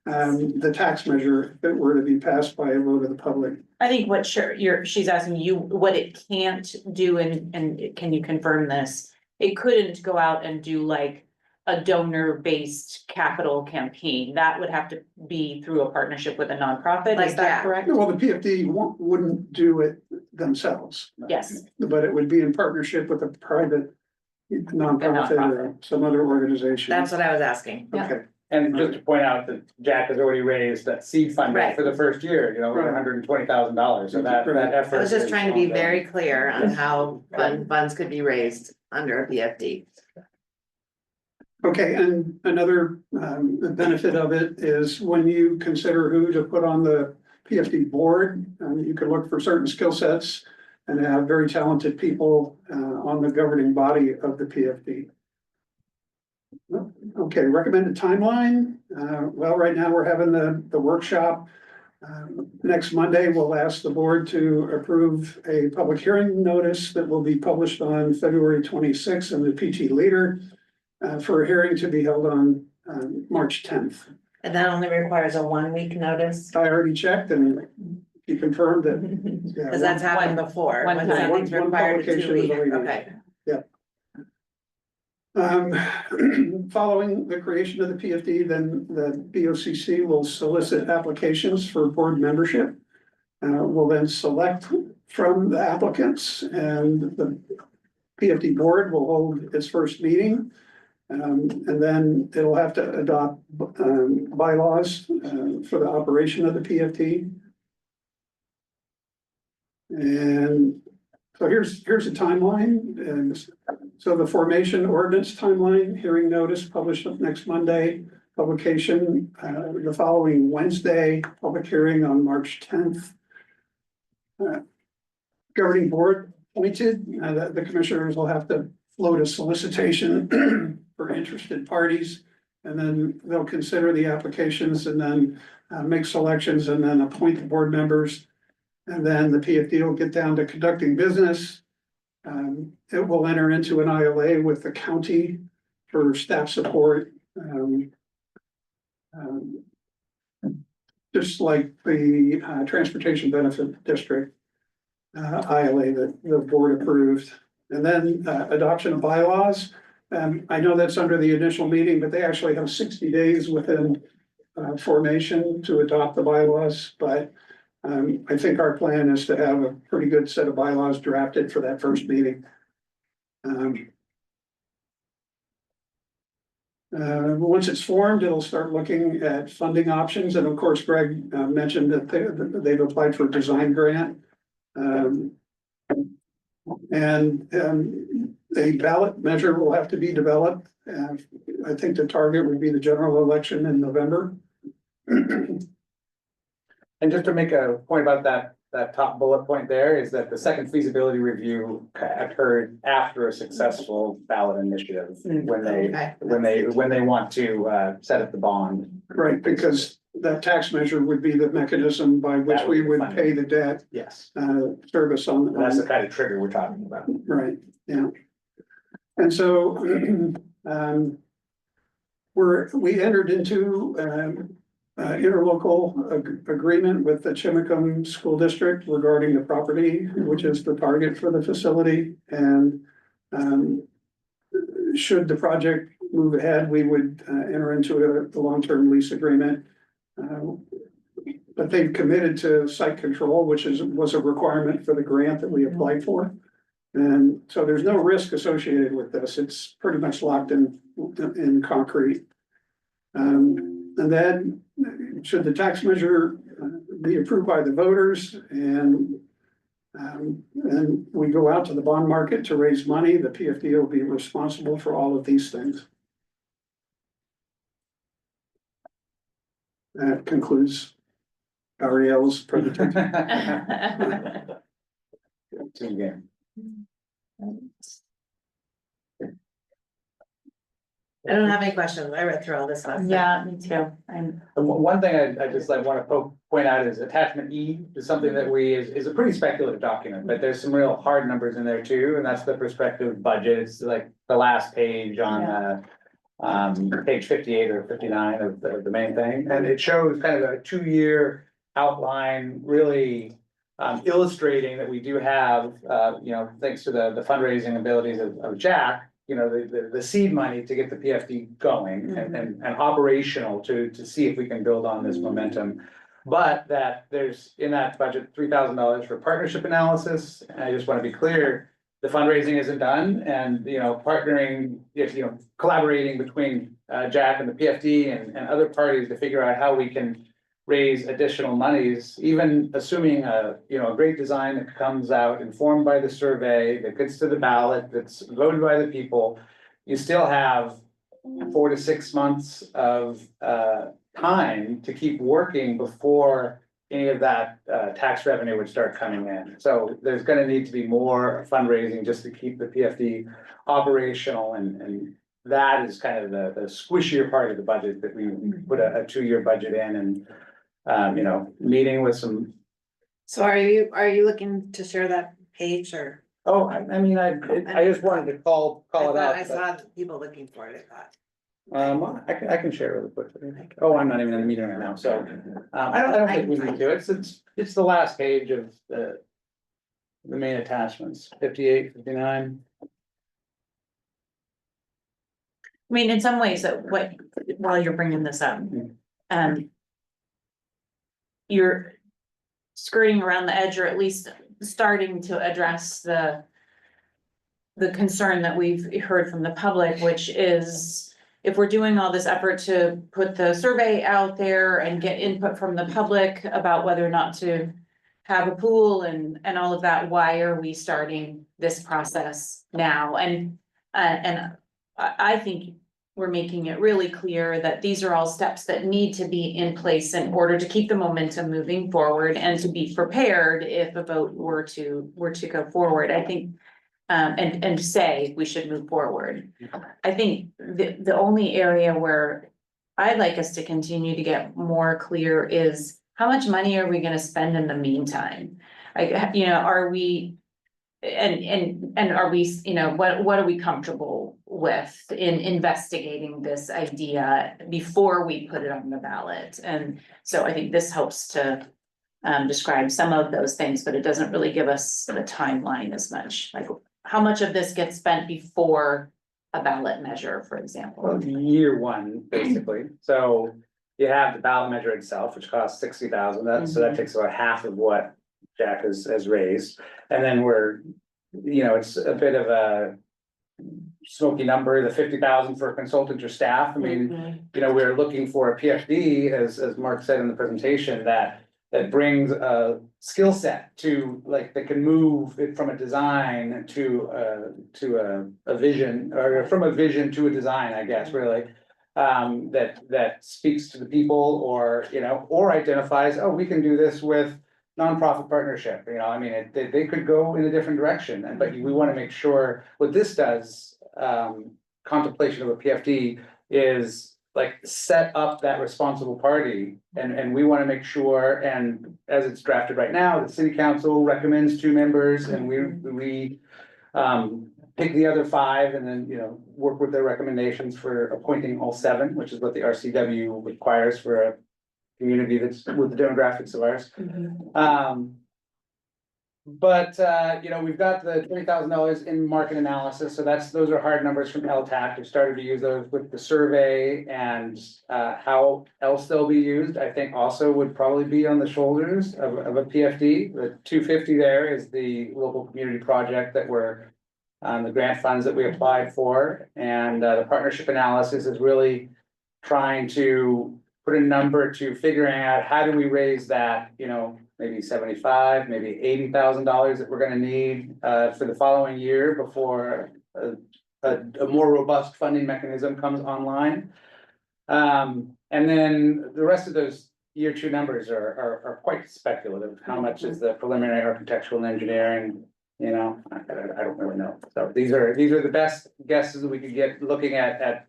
the tax measure if it were to be passed by a vote of the public. I think what she's asking you, what it can't do, and can you confirm this? It couldn't go out and do like a donor-based capital campaign. That would have to be through a partnership with a nonprofit, Like is that that. correct? Well, the PFD wouldn't do it themselves. Yes. But it would be in partnership with a private nonprofit or some other organization. That's what I was asking. Okay. And just to point out that Jack has already raised that seed fund Right. for the first year, you know, Right. $120,000, so that Right. effort. I was just is trying to be ongoing. very clear on how funds could be raised under a PFD. Okay, and another benefit of it is when you consider who to put on the PFD board, you can look for certain skill sets and have very talented people on the governing body of the PFD. Okay, recommended timeline. Well, right now we're having the workshop. Next Monday, we'll ask the board to approve a public hearing notice that will be published on February 26th in the PT Leader for a hearing to be held on March 10th. And that only requires a 1 week notice? I already checked and he confirmed that. yeah, Cause that's happened before, one when time. something's One required in 2 publication is weeks, all we need. okay. Following the creation of the PFD, then the BOCC will solicit applications for board membership. We'll then select from the applicants and the PFD board will hold its first meeting. And then it'll have to adopt bylaws for the operation of the PFD. And so here's a timeline. And so the formation ordinance timeline, hearing notice published next Monday, publication the following Wednesday, public hearing on March 10th. Governing board appointed, the commissioners will have to float a solicitation for interested parties. And then they'll consider the applications and then make selections and then appoint the board members. And then the PFD will get down to conducting business. It will enter into an ILA with the county for staff support. Just like the Transportation Benefit District ILA that the board approved. And then adoption of bylaws. I know that's under the initial meeting, but they actually have 60 days within formation to adopt the bylaws. But I think our plan is to have a pretty good set of bylaws drafted for that first meeting. Once it's formed, it'll start looking at funding options. And of course, Greg mentioned that they've applied for a design grant. And a ballot measure will have to be developed. I think the target would be the general election in November. And just to make a point about that top bullet point there is that the second feasibility review occurred after a successful ballot initiative. When they want to set up the bond. Right, because that tax measure would be the mechanism by which we would pay the debt. Yes. Service on. And that's the kind of trigger we're talking about. Right, yeah. And so, we entered into, interlocal agreement with the Chimicum School District regarding the property, which is the target for the facility. And, should the project move ahead, we would, enter into a long-term lease agreement. But they've committed to site control, which was a requirement for the grant that we applied for. And so there's no risk associated with this. It's pretty much locked in concrete. And then should the tax measure be approved by the voters and we go out to the bond market to raise money, the PFD will be responsible for all of these things. That concludes Ariel's presentation. I don't have any questions. I read through all this last. Yeah, me too. One thing I just want to point out is attachment E is something that is a pretty speculative document, but there's some real hard numbers in there too, and that's the prospective budget. It's like the last page on Page 58 or 59 of the main thing, and it shows kind of a 2-year outline, really illustrating that we do have, thanks to the fundraising abilities of Jack, the seed money to get the PFD going and operational to see if we can build on this momentum. But that there's in that budget $3,000 for partnership analysis. And I just want to be clear, the fundraising isn't done, and partnering, collaborating between Jack and the PFD and other parties to figure out how we can raise additional monies, even assuming a great design that comes out informed by the survey, that gets to the ballot, that's voted by the people. You still have 4 to 6 months of time to keep working before any of that tax revenue would start coming in. So there's going to need to be more fundraising just to keep the PFD operational, and that is kind of the squishier part of the budget that we put a 2-year budget in, and meeting with some. So are you looking to share that page or? Oh, I just wanted to call it out. I saw people looking for it, I thought. I can share really quickly. Oh, I'm not even in the meeting right now, so I don't think we need to. It's the last page of the main attachments, 58, 59. I mean, in some ways, while you're bringing this up, you're skirting around the edge, or at least starting to address the concern that we've heard from the public, which is, if we're doing all this effort to put the survey out there and get input from the public about whether or not to have a pool and all of that, why are we starting this process now? And I think we're making it really clear that these are all steps that need to be in place in order to keep the momentum moving forward and to be prepared if a vote were to go forward. I think and say we should move forward. I think the only area where I'd like us to continue to get more clear is, how much money are we gonna spend in the meantime? Are we, and are we, what are we comfortable with in investigating this idea before we put it on the ballot? And so I think this helps to describe some of those things, but it doesn't really give us the timeline as much, like how much of this gets spent before a ballot measure, for example. Well, year 1, basically. So you have the ballot measure itself, which costs $60,000. So that takes about half of what Jack has raised. And then it's a bit of a smoky number, the $50,000 for consultants or staff. I mean, we're looking for a PFD, as Mark said in the presentation, that brings a skill set to, that can move it from a design to a vision, or from a vision to a design, I guess, really. That speaks to the people, or identifies, oh, we can do this with nonprofit partnership, they could go in a different direction, but we want to make sure what this does, contemplation of a PFD, is set up that responsible party, and we want to make sure, and as it's drafted right now, the city council recommends 2 members, and we pick the other 5, and then work with their recommendations for appointing all 7, which is what the RCW requires for a community that's with the demographics of ours. But we've got the $20,000 in market analysis, so those are hard numbers from LTAC. We've started to use those with the survey, and how else they'll be used, I think also would probably be on the shoulders of a PFD. The $250 there is the local community project that we're the grant funds that we applied for, and the partnership analysis is really trying to put a number to figuring out how do we raise that, maybe $75,000, maybe $80,000 that we're gonna need for the following year before a more robust funding mechanism comes online. And then the rest of those year 2 numbers are quite speculative. How much is the preliminary architectural and engineering? I don't really know. So these are the best guesses that we could get looking at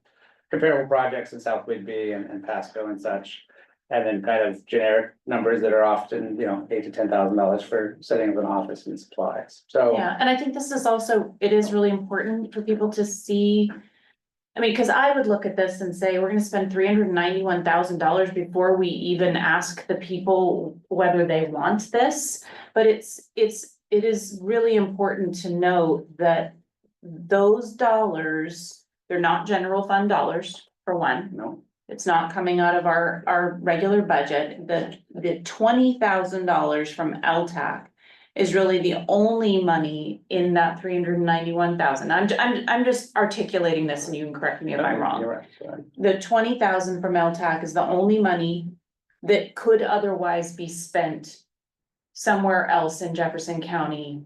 comparable projects in South Whidbey and Pasco and such. And then kind of generic numbers that are often, $8,000 to $10,000 for setting up an office and supplies. So Yeah, and I think this is also, it is really important for people to see I mean, cause I would look at this and say, we're gonna spend $391,000 before we even ask the people whether they want this. But it is really important to note that those dollars, they're not general fund dollars, for one. No. It's not coming out of our regular budget. The $20,000 from LTAC is really the only money in that 391,000. I'm just articulating this and you can correct me if I'm wrong. You're right, sorry. The 20,000 from LTAC is the only money that could otherwise be spent somewhere else in Jefferson County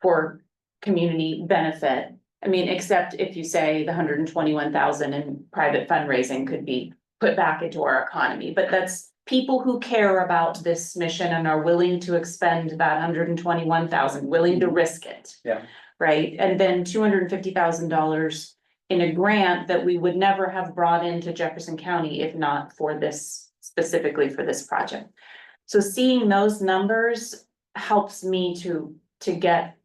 for community benefit. I mean, except if you say the 121,000 in private fundraising could be put back into our economy, but that's people who care about this mission and are willing to expend that 121,000, willing to risk it. Yeah. Right, and then $250,000 in a grant that we would never have brought into Jefferson County if not for this, specifically for this project. So seeing those numbers helps me to get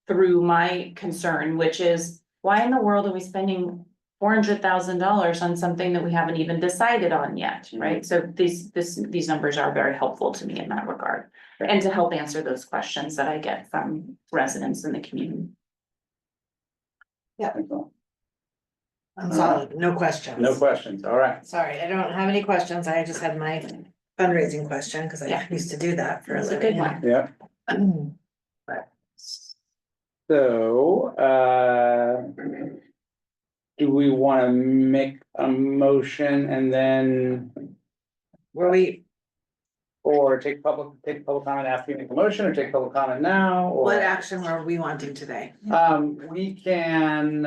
through my concern, which is why in the world are we spending $400,000 on something that we haven't even decided on yet, right? So these numbers are very helpful to me in that regard. And to help answer those questions that I get from residents in the community. Yeah. I'm solid, no questions. No questions, all right. Sorry, I don't have any questions. I just had my fundraising question because I used to do that for a That's a living. good one. Yeah. So, do we want to make a motion and then, Were we, or take public comment after you make a motion, or take public comment now, or? what action were we wanting today? We can,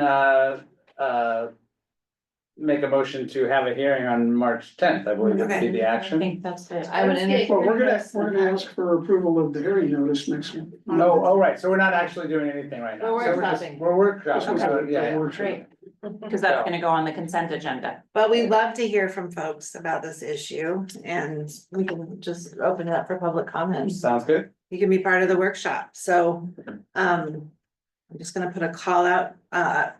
make a motion to have a hearing on March 10th, I believe would be the I action. think that's it. I would. Well, we're gonna ask for approval of the hearing notice next week. No, oh, right, so we're not actually doing anything right now. We're So just- workshopping. We're workshopping, so, yeah, yeah. Great, because that's gonna go on the consent agenda. But we'd love to hear from folks about this issue and we can just open it up for public comments. Sounds good. You can be part of the workshop. So, I'm just gonna put a call out.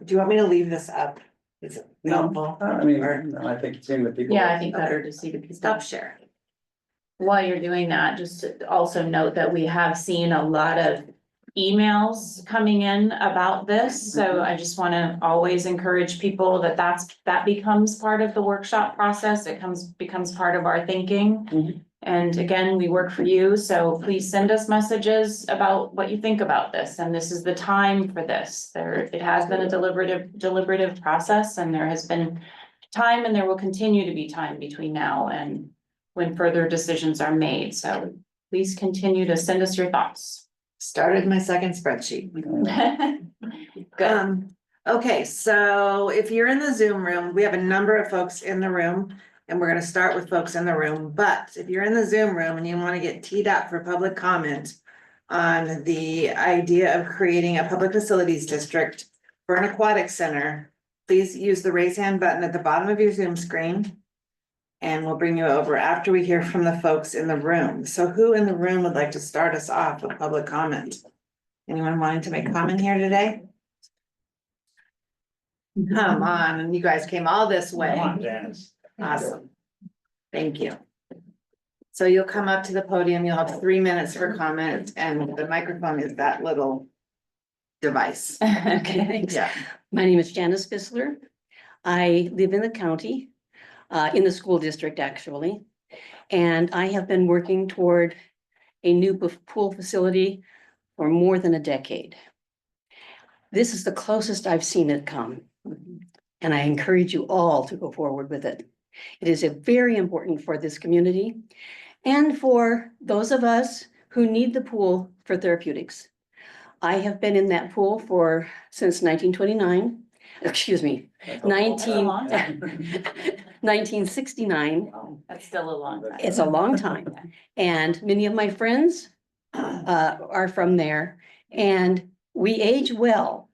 Do you want me to leave this up? Is it helpful? I mean, I think seeing the people. Yeah, I think better to see the people. Stop sharing. While you're doing that, just to also note that we have seen a lot of emails coming in about this. So I just want to always encourage people that that becomes part of the workshop process. It becomes part of our thinking. And again, we work for you, so please send us messages about what you think about this. And this is the time for this. It has been a deliberative process, and there has been time and there will continue to be time between now and when further decisions are made. So please continue to send us your thoughts. Started my second spreadsheet. Good. Okay, so if you're in the Zoom room, we have a number of folks in the room. And we're gonna start with folks in the room, but if you're in the Zoom room and you wanna get teed up for public comment on the idea of creating a public facilities district for an aquatic center, please use the raise hand button at the bottom of your Zoom screen. And we'll bring you over after we hear from the folks in the room. So who in the room would like to start us off with public comment? Anyone wanting to make comment here today? Come on, you guys came all this way. Come on, Janice. Awesome. Thank you. So you'll come up to the podium, you'll have 3 minutes for comment, and the microphone is that little device. Okay, thanks. Yeah. My name is Janice Bissler. I live in the county, in the school district, actually. And I have been working toward a new pool facility for more than a decade. This is the closest I've seen it come. And I encourage you all to go forward with it. It is very important for this community and for those of us who need the pool for therapeutics. I have been in that pool since 1929, excuse me, 1969. That's still a long time. It's a long time. And many of my friends are from there. And we age well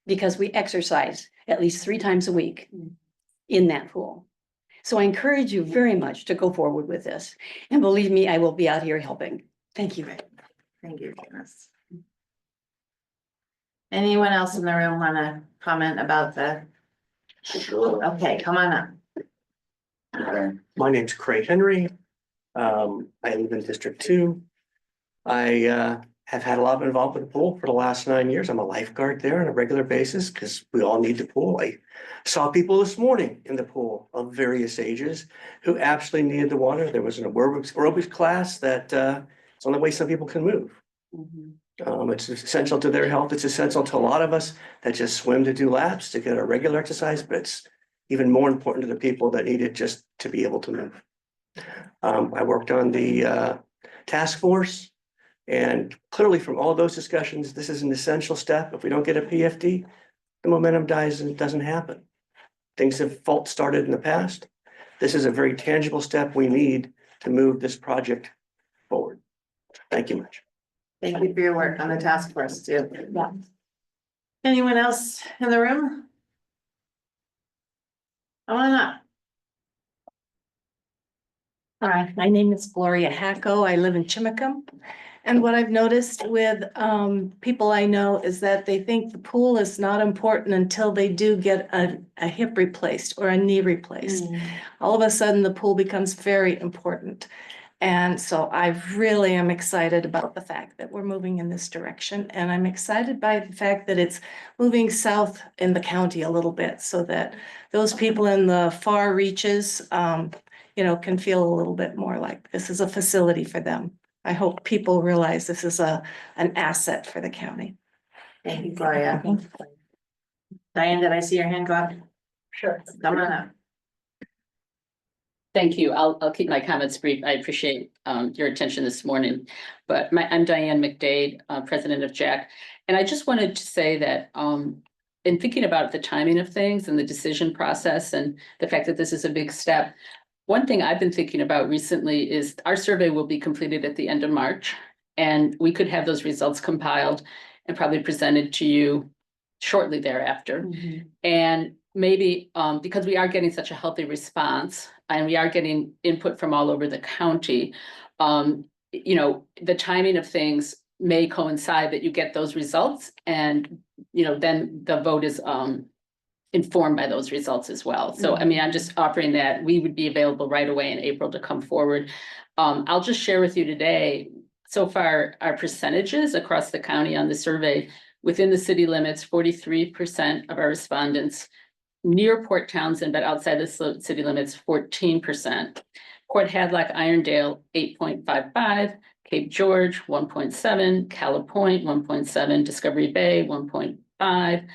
because we exercise at least 3 times a week in that pool. So I encourage you very much to go forward with this. And believe me, I will be out here helping. Thank you. Thank you, Janice. Anyone else in the room want to comment about the Okay, come on up. My name's Craig Henry. I live in District 2. I have had a lot of involvement with the pool for the last 9 years. I'm a lifeguard there on a regular basis because we all need the pool. I saw people this morning in the pool of various ages who absolutely needed the water. There was an aerobics class that it's the only way some people can move. It's essential to their health. It's essential to a lot of us that just swim to do laps to get a regular exercise, but it's even more important to the people that need it just to be able to move. I worked on the task force, and clearly from all those discussions, this is an essential step. If we don't get a PFD, the momentum dies and it doesn't happen. Things have false started in the past. This is a very tangible step we need to move this project forward. Thank you much. Thank you for your work on the task force too. Yeah. Anyone else in the room? Come on up. Hi, my name is Gloria Hacko. I live in Chimicum. And what I've noticed with people I know is that they think the pool is not important until they do get a hip replaced or a knee replaced. All of a sudden, the pool becomes very important. And so I really am excited about the fact that we're moving in this direction. And I'm excited by the fact that it's moving south in the county a little bit so that those people in the far reaches, can feel a little bit more like this is a facility for them. I hope people realize this is an asset for the county. Thank you, Gloria. Diane, did I see your hand go up? Sure. Come on up. Thank you. I'll keep my comments brief. I appreciate your attention this morning. But I'm Diane McDade, president of JAC. And I just wanted to say that in thinking about the timing of things and the decision process and the fact that this is a big step, one thing I've been thinking about recently is our survey will be completed at the end of March, and we could have those results compiled and probably presented to you shortly thereafter. And maybe because we are getting such a healthy response and we are getting input from all over the county, the timing of things may coincide that you get those results and, then the vote is informed by those results as well. So, I mean, I'm just offering that we would be available right away in April to come forward. I'll just share with you today, so far, our percentages across the county on the survey, within the city limits, 43% of our respondents, near Port Townsend, but outside the city limits, 14%. Port Hadlock, Irondale, 8.55, Cape George, 1.7, Calla Point, 1.7, Discovery Bay, 1.5,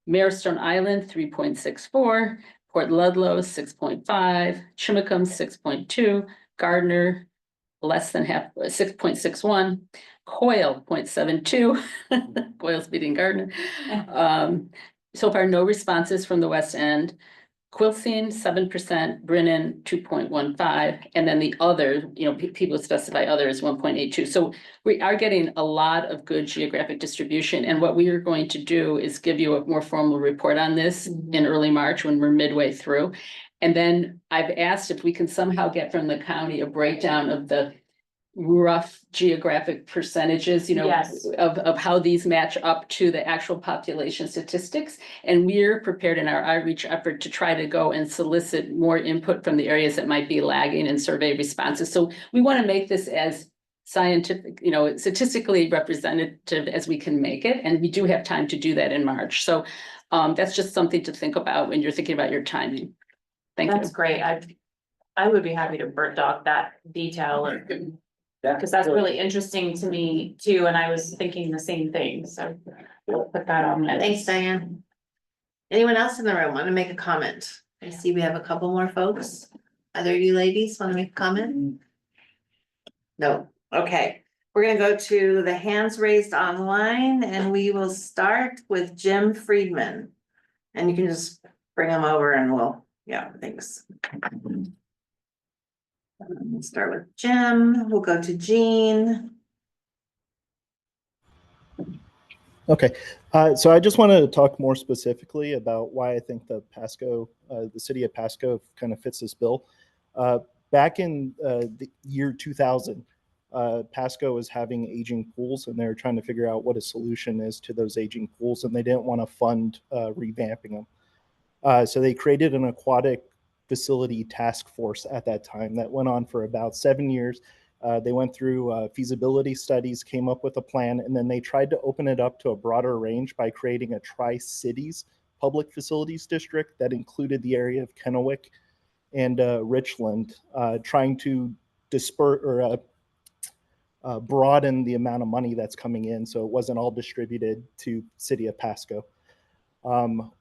Marrowstone Island, 3.64, Port Ludlow, 6.5, Chimicum, 6.2, Gardner, less than half, 6.61, Coyle, 0.72, Coyle's beating Gardner. So far, no responses from the West End. Quilcene, 7%, Brennan, 2.15, and then the other, people specify others, 1.82. So we are getting a lot of good geographic distribution. And what we are going to do is give you a more formal report on this in early March when we're midway through. And then I've asked if we can somehow get from the county a breakdown of the rough geographic percentages, Yes. of how these match up to the actual population statistics. And we're prepared in our outreach effort to try to go and solicit more input from the areas that might be lagging in survey responses. So we want to make this as scientific, statistically representative as we can make it. And we do have time to do that in March. So that's just something to think about when you're thinking about your timing. Thank you. That's great. I would be happy to bird dog that detail because that's really interesting to me too. And I was thinking the same thing. So I'll put that on my Thanks, list. Diane. Anyone else in the room want to make a comment? I see we have a couple more folks. Either of you ladies want to make a comment? No. Okay. We're going to go to the hands raised online and we will start with Jim Friedman. And you can just bring them over and thanks. We'll start with Jim. We'll go to Jean. Okay, so I just wanted to talk more specifically about why I think the city of Pasco kind of fits this bill. Back in the year 2000, Pasco was having aging pools and they were trying to figure out what a solution is to those aging pools, and they didn't want to fund revamping them. So they created an aquatic facility task force at that time that went on for about 7 years. They went through feasibility studies, came up with a plan, and then they tried to open it up to a broader range by creating a Tri-Cities public facilities district that included the area of Kennewick and Richland, trying to disperse or broaden the amount of money that's coming in so it wasn't all distributed to city of Pasco.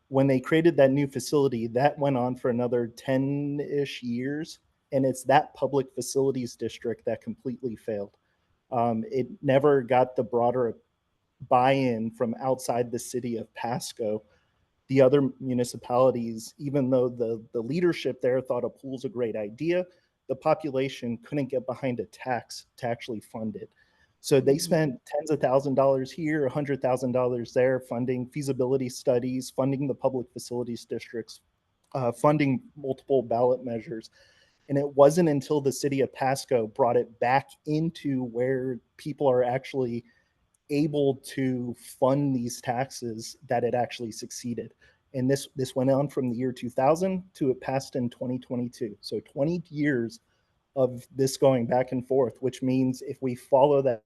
When they created that new facility, that went on for another 10-ish years, and it's that public facilities district that completely failed. It never got the broader buy-in from outside the city of Pasco. The other municipalities, even though the leadership there thought a pool's a great idea, the population couldn't get behind a tax to actually fund it. So they spent tens of thousands of dollars here, $100,000 there, funding feasibility studies, funding the public facilities districts, funding multiple ballot measures. And it wasn't until the city of Pasco brought it back into where people are actually able to fund these taxes that it actually succeeded. And this went on from the year 2000 to it passed in 2022. So 20 years of this going back and forth, which means if we follow that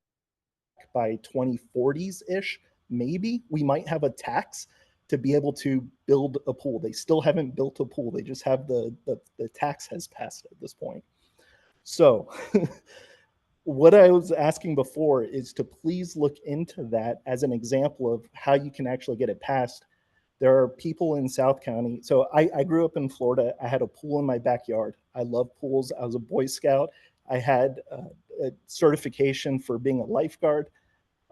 by 2040s-ish, maybe we might have a tax to be able to build a pool. They still haven't built a pool. They just have the tax has passed at this point. So what I was asking before is to please look into that as an example of how you can actually get it passed. There are people in South County. So I grew up in Florida. I had a pool in my backyard. I love pools. I was a Boy Scout. I had a certification for being a lifeguard.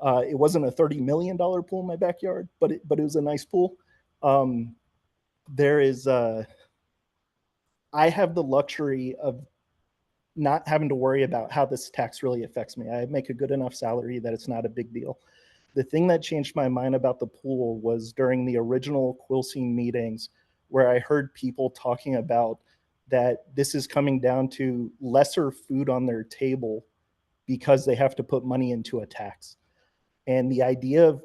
It wasn't a $30 million pool in my backyard, but it was a nice pool. I have the luxury of not having to worry about how this tax really affects me. I make a good enough salary that it's not a big deal. The thing that changed my mind about the pool was during the original Quilcene meetings where I heard people talking about that this is coming down to lesser food on their table because they have to put money into a tax. And the idea of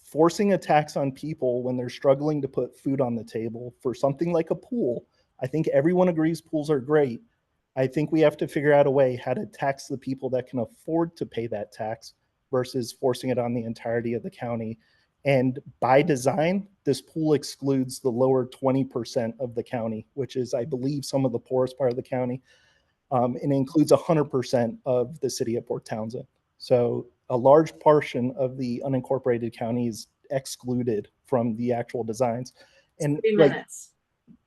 forcing a tax on people when they're struggling to put food on the table for something like a pool, I think everyone agrees pools are great. I think we have to figure out a way how to tax the people that can afford to pay that tax versus forcing it on the entirety of the county. And by design, this pool excludes the lower 20% of the county, which is, I believe, some of the poorest part of the county. And includes 100% of the city of Port Townsend. So a large portion of the unincorporated county is excluded from the actual designs. And 3 minutes.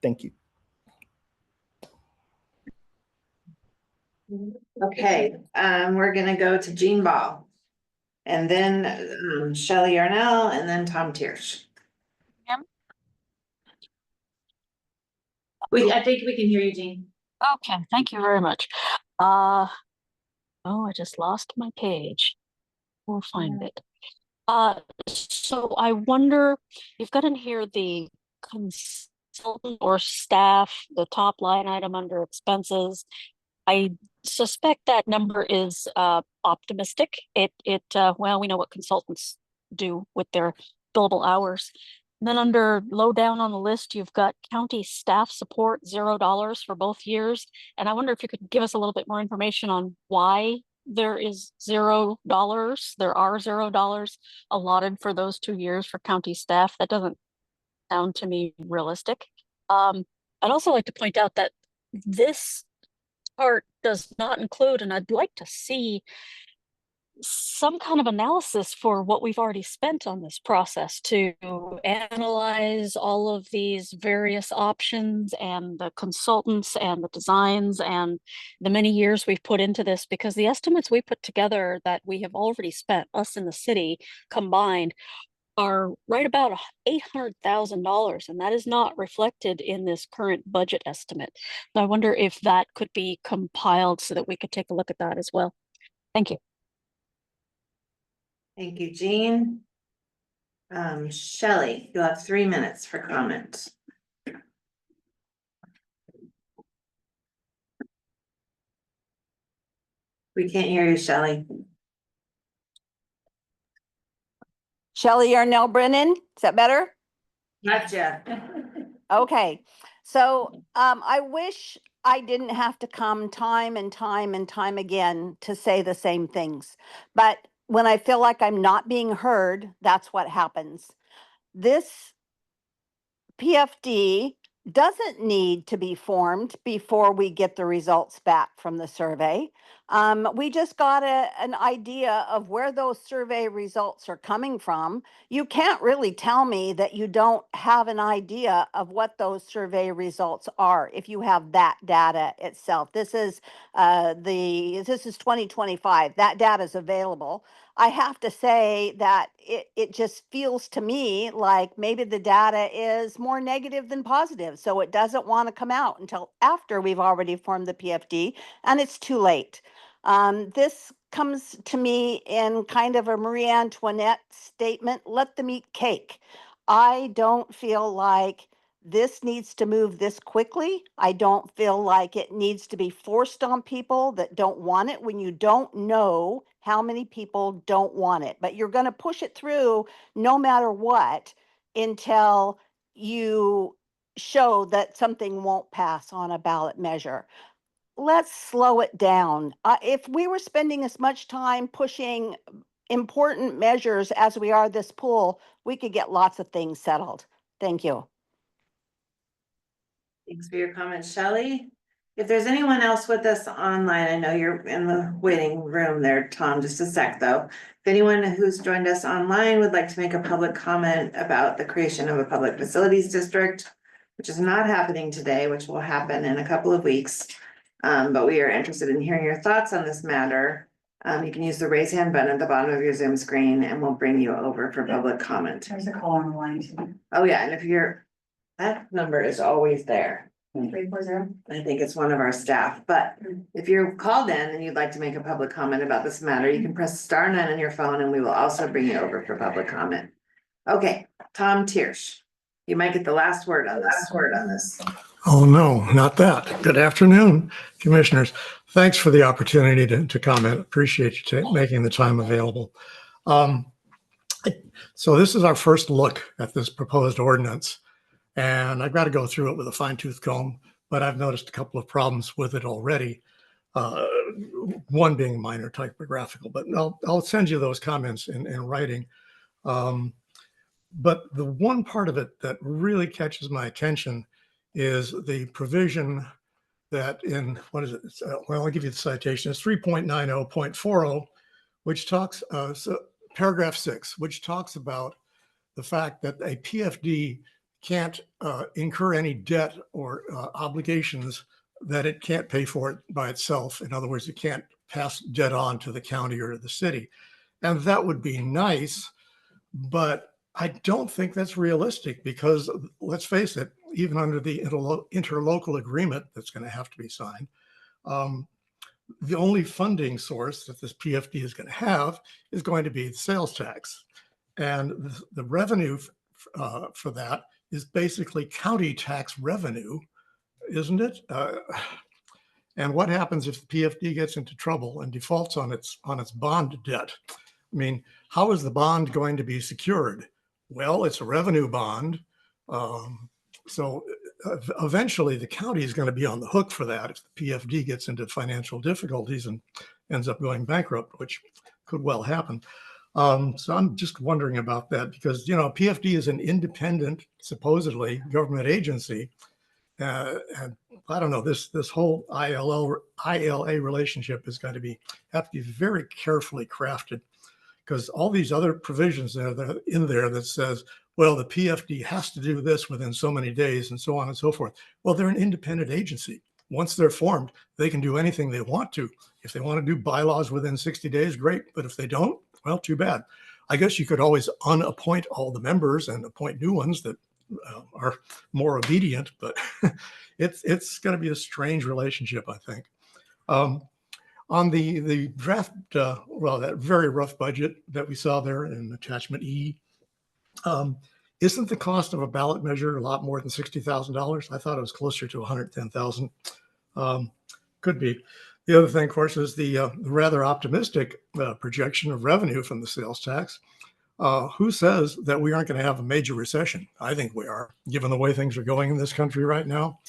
Thank you. Okay, we're gonna go to Jean Ball. And then Shelley Yarnell and then Tom Tiersch. I think we can hear you, Jean. Okay, thank you very much. I just lost my page. We'll find it. So I wonder, you've got in here the consultant or staff, the top line item under expenses. I suspect that number is optimistic. Well, we know what consultants do with their billable hours. And then under low down on the list, you've got county staff support, $0 for both years. And I wonder if you could give us a little bit more information on why there is $0. There are $0 allotted for those 2 years for county staff. That doesn't sound to me realistic. I'd also like to point out that this part does not include, and I'd like to see some kind of analysis for what we've already spent on this process to analyze all of these various options and the consultants and the designs and the many years we've put into this, because the estimates we put together that we have already spent, us in the city combined, are right about $800,000, and that is not reflected in this current budget estimate. So I wonder if that could be compiled so that we could take a look at that as well. Thank you. Thank you, Jean. Shelley, you'll have 3 minutes for comment. We can't hear you, Shelley. Shelley Yarnell Brennan, is that better? Gotcha. Okay, so I wish I didn't have to come time and time and time again to say the same things. But when I feel like I'm not being heard, that's what happens. This PFD doesn't need to be formed before we get the results back from the survey. We just got an idea of where those survey results are coming from. You can't really tell me that you don't have an idea of what those survey results are if you have that data itself. This is 2025. That data is available. I have to say that it just feels to me like maybe the data is more negative than positive. So it doesn't want to come out until after we've already formed the PFD and it's too late. This comes to me in kind of a Marie Antoinette statement, let them eat cake. I don't feel like this needs to move this quickly. I don't feel like it needs to be forced on people that don't want it when you don't know how many people don't want it. But you're going to push it through no matter what until you show that something won't pass on a ballot measure. Let's slow it down. If we were spending as much time pushing important measures as we are this pool, we could get lots of things settled. Thank you. Thanks for your comments, Shelley. If there's anyone else with us online, I know you're in the waiting room there, Tom, just a sec though. If anyone who's joined us online would like to make a public comment about the creation of a public facilities district, which is not happening today, which will happen in a couple of weeks. But we are interested in hearing your thoughts on this matter. You can use the raise hand button at the bottom of your Zoom screen and we'll bring you over for public comment. There's a call on the line too. Oh yeah, and if that number is always there. 340. I think it's one of our staff, but if you're called in and you'd like to make a public comment about this matter, you can press *9 on your phone and we will also bring you over for public comment. Okay, Tom Tiersch, you might get the last word on this. Oh, no, not that. Good afternoon, commissioners. Thanks for the opportunity to comment. Appreciate you making the time available. So this is our first look at this proposed ordinance. And I've got to go through it with a fine-tooth comb, but I've noticed a couple of problems with it already. One being minor typographical, but I'll send you those comments in writing. But the one part of it that really catches my attention is the provision that in, what is it? Well, I'll give you the citation. It's 3.90.40, which talks, paragraph 6, which talks about the fact that a PFD can't incur any debt or obligations that it can't pay for it by itself. In other words, it can't pass debt on to the county or the city. And that would be nice, but I don't think that's realistic because let's face it, even under the interlocal agreement that's going to have to be signed, the only funding source that this PFD is going to have is going to be the sales tax. And the revenue for that is basically county tax revenue, isn't it? And what happens if the PFD gets into trouble and defaults on its bond debt? I mean, how is the bond going to be secured? Well, it's a revenue bond. So eventually the county is going to be on the hook for that if the PFD gets into financial difficulties and ends up going bankrupt, which could well happen. So I'm just wondering about that because, you know, PFD is an independent, supposedly government agency. And I don't know, this whole ILA relationship is going to have to be very carefully crafted because all these other provisions that are in there that says, well, the PFD has to do this within so many days and so on and so forth. Well, they're an independent agency. Once they're formed, they can do anything they want to. If they want to do bylaws within 60 days, great. But if they don't, well, too bad. I guess you could always unappoint all the members and appoint new ones that are more obedient, but it's going to be a strange relationship, I think. On the draft, well, that very rough budget that we saw there in attachment E, isn't the cost of a ballot measure a lot more than $60,000? I thought it was closer to $110,000. Could be. The other thing, of course, is the rather optimistic projection of revenue from the sales tax. Who says that we aren't going to have a major recession? I think we are, given the way things are going in this country right now.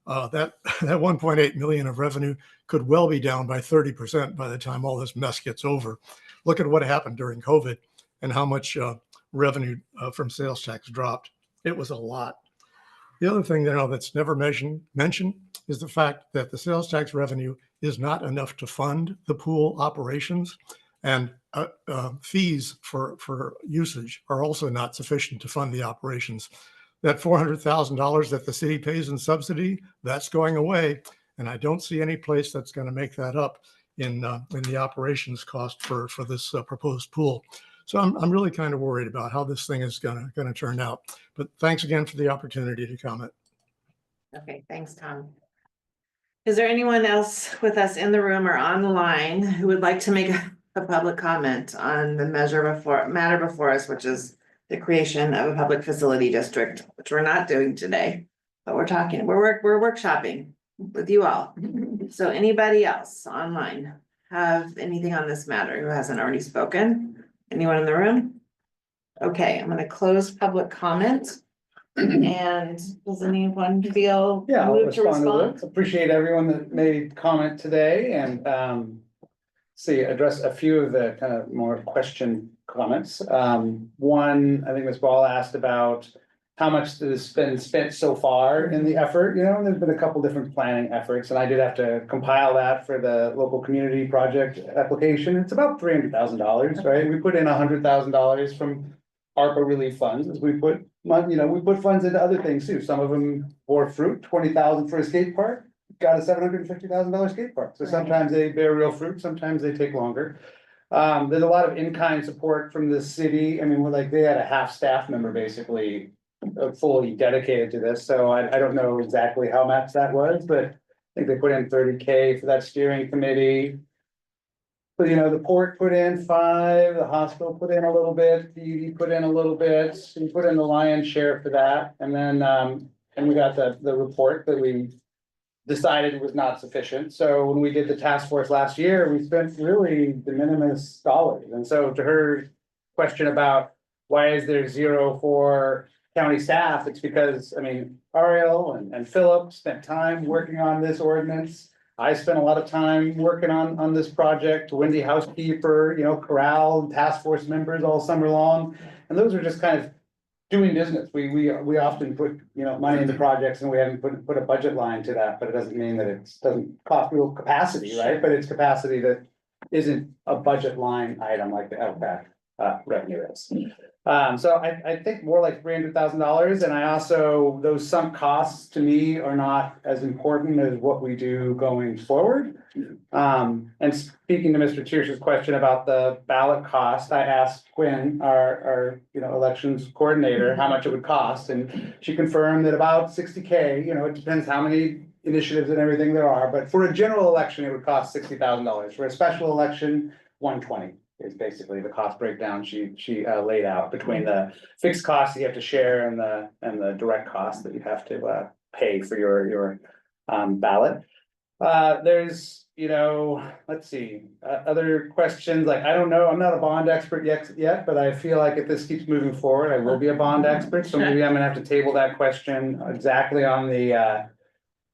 That 1.8 million of revenue could well be down by 30% by the time all this mess gets over. Look at what happened during COVID and how much revenue from sales tax dropped. It was a lot. The other thing that's never mentioned is the fact that the sales tax revenue is not enough to fund the pool operations, and fees for usage are also not sufficient to fund the operations. That $400,000 that the city pays in subsidy, that's going away, and I don't see any place that's going to make that up in the operations cost for this proposed pool. So I'm really kind of worried about how this thing is going to turn out. But thanks again for the opportunity to comment. Okay, thanks, Tom. Is there anyone else with us in the room or on the line who would like to make a public comment on the matter before us, which is the creation of a public facility district, which we're not doing today, but we're workshopping with you all. So anybody else online have anything on this matter who hasn't already spoken? Anyone in the room? Okay, I'm gonna close public comment. And does anyone feel Yeah, I'll moved to respond to respond? this. Appreciate everyone that made comment today and address a few of the kind of more question comments. One, I think Ms. Ball asked about how much has been spent so far in the effort, and there's been a couple different planning efforts, and I did have to compile that for the local community project application. It's about $300,000, right? We put in $100,000 from ARPA relief funds, as we put funds into other things too. Some of them bore fruit, $20,000 for a skate park, got a $750,000 skate park. So sometimes they bear real fruit, sometimes they take longer. There's a lot of in-kind support from the city. I mean, they had a half staff member basically fully dedicated to this. So I don't know exactly how much that was, but I think they put in $30K for that steering committee. But the port put in 5, the hospital put in a little bit, the ED put in a little bit, so we put in the lion's share for that. And then and we got the report that we decided was not sufficient. So when we did the task force last year, we spent really de minimis dollars. And so to her question about why is there zero for county staff, it's because, Ariel and Philip spent time working on this ordinance. I spent a lot of time working on this project, Wendy housekeeper, corral, task force members all summer long. And those are just kind of doing business. We often put, money into projects and we haven't put a budget line to that, but it doesn't mean that it doesn't cost real capacity, right? But it's capacity that isn't a budget line item like the LPAC revenue is. So I think more like $300,000, and I also, those sunk costs to me are not as important as what we do going forward. And speaking to Mr. Tiersch's question about the ballot cost, I asked Quinn, our elections coordinator, how much it would cost, and she confirmed that about $60K. It depends how many initiatives and everything there are, but for a general election, it would cost $60,000. For a special election, $120. Is basically the cost breakdown she laid out between the fixed costs you have to share and the direct costs that you have to pay for your ballot. There's let's see, other questions, like I don't know, I'm not a bond expert yet, but I feel like if this keeps moving forward, I will be a bond expert. So maybe I'm gonna have to table that question exactly on the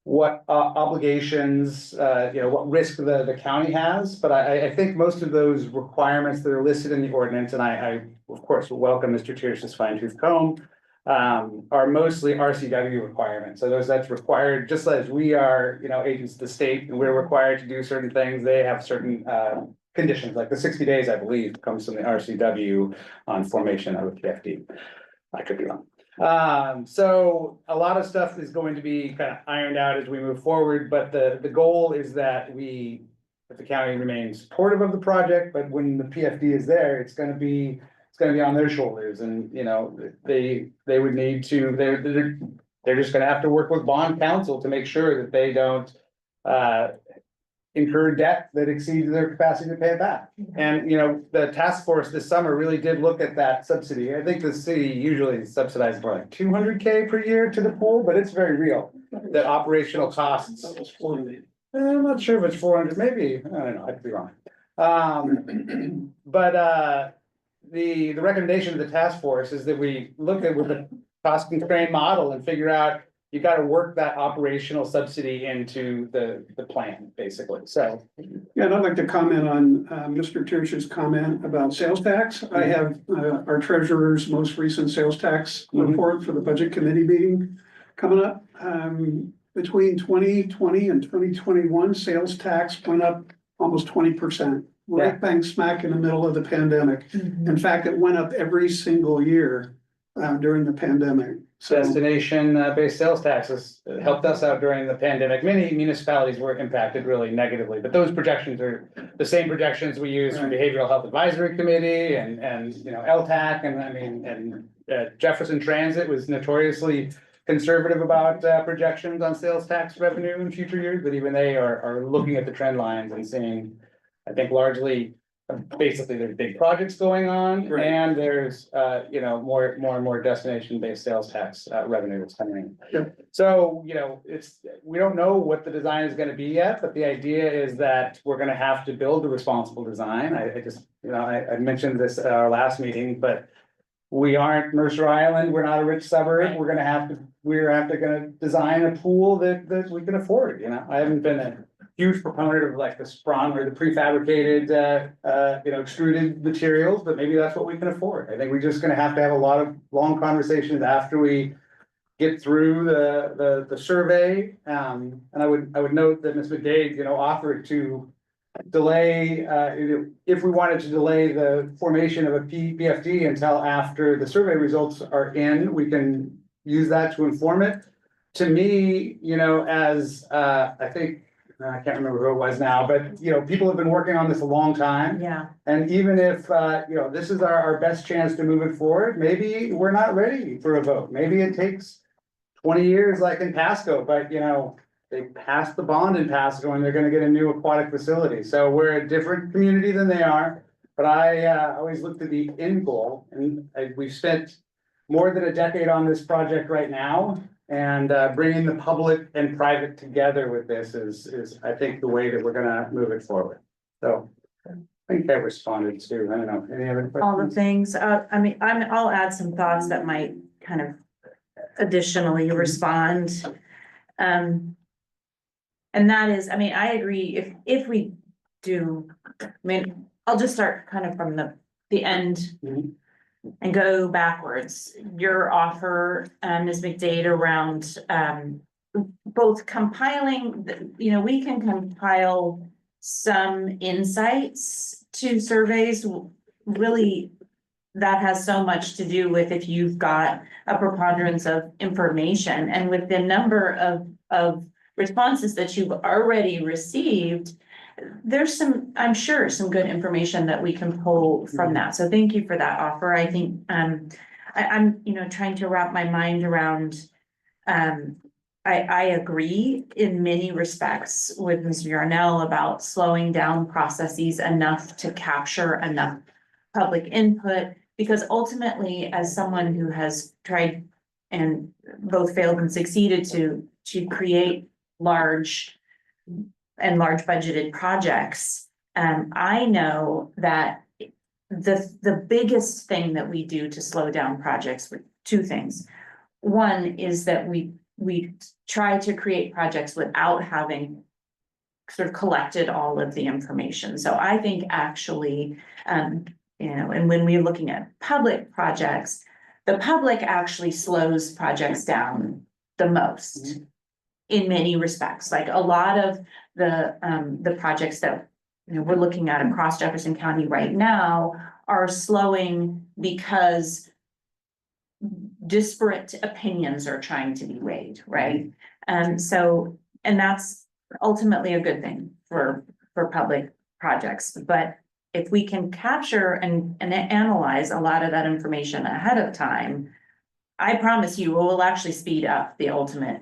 what obligations, what risk the county has. But I think most of those requirements that are listed in the ordinance, and I of course welcome Mr. Tiersch's fine tooth comb, are mostly RCW requirements. So that's required, just as we are, agents of the state, and we're required to do certain things. They have certain conditions, like the 60 days, I believe, comes from the RCW on formation of a PFD. I could be wrong. So a lot of stuff is going to be kind of ironed out as we move forward, but the goal is that that the county remains supportive of the project, but when the PFD is there, it's gonna be on their shoulders, and they would need to, they're just gonna have to work with bond counsel to make sure that they don't incur debt that exceeds their capacity to pay it back. And, the task force this summer really did look at that subsidy. I think the city usually subsidizes more like $200K per year to the pool, but it's very real. That operational costs. I'm not sure if it's 400, maybe, I don't know, I could be wrong. But the recommendation of the task force is that we look at with a cost constrained model and figure out, you gotta work that operational subsidy into the plan, basically, so. Yeah, and I'd like to comment on Mr. Tirsch's comment about sales tax. I have our treasurer's most recent sales tax report for the budget committee meeting coming up. Between 2020 and 2021, sales tax went up almost 20%. Right bang smack in the middle of the pandemic. In fact, it went up every single year during the pandemic. So Destination based sales taxes helped us out during the pandemic. Many municipalities were impacted really negatively, but those projections are the same projections we use from Behavioral Health Advisory Committee and you know, LTAC, and I mean, and Jefferson Transit was notoriously conservative about projections on sales tax revenue in future years, but even they are looking at the trend lines and seeing, I think largely, basically there's big projects going on, and there's, you know, more and more destination-based sales tax revenue that's coming in. So, you know, we don't know what the design is gonna be yet, but the idea is that we're gonna have to build a responsible design. I just, you know, I mentioned this at our last meeting, but we aren't Mercer Island, we're not a rich suburb, we're gonna design a pool that we can afford, you know? I haven't been a huge proponent of like the sprung or the prefabricated, you know, extruded materials, but maybe that's what we can afford. I think we're just gonna have to have a lot of long conversations after we get through the survey. And I would note that Ms. McDade, you know, offered to delay, if we wanted to delay the formation of a BFD until after the survey results are in, we can use that to inform it. To me, you know, as, I think, I can't remember who it was now, but, you know, people have been working on this a long time. Yeah. And even if, you know, this is our best chance to move it forward, maybe we're not ready for a vote. Maybe it takes 20 years like in Pasco, but, you know, they passed the bond in Pasco and they're gonna get a new aquatic facility. So we're a different community than they are. But I always looked at the end goal, and we've spent more than a decade on this project right now. And bringing the public and private together with this is, I think, the way that we're gonna move it forward. So I think I responded to, I don't know, any other questions? All the things, I mean, I'll add some thoughts that might kind of additionally respond. And that is, I mean, I agree, if we do, I mean, I'll just start kind of from the end. And go backwards. Your offer, Ms. McDade, around both compiling, you know, we can compile some insights to surveys. Really, that has so much to do with if you've got a preponderance of information, and with the number of responses that you've already received, there's some, I'm sure, some good information that we can pull from that. So thank you for that offer. I think, I'm, you know, trying to wrap my mind around, I agree in many respects with Mr. Yarnell about slowing down processes enough to capture enough public input, because ultimately, as someone who has tried and both failed and succeeded to create large budgeted projects. I know that the biggest thing that we do to slow down projects were two things. One is that we try to create projects without having sort of collected all of the information. So I think actually, you know, and when we're looking at public projects, the public actually slows projects down the most. In many respects, like a lot of the projects that, you know, we're looking at across Jefferson County right now are slowing because disparate opinions are trying to be weighed, right? And that's ultimately a good thing for public projects. But if we can capture and analyze a lot of that information ahead of time, I promise you, it will actually speed up the ultimate.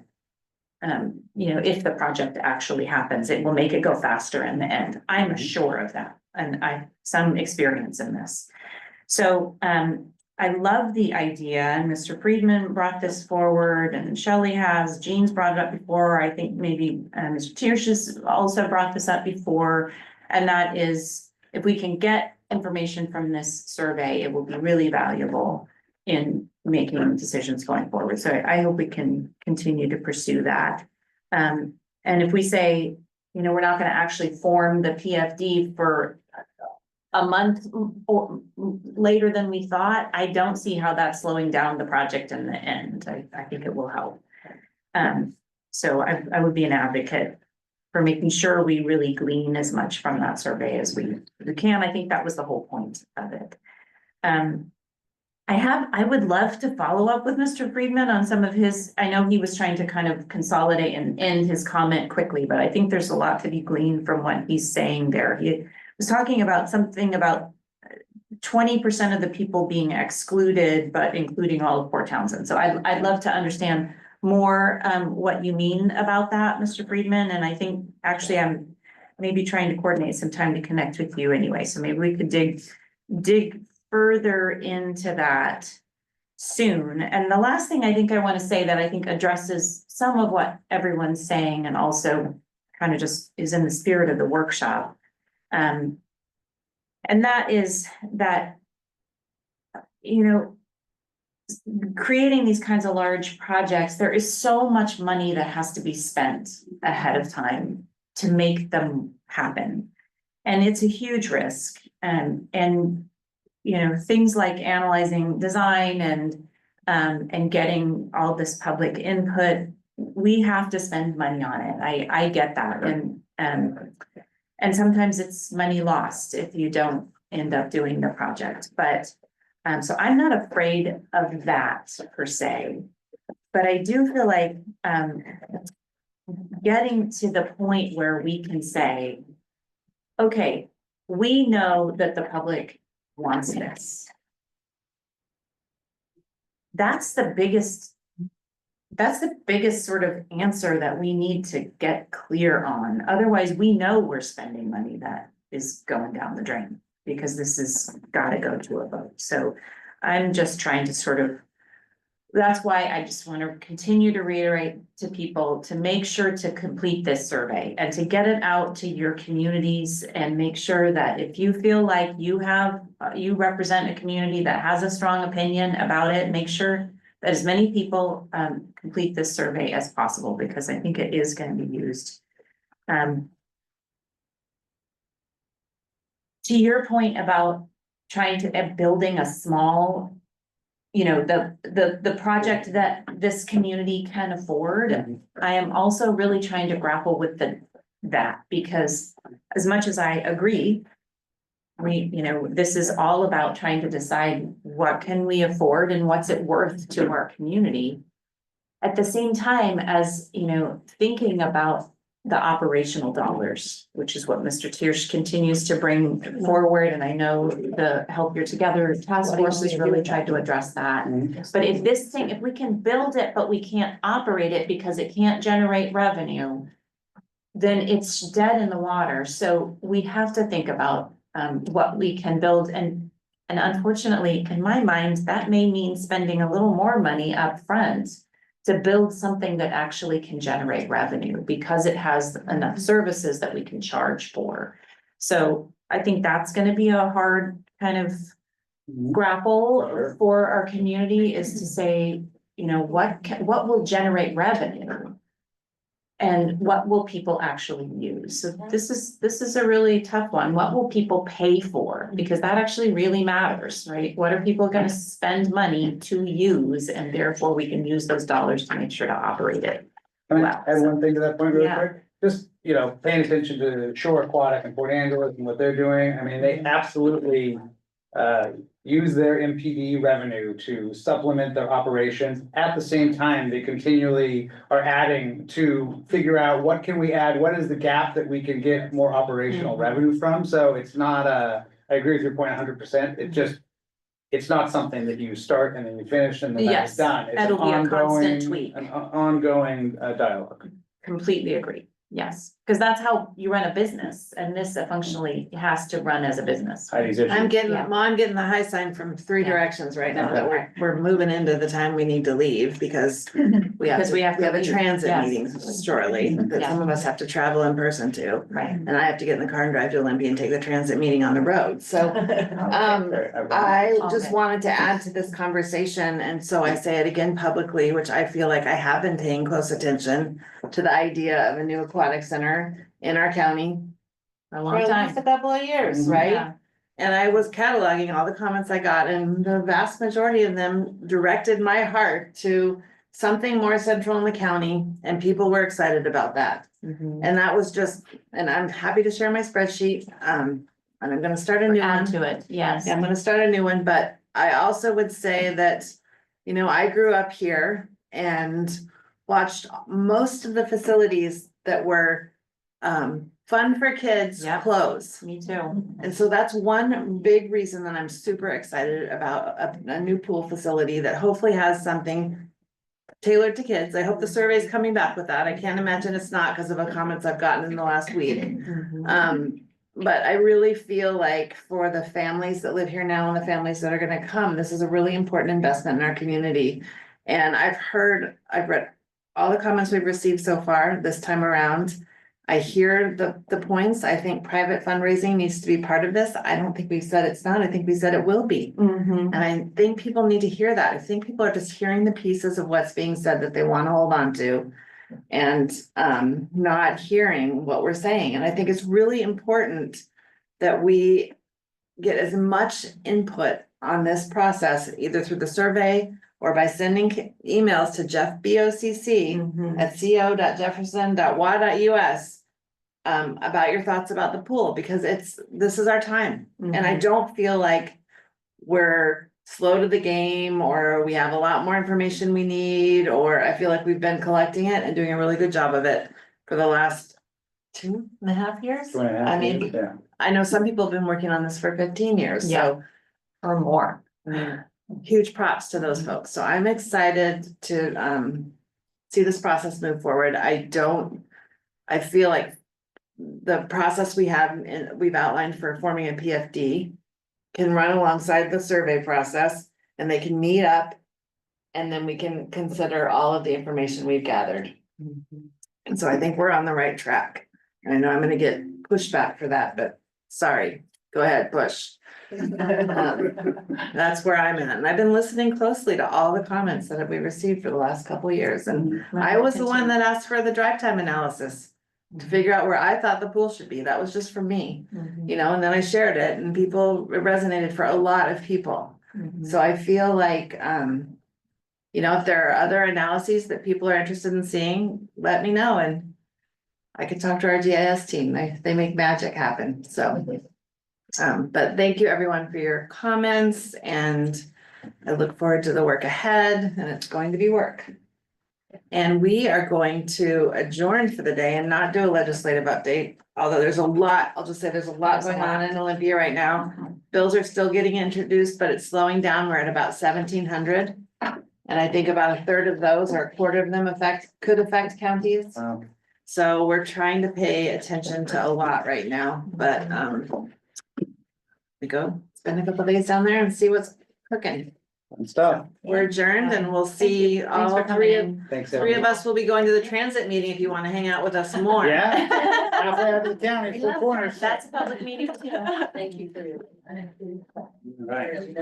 You know, if the project actually happens, it will make it go faster in the end. I'm sure of that, and I have some experience in this. So I love the idea, and Mr. Friedman brought this forward, and Shelley has, Jean's brought it up before. I think maybe Mr. Tiersch has also brought this up before, and that is if we can get information from this survey, it will be really valuable in making decisions going forward. So I hope we can continue to pursue that. And if we say, you know, we're not gonna actually form the PFD for a month or later than we thought, I don't see how that's slowing down the project in the end. I think it will help. So I would be an advocate for making sure we really glean as much from that survey as we can. I think that was the whole point of it. I would love to follow up with Mr. Friedman on some of his, I know he was trying to kind of consolidate and end his comment quickly, but I think there's a lot to be gleaned from what he's saying there. He was talking about something about 20% of the people being excluded, but including all of Port Townsend. So I'd love to understand more what you mean about that, Mr. Friedman. And I think actually I'm maybe trying to coordinate some time to connect with you anyway. So maybe we could dig further into that soon. And the last thing I think I want to say that I think addresses some of what everyone's saying and also kind of just is in the spirit of the workshop. And that is that, you know, creating these kinds of large projects, there is so much money that has to be spent ahead of time to make them happen. And it's a huge risk. And you know, things like analyzing design and getting all this public input, we have to spend money on it. I get that. And sometimes it's money lost if you don't end up doing the project. But so I'm not afraid of that per se, but I do feel like getting to the point where we can say, okay, we know that the public wants this. That's the biggest sort of answer that we need to get clear on. Otherwise, we know we're spending money that is going down the drain because this has got to go to a vote. So I'm just trying to sort of, that's why I just want to continue to reiterate to people to make sure to complete this survey and to get it out to your communities and make sure that if you feel like you represent a community that has a strong opinion about it, make sure that as many people complete this survey as possible, because I think it is going to be used. To your point about trying to building a small, you know, the project that this community can afford, I am also really trying to grapple with that because as much as I agree, you know, this is all about trying to decide what can we afford and what's it worth to our community. At the same time as, you know, thinking about the operational dollars, which is what Mr. Tiersch continues to bring forward. And I know the Help You're Together task force has really tried to address that. But if we can build it, but we can't operate it because it can't generate revenue, then it's dead in the water. So we have to think about what we can build. And unfortunately, in my mind, that may mean spending a little more money up front to build something that actually can generate revenue because it has enough services that we can charge for. So I think that's going to be a hard kind of grapple for our community is to say, you know, what will generate revenue and what will people actually use? So this is a really tough one. What will people pay for? Because that actually really matters, right? What are people going to spend money to use? And therefore we can use those dollars to make sure to operate it. Can I add one thing to that point real quick? Just, you know, paying attention to Shore Aquatic and Port Angeles and what they're doing. I mean, they absolutely use their MPD revenue to supplement their operations. At the same time, they continually are adding to figure out what can we add, what is the gap that we can get more operational revenue from. So it's not I agree with your point 100%. It just, it's not something that you start and then you finish and then that's done. It's It'll be a constant tweak. An ongoing dialogue. Completely agree. Yes, because that's how you run a business, and this functionally has to run as a business. I'm getting the high sign from three directions right now that we're moving into the time we need to leave because Because we have a meet, transit yes. meeting shortly, that Yeah. some of us have to travel in person to. Right. And I have to get in the car and drive to Olympia and take the transit meeting on the road, so. I just wanted to add to this conversation, and so I say it again publicly, which I feel like I have been paying close attention to the idea of a new aquatic center in our county. A For long at time. least a couple of years, right? Yeah. And I was cataloging all the comments I got, and the vast majority of them directed my heart to something more central in the county, and people were excited about that. And that was just, and I'm happy to share my spreadsheet, and I'm gonna start a new one. Add to it, yes. Yeah, I'm gonna start a new one, but I also would say that, you know, I grew up here and watched most of the facilities that were fun for kids Yep. close. Me too. And so that's one big reason that I'm super excited about a new pool facility that hopefully has something tailored to kids. I hope the survey's coming back with that. I can't imagine it's not because of the comments I've gotten in the last week. But I really feel like for the families that live here now and the families that are gonna come, this is a really important investment in our community. And I've read all the comments we've received so far this time around. I hear the points. I think private fundraising needs to be part of this. I don't think we said it's not. I think we said it will be. And I think people need to hear that. I think people are just hearing the pieces of what's being said that they want to hold on to. And not hearing what we're saying. And I think it's really important that we get as much input on this process, either through the survey or by sending emails to Jeff BOCC at co.jefferson.wa.us about your thoughts about the pool, because this is our time. And I don't feel like we're slow to the game, or we have a lot more information we need, or I feel like we've been collecting it and doing a really good job of it for the last 2.5 years. 2.5 I mean, years, yeah. I know some people have been working on this for 15 years, so. Or more. Huge props to those folks. So I'm excited to see this process move forward. I feel like the process we've outlined for forming a PFD can run alongside the survey process, and they can meet up, and then we can consider all of the information we've gathered. And so I think we're on the right track. I know I'm gonna get pushback for that, but sorry, go ahead, push. That's where I'm at, and I've been listening closely to all the comments that we received for the last couple of years, and I was the one that asked for the drive time analysis to figure out where I thought the pool should be. That was just for me, you know, and then I shared it, and it resonated for a lot of people. So I feel like, you know, if there are other analyses that people are interested in seeing, let me know, and I could talk to our GIS team. They make magic happen, so. But thank you everyone for your comments, and I look forward to the work ahead, and it's going to be work. And we are going to adjourn for the day and not do a legislative update, although there's a lot, I'll just say there's a lot going on in Olympia right now. Bills are still getting introduced, but it's slowing down. We're at about 1,700. And I think about a third of those, or a quarter of them could affect counties. So we're trying to pay attention to a lot right now, but we go spend a couple days down there and see what's cooking. Fun stuff. We're adjourned, and we'll see all Thanks, three of us will be going to the transit meeting if you want to hang out with us some more. Yeah. Halfway out of the county, four corners. That's a public meeting too. Thank you for your. Right.